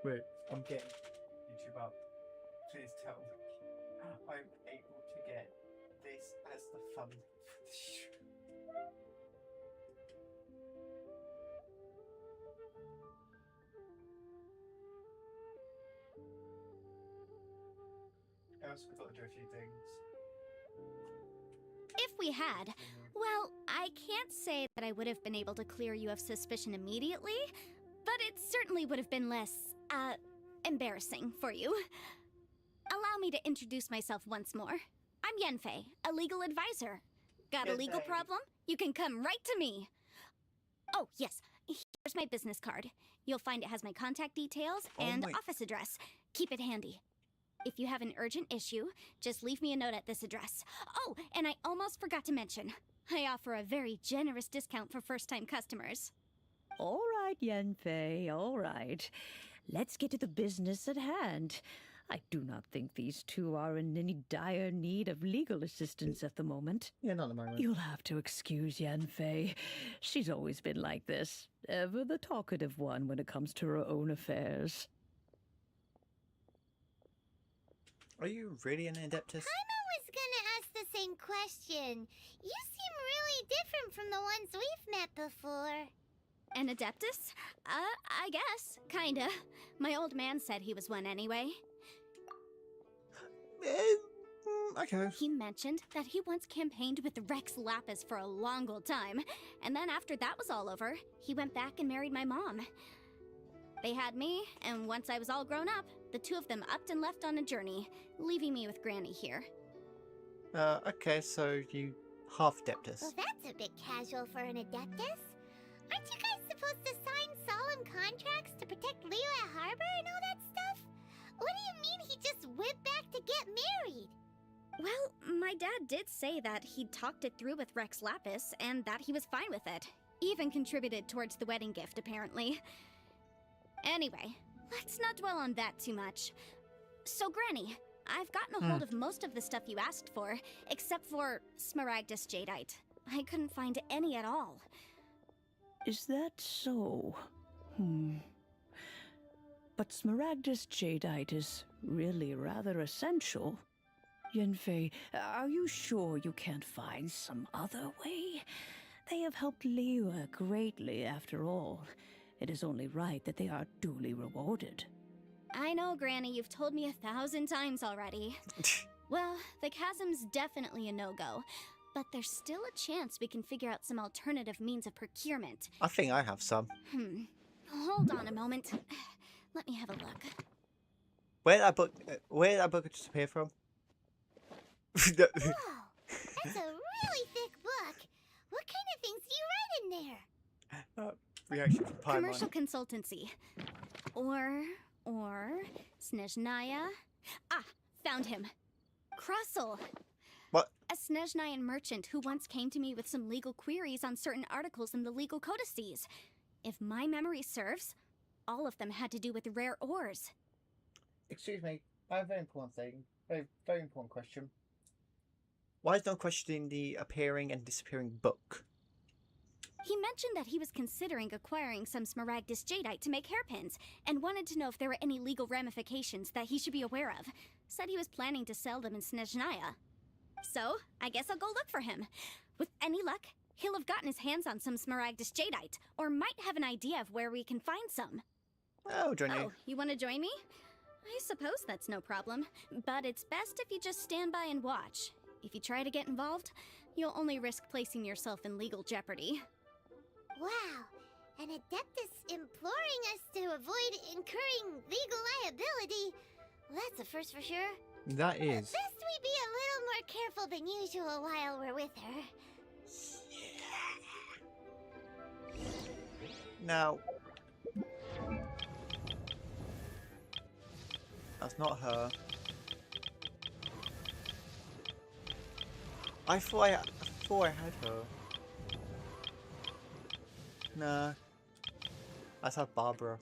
Wait, I'm getting YouTube up. Please tell me I'm able to get this as the thumbnail for the stream. I also got to do a few things. If we had, well, I can't say that I would have been able to clear you of suspicion immediately, but it certainly would have been less, embarrassing for you. Allow me to introduce myself once more. I'm Yenfei, a legal advisor. Got a legal Yenfei. problem? You can come right to me. Oh, yes, Here's my business card. You'll find it has my contact details Oh and my- office address. Keep it handy. If you have an urgent issue, just leave me a note at this address. Oh, and I almost forgot to mention, I offer a very generous discount for first-time customers. All right, Yanfei, all right. Let's get to the business at hand. I do not think these two are in any dire need of legal assistance at the moment. Yeah, not at the moment. You'll have to excuse Yanfei. She's always been like this, ever the talkative one when it comes to her own affairs. Are you really an Adeptus? Paimon was gonna ask the same question. You seem really different from the ones we've met before. An Adeptus? I guess. Kinda. My old man said he was one anyway. Okay. He mentioned that he once campaigned with Rex Lapis for a long old time, and then after that was all over, he went back and married my mom. They had me, and once I was all grown up, the two of them upped and left on a journey, leaving me with Granny here. Okay, so you half Adeptus. Well, that's a bit casual for an Adeptus. Aren't you guys supposed to sign solemn contracts to protect Leo at Harbor and all that stuff? What do you mean he just went back to get married? Well, my dad did say that he'd talked it through with Rex Lapis, and that he was fine with it. Even contributed towards the wedding gift, apparently. Anyway, let's not dwell on that too much. So, Granny, I've gotten a hold of most of the stuff you asked for, except for Smaragdus Jadeite. I couldn't find any at all. Is that so? But Smaragdus Jadeite is really rather essential. Yanfei, are you sure you can't find some other way? They have helped Liyue greatly, after all. It is only right that they are duly rewarded. I know, Granny, you've told me 1,000 times already. Well, the chasm's definitely a no-go, but there's still a chance we can figure out some alternative means of procurement. I think I have some. Hold on a moment. Let me have a look. Where did that book disappear from? Whoa, that's a really thick book. What kind of things do you write in there? Reaction from Paimon. Commercial consultancy. Or Snezhnaya. Ah, found him. Krusel. What? A Snezhnayan merchant who once came to me with some legal queries on certain articles in the legal codices. If my memory serves, all of them had to do with rare ores. Excuse me, I have a very important thing. Very important question. Why is no questioning the appearing and disappearing book? He mentioned that he was considering acquiring some Smaragdus Jadeite to make hairpins, and wanted to know if there were any legal ramifications that he should be aware of. Said he was planning to sell them in Snezhnaya. So, I guess I'll go look for him. With any luck, he'll have gotten his hands on some Smaragdus Jadeite, or might have an idea of where we can find some. Oh, join you. Oh, you want to join me? I suppose that's no problem, but it's best if you just stand by and watch. If you try to get involved, you'll only risk placing yourself in legal jeopardy. Wow, an Adeptus imploring us to avoid incurring legal liability. Well, that's a first for sure. That is. Best we be a little more careful than usual while we're with her. Now, that's not her. I thought I had her. Nah. That's her Barbara.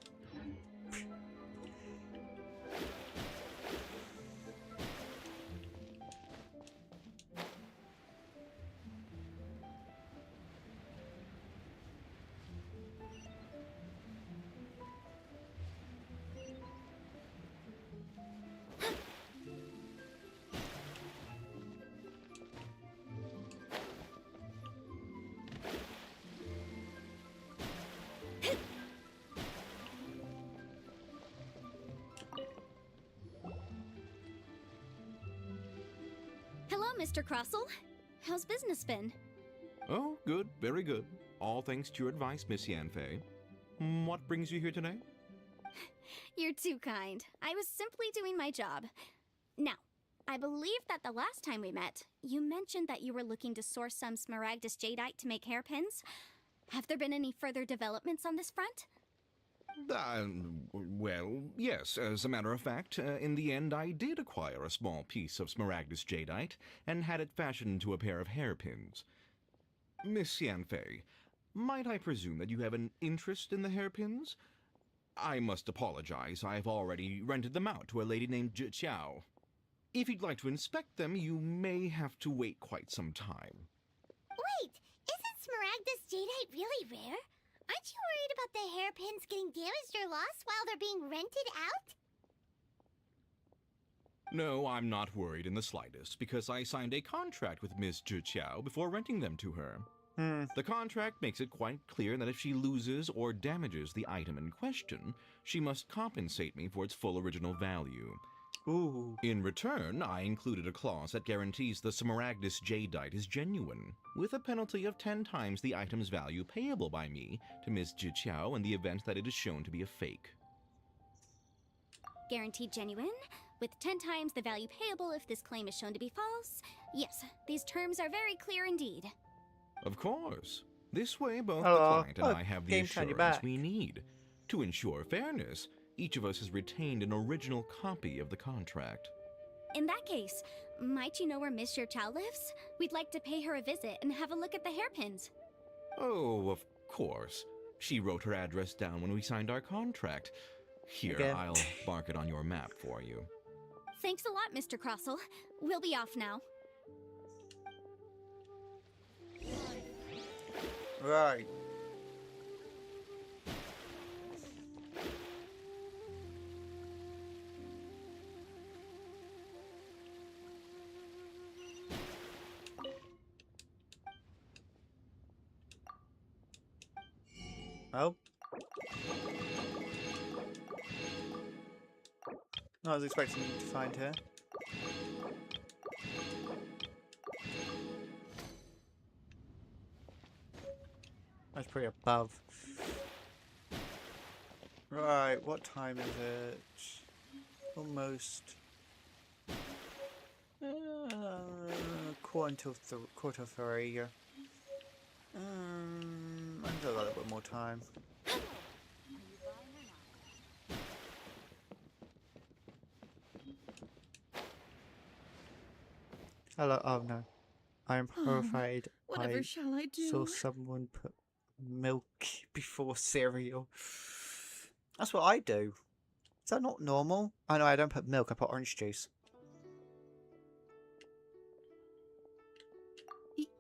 Hello, Mr. Crossell. How's business been? Oh, good, very good. All thanks to your advice, Miss Yanfei. What brings you here today? You're too kind. I was simply doing my job. Now, I believe that the last time we met, you mentioned that you were looking to source some Smaragdus Jadeite to make hairpins. Have there been any further developments on this front? Well, yes. As a matter of fact, in the end, I did acquire a small piece of Smaragdus jadeite and had it fashioned into a pair of hairpins. Miss Yanfei, might I presume that you have an interest in the hairpins? I must apologize. I've already rented them out to a lady named Chiao. If you'd like to inspect them, you may have to wait quite some time. Wait, isn't Smaragdus jadeite really rare? Aren't you worried about the hairpins getting damaged or lost while they're being rented out? No, I'm not worried in the slightest, because I signed a contract with Miss Chiao before renting them to her. The contract makes it quite clear that if she loses or damages the item in question, she must compensate me for its full original value. Ooh. In return, I included a clause that guarantees the Smaragdus jadeite is genuine, with a penalty of 10 times the item's value payable by me to Ms. Chiao in the event that it is shown to be a fake. Guaranteed genuine, with 10 times the value payable if this claim is shown to be false. Yes, these terms are very clear indeed. Of course. This way, both Hello. the client and Oh, I have the game turn your assurance back. we need. To ensure fairness, each of us has retained an original copy of the contract. In that case, might you know where Miss Chiao lives? We'd like to pay her a visit and have a look at the hairpins. Oh, of course. She wrote her address down when we signed our contract. Here, Again. I'll mark it on your map for you. Thanks a lot, Mr. Crossell. We'll be off now. Right. Oh. I was expecting you to find her. That's pretty above. Right, what time is it? Almost. Quarter of 3. I've got a little bit more time. Hello. Oh no, I'm horrified. Whatever I shall I do? saw someone put milk before cereal. That's what I do. Is that not normal? I know I don't put milk. I put orange juice.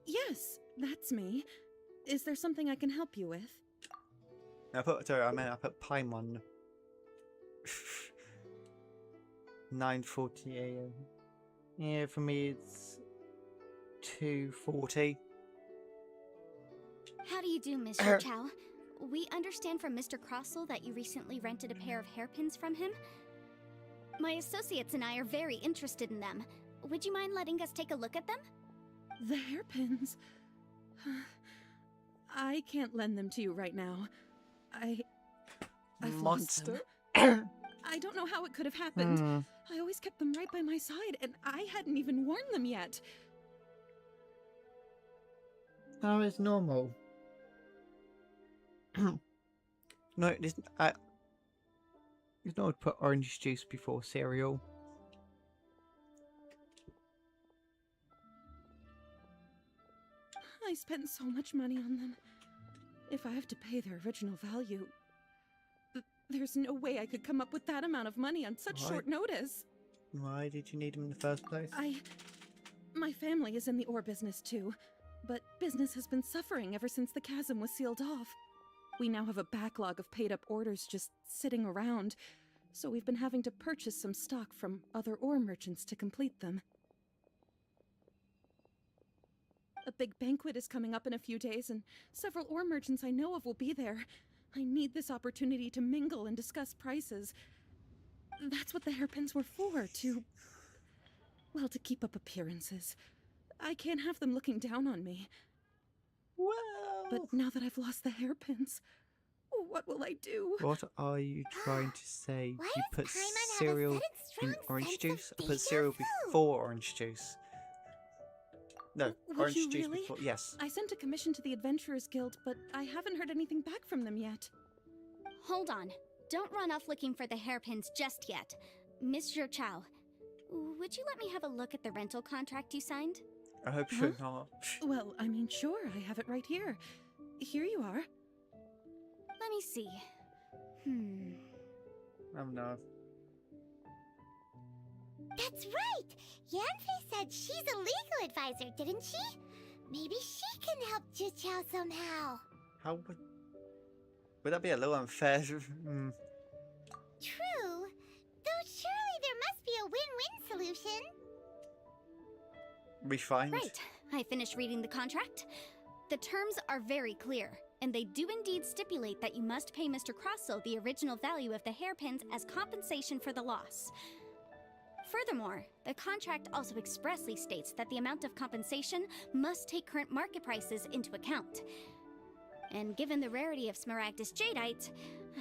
Yes, that's me. Is there something I can help you with? I put pine one. 9:40 a.m. Yeah, for me it's 2:40. How do you do, Mr. Chow? We understand from Mr. Crossell that you recently rented a pair of hairpins from him. My associates and I are very interested in them. Would you mind letting us take a look at them? The hairpins. I can't lend them to you right now. I've lost them. Monster. I don't know how it could have happened. I always kept them right by my side, and I hadn't even worn them yet. How is normal? No, it isn't. You know, I'd put orange juice before cereal. I spent so much money on them. If I have to pay their original value, there's no way I could come up with that amount of money on such short notice. Why did you need them in the first place? My family is in the ore business too, but business has been suffering ever since the chasm was sealed off. We now have a backlog of paid-up orders just sitting around, so we've been having to purchase some stock from other ore merchants to complete them. A big banquet is coming up in a few days, and several ore merchants I know of will be there. I need this opportunity to mingle and discuss prices. That's what the hairpins were for, to keep up appearances. I can't have them looking down on me. Well... But now that I've lost the hairpins, what will I do? What are you trying to say? Why You does put Paimon have a cereal sudden in strong orange sense of juice? I put deja cereal vu? before orange juice. No, Would orange you juice really? before. Yes. I sent a commission to the Adventurers Guild, but I haven't heard anything back from them yet. Hold on. Don't run off looking for the hairpins just yet. Mr. Chow, would you let me have a look at the rental contract you signed? I hope you're not. Well, I mean, sure, I have it right here. Here you are. Let me see. Oh no. That's right! Yanfei said she's a legal advisor, didn't she? Maybe she can help Juchao somehow. How would that be a little unfair? True. Though surely there must be a win-win solution. We find. Right. I finished reading the contract. The terms are very clear, and they do indeed stipulate that you must pay Mr. Crossell the original value of the hairpins as compensation for the loss. Furthermore, the contract also expressly states that the amount of compensation must take current market prices into account. And given the rarity of Smaragdus Jadeite,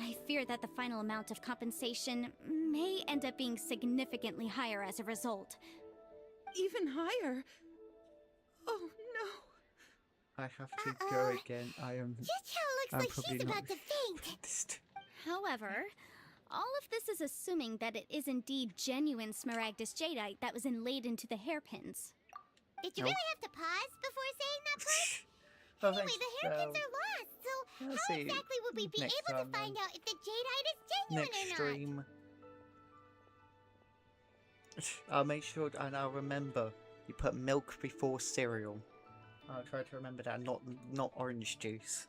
I fear that the final amount of compensation may end up being significantly higher as a result. Even higher? Oh no. I have to go again. I am. Juchao looks like she's not about to faint. convinced. However, all of this is assuming that it is indeed genuine Smaragdus Jadeite that was inlaid into the hairpins. Did you Nope. really have to pause before saying that part? Oh, Anyway, thanks, the hairpins are lost, so let's how see. exactly would we be Next able time, to find out if the Jadeite is genuine Next or not? stream. I'll make sure and I'll remember you put milk before cereal. I'll try to remember that, not orange juice.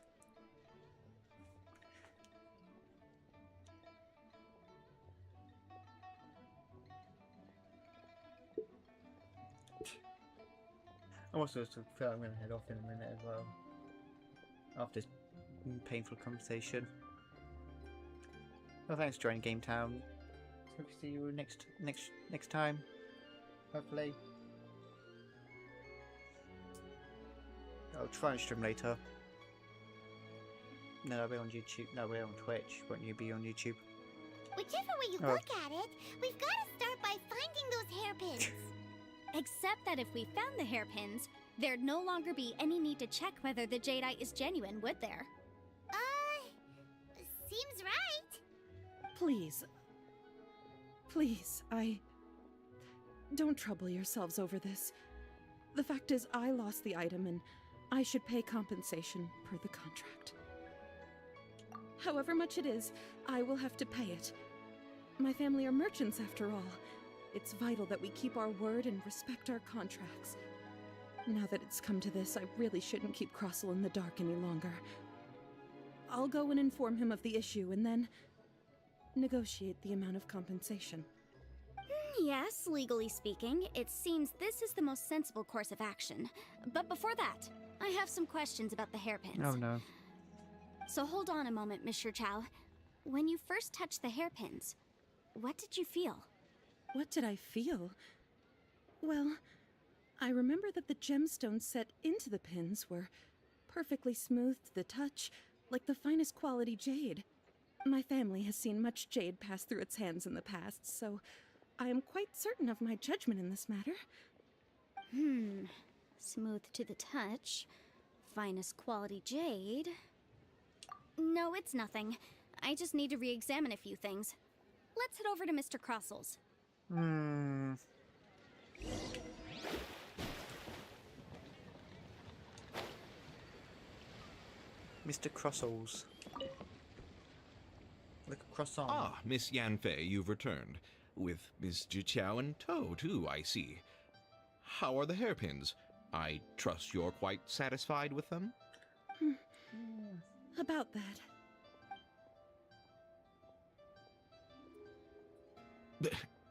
I'm also feel I'm going to head off in a minute as well. After this painful conversation. Well, thanks for joining Game Town. Hope to see you next time. Hopefully. I'll try and stream later. No, I'll be on YouTube. No, we're on Twitch. Won't you be on YouTube? Whichever way you Oh. look at it, we've got to start by finding those hairpins. Except that if we found the hairpins, there'd no longer be any need to check whether the Jadeite is genuine, would there? Seems right. Please. Please, don't trouble yourselves over this. The fact is, I lost the item and I should pay compensation per the contract. However much it is, I will have to pay it. My family are merchants after all. It's vital that we keep our word and respect our contracts. Now that it's come to this, I really shouldn't keep Crossell in the dark any longer. I'll go and inform him of the issue and then negotiate the amount of compensation. Yes, legally speaking, it seems this is the most sensible course of action. But before that, I have some questions about the hairpins. Oh no. So hold on a moment, Mr. Chow. When you first touched the hairpins, what did you feel? What did I feel? Well, I remember that the gemstones set into the pins were perfectly smooth to the touch, like the finest quality jade. My family has seen much jade pass through its hands in the past, so I am quite certain of my judgment in this matter. Smooth to the touch. Finest quality jade. No, it's nothing. I just need to re-examine a few things. Let's head over to Mr. Crossell's. Mr. Crossels. Look across on. Ah, Miss Yanfei, you've returned. With Miss Jiqiao in tow, too, I see. How are the hairpins? I trust you're quite satisfied with them? About that.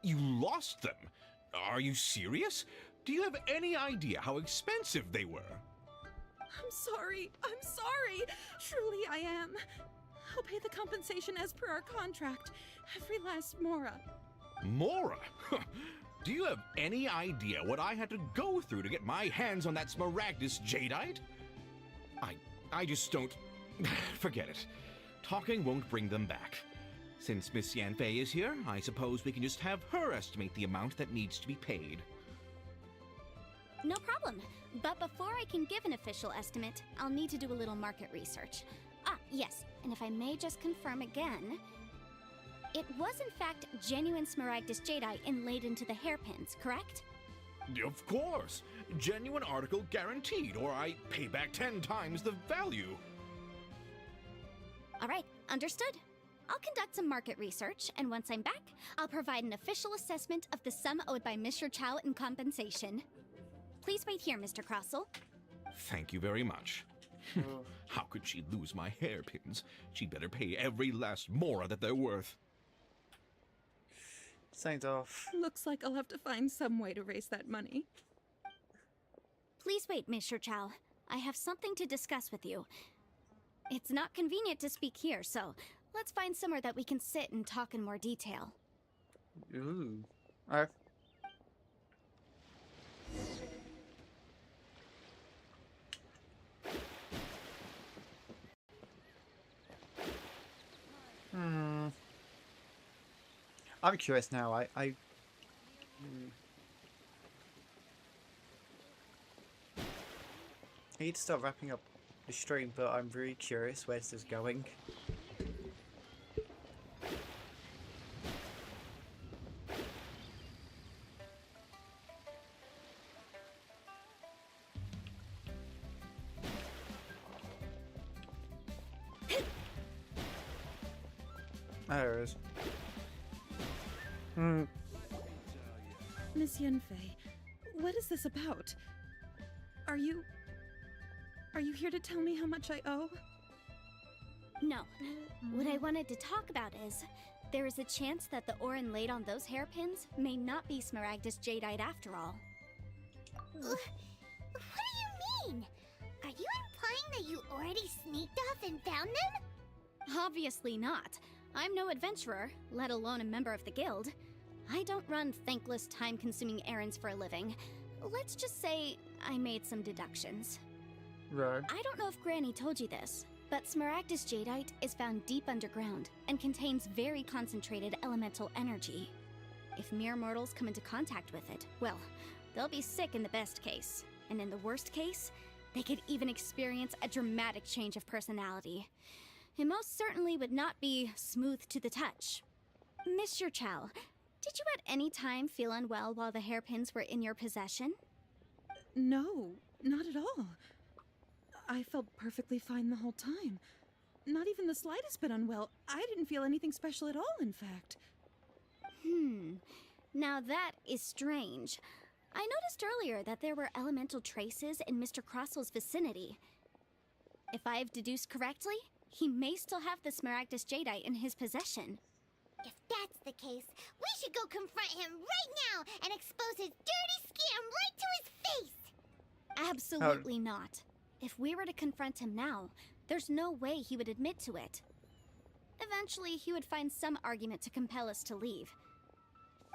You lost them? Are you serious? Do you have any idea how expensive they were? I'm sorry. Truly I am. I'll pay the compensation as per our contract. Every last mora. Mora? Do you have any idea what I had to go through to get my hands on that Smaragdus Jadeite? I just don't... Forget it. Talking won't bring them back. Since Miss Yanfei is here, I suppose we can just have her estimate the amount that needs to be paid. No problem. But before I can give an official estimate, I'll need to do a little market research. Ah, yes, and if I may just confirm again, it was in fact genuine Smaragdus Jadeite inlaid into the hairpins, correct? Of course. Genuine article guaranteed, or I pay back 10 times the value. All right, understood. I'll conduct some market research, and once I'm back, I'll provide an official assessment of the sum owed by Mr. Chow in compensation. Please wait here, Mr. Crossell. Thank you very much. How could she lose my hairpins? She'd better pay every last mora that they're worth. Signed off. Looks like I'll have to find some way to raise that money. Please wait, Mr. Chow. I have something to discuss with you. It's not convenient to speak here, so let's find somewhere that we can sit and talk in more detail. Ooh. Alright. I'm curious now. I need to start wrapping up the stream, but I'm really curious where this is going. There it is. Miss Yunfei, what is this about? Are you here to tell me how much I owe? No. What I wanted to talk about is, there is a chance that the ore inlaid on those hairpins may not be Smaragdus Jadeite after all. What do you mean? Are you implying that you already sneaked off and found them? Obviously not. I'm no adventurer, let alone a member of the guild. I don't run thankless, time-consuming errands for a living. Let's just say I made some deductions. Right. I don't know if Granny told you this, but Smaragdus Jadeite is found deep underground and contains very concentrated elemental energy. If mere mortals come into contact with it, well, they'll be sick in the best case. And in the worst case, they could even experience a dramatic change of personality. It most certainly would not be smooth to the touch. Mr. Chow, did you at any time feel unwell while the hairpins were in your possession? No, not at all. I felt perfectly fine the whole time. Not even the slightest bit unwell. I didn't feel anything special at all, in fact. Now that is strange. I noticed earlier that there were elemental traces in Mr. Crossell's vicinity. If I have deduced correctly, he may still have the Smaragdus Jadeite in his possession. If that's the case, we should go confront him right now and expose his dirty scam right to his face! Absolutely not. If we were to confront him now, there's no way he would admit to it. Eventually, he would find some argument to compel us to leave.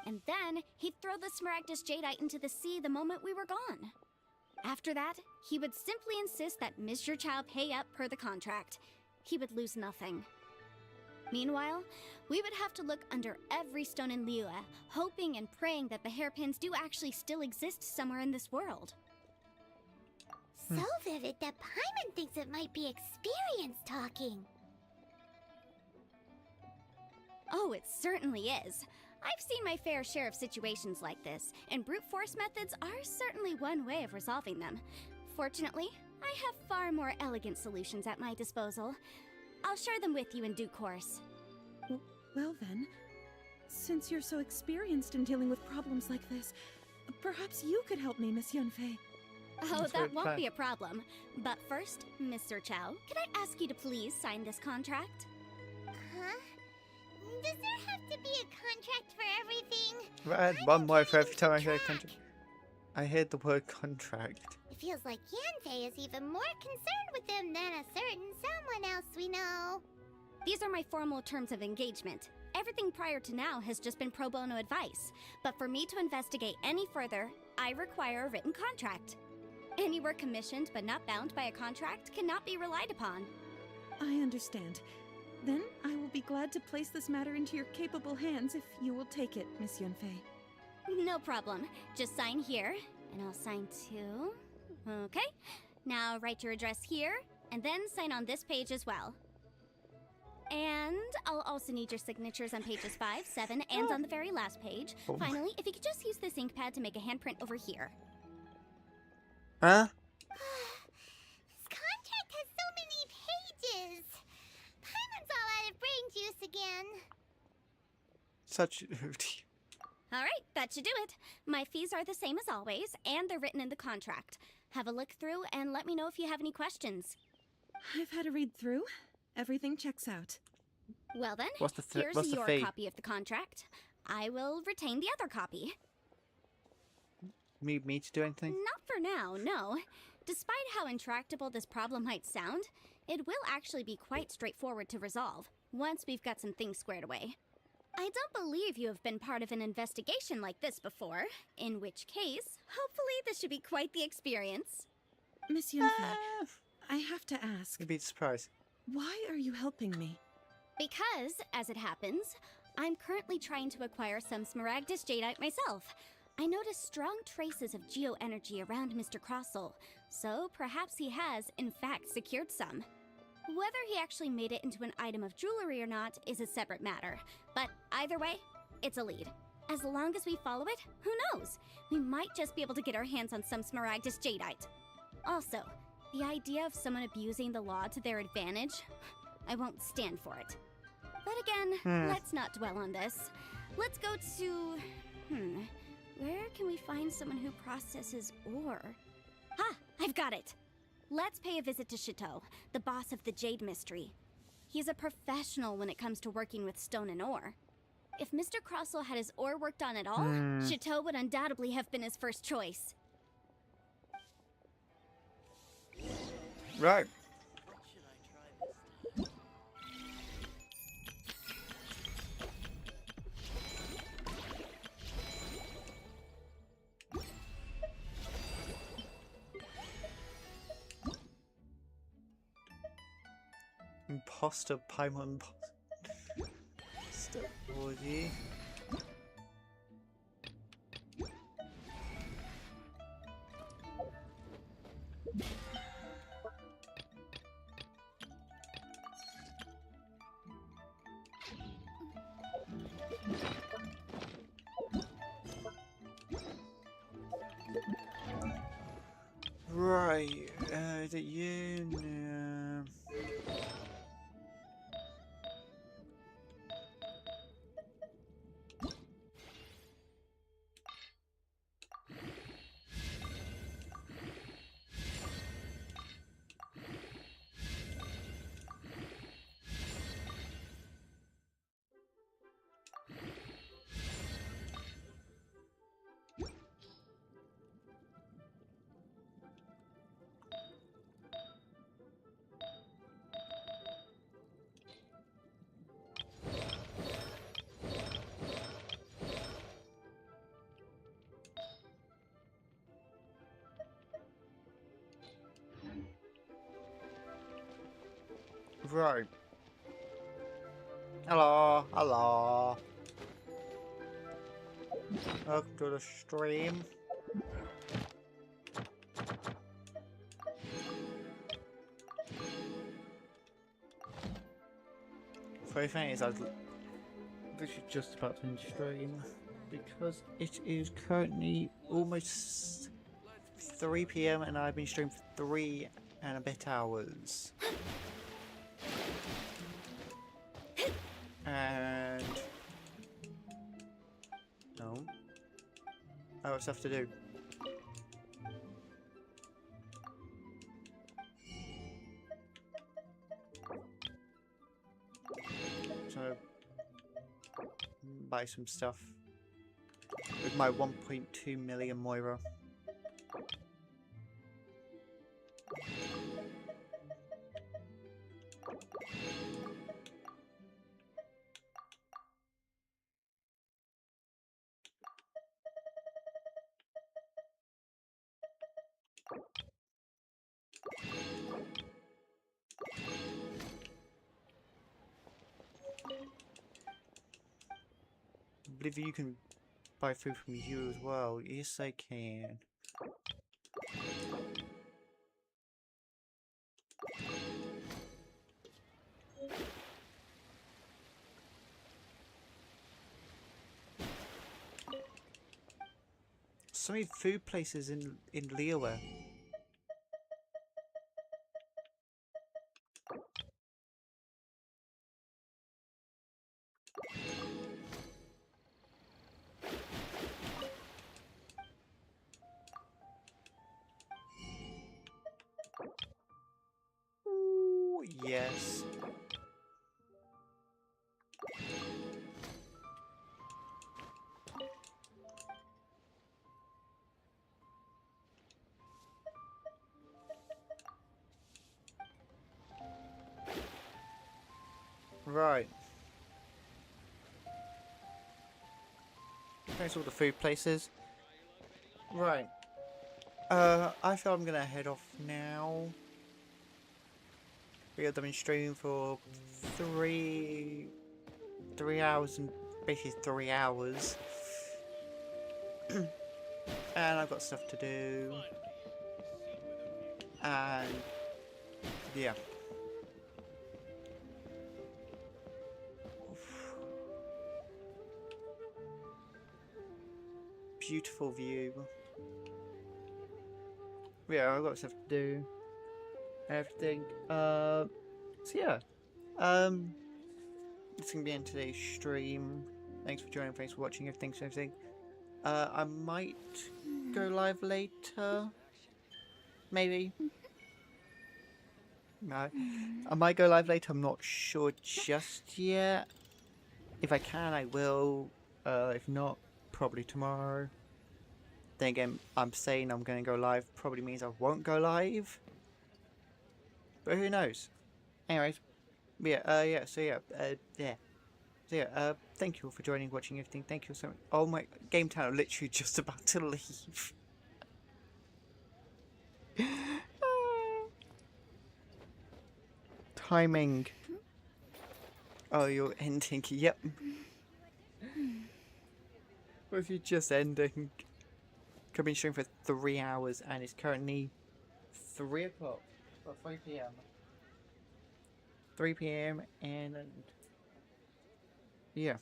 And then, he'd throw the Smaragdus Jadeite into the sea the moment we were gone. After that, he would simply insist that Mr. Chow pay up per the contract. He would lose nothing. Meanwhile, we would have to look under every stone in Liyue, hoping and praying that the hairpins do actually still exist somewhere in this world. So vivid that Paimon thinks it might be experience talking. Oh, it certainly is. I've seen my fair share of situations like this, and brute force methods are certainly one way of resolving them. Fortunately, I have far more elegant solutions at my disposal. I'll share them with you in due course. Well then, since you're so experienced in dealing with problems like this, perhaps you could help me, Miss Yunfei. Oh, that won't be a problem. But first, Mr. Chow, could I ask you to please sign this contract? Huh? Does there have to be a contract for everything? Right, I had one word for every time I hear contract. I heard the word contract. It feels like Yanfei is even more concerned with them than a certain someone else we know. These are my formal terms of engagement. Everything prior to now has just been pro bono advice. But for me to investigate any further, I require a written contract. Any work commissioned but not bound by a contract cannot be relied upon. I understand. Then I will be glad to place this matter into your capable hands if you will take it, Miss Yunfei. No problem. Just sign here, And I'll sign too. Okay. Now write your address here, and then sign on this page as well. And I'll also need your signatures on pages 5, 7, and on the very last page. Oh. Finally, if you could just use this ink pad to make a handprint over here. Huh? This contract has so many pages. Paimon's all out of brain juice again. Such. All right, that should do it. My fees are the same as always, and they're written in the contract. Have a look through and let me know if you have any questions. I've had a read through. Everything checks out. Well then, What's the here's what's the your fee? copy of the contract. I will retain the other copy. Need me to do anything? Not for now, no. Despite how intractable this problem might sound, it will actually be quite straightforward to resolve, once we've got some things squared away. I don't believe you have been part of an investigation like this before, in which case, hopefully this should be quite the experience. Miss Yunfei, I have to ask. You'd be surprised. Why are you helping me? Because, as it happens, I'm currently trying to acquire some Smaragdus Jadeite myself. I noticed strong traces of geoenergy around Mr. Crossel, so perhaps he has, in fact, secured some. Whether he actually made it into an item of jewelry or not is a separate matter, but either way, it's a lead. As long as we follow it, who knows? We might just be able to get our hands on some Smaragdus Jadeite. Also, the idea of someone abusing the law to their advantage, I won't stand for it. But again, let's not dwell on this. Let's go to... where can we find someone who processes ore? Ha! I've got it! Let's pay a visit to Chateau, the boss of the Jade Mystery. He's a professional when it comes to working with stone and ore. If Mr. Crossel had his ore worked on at all, Chateau would undoubtedly have been his first choice. Right. Imposter Paimon Step body. Right, is it you? No. Right. Hello, hello. Welcome to the stream. Funny thing is, I was literally just about to end stream because it is currently almost 3 PM and I've been streaming for 3 and a bit hours. And no, I got stuff to do. So buy some stuff with my 1.2 million Moira. I believe you can buy food from you as well. Yes, I can. So many food places in Liyue. Ooh, yes. Right. Thanks all the food places. Right. I feel I'm gonna head off now. We have been streaming for 3 hours and basically 3 hours. And I've got stuff to do. And yeah. Beautiful view. Yeah, I've got stuff to do. Everything. So yeah. It's gonna be in today's stream. Thanks for joining, thanks for watching, everything. I might go live later. Maybe. No. I might go live later, I'm not sure just yet. If I can, I will. If not, probably tomorrow. Then again, I'm saying I'm going to go live probably means I won't go live. But who knows? Anyways, yeah, so yeah, thank you all for joining, watching everything. Thank you so much. Oh my, Game Town are literally just about to leave. Timing. Oh, you're ending. Yep. What if you're just ending? I've been streaming for 3 hours and it's currently 3 o'clock. Or 3 p.m. 3 p.m. and yeah.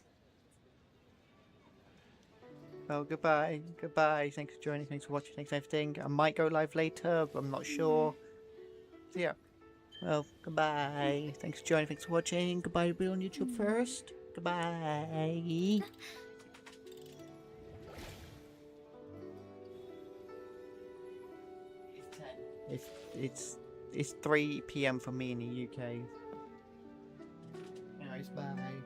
Well, goodbye. Goodbye. Thanks for joining. Thanks for watching. Thanks for everything. I might go live later, but I'm not sure. So yeah. Well, goodbye. Thanks for joining. Thanks for watching. Goodbye to people on YouTube first. Goodbye. It's 3 p.m. for me in the UK. Anyways, bye.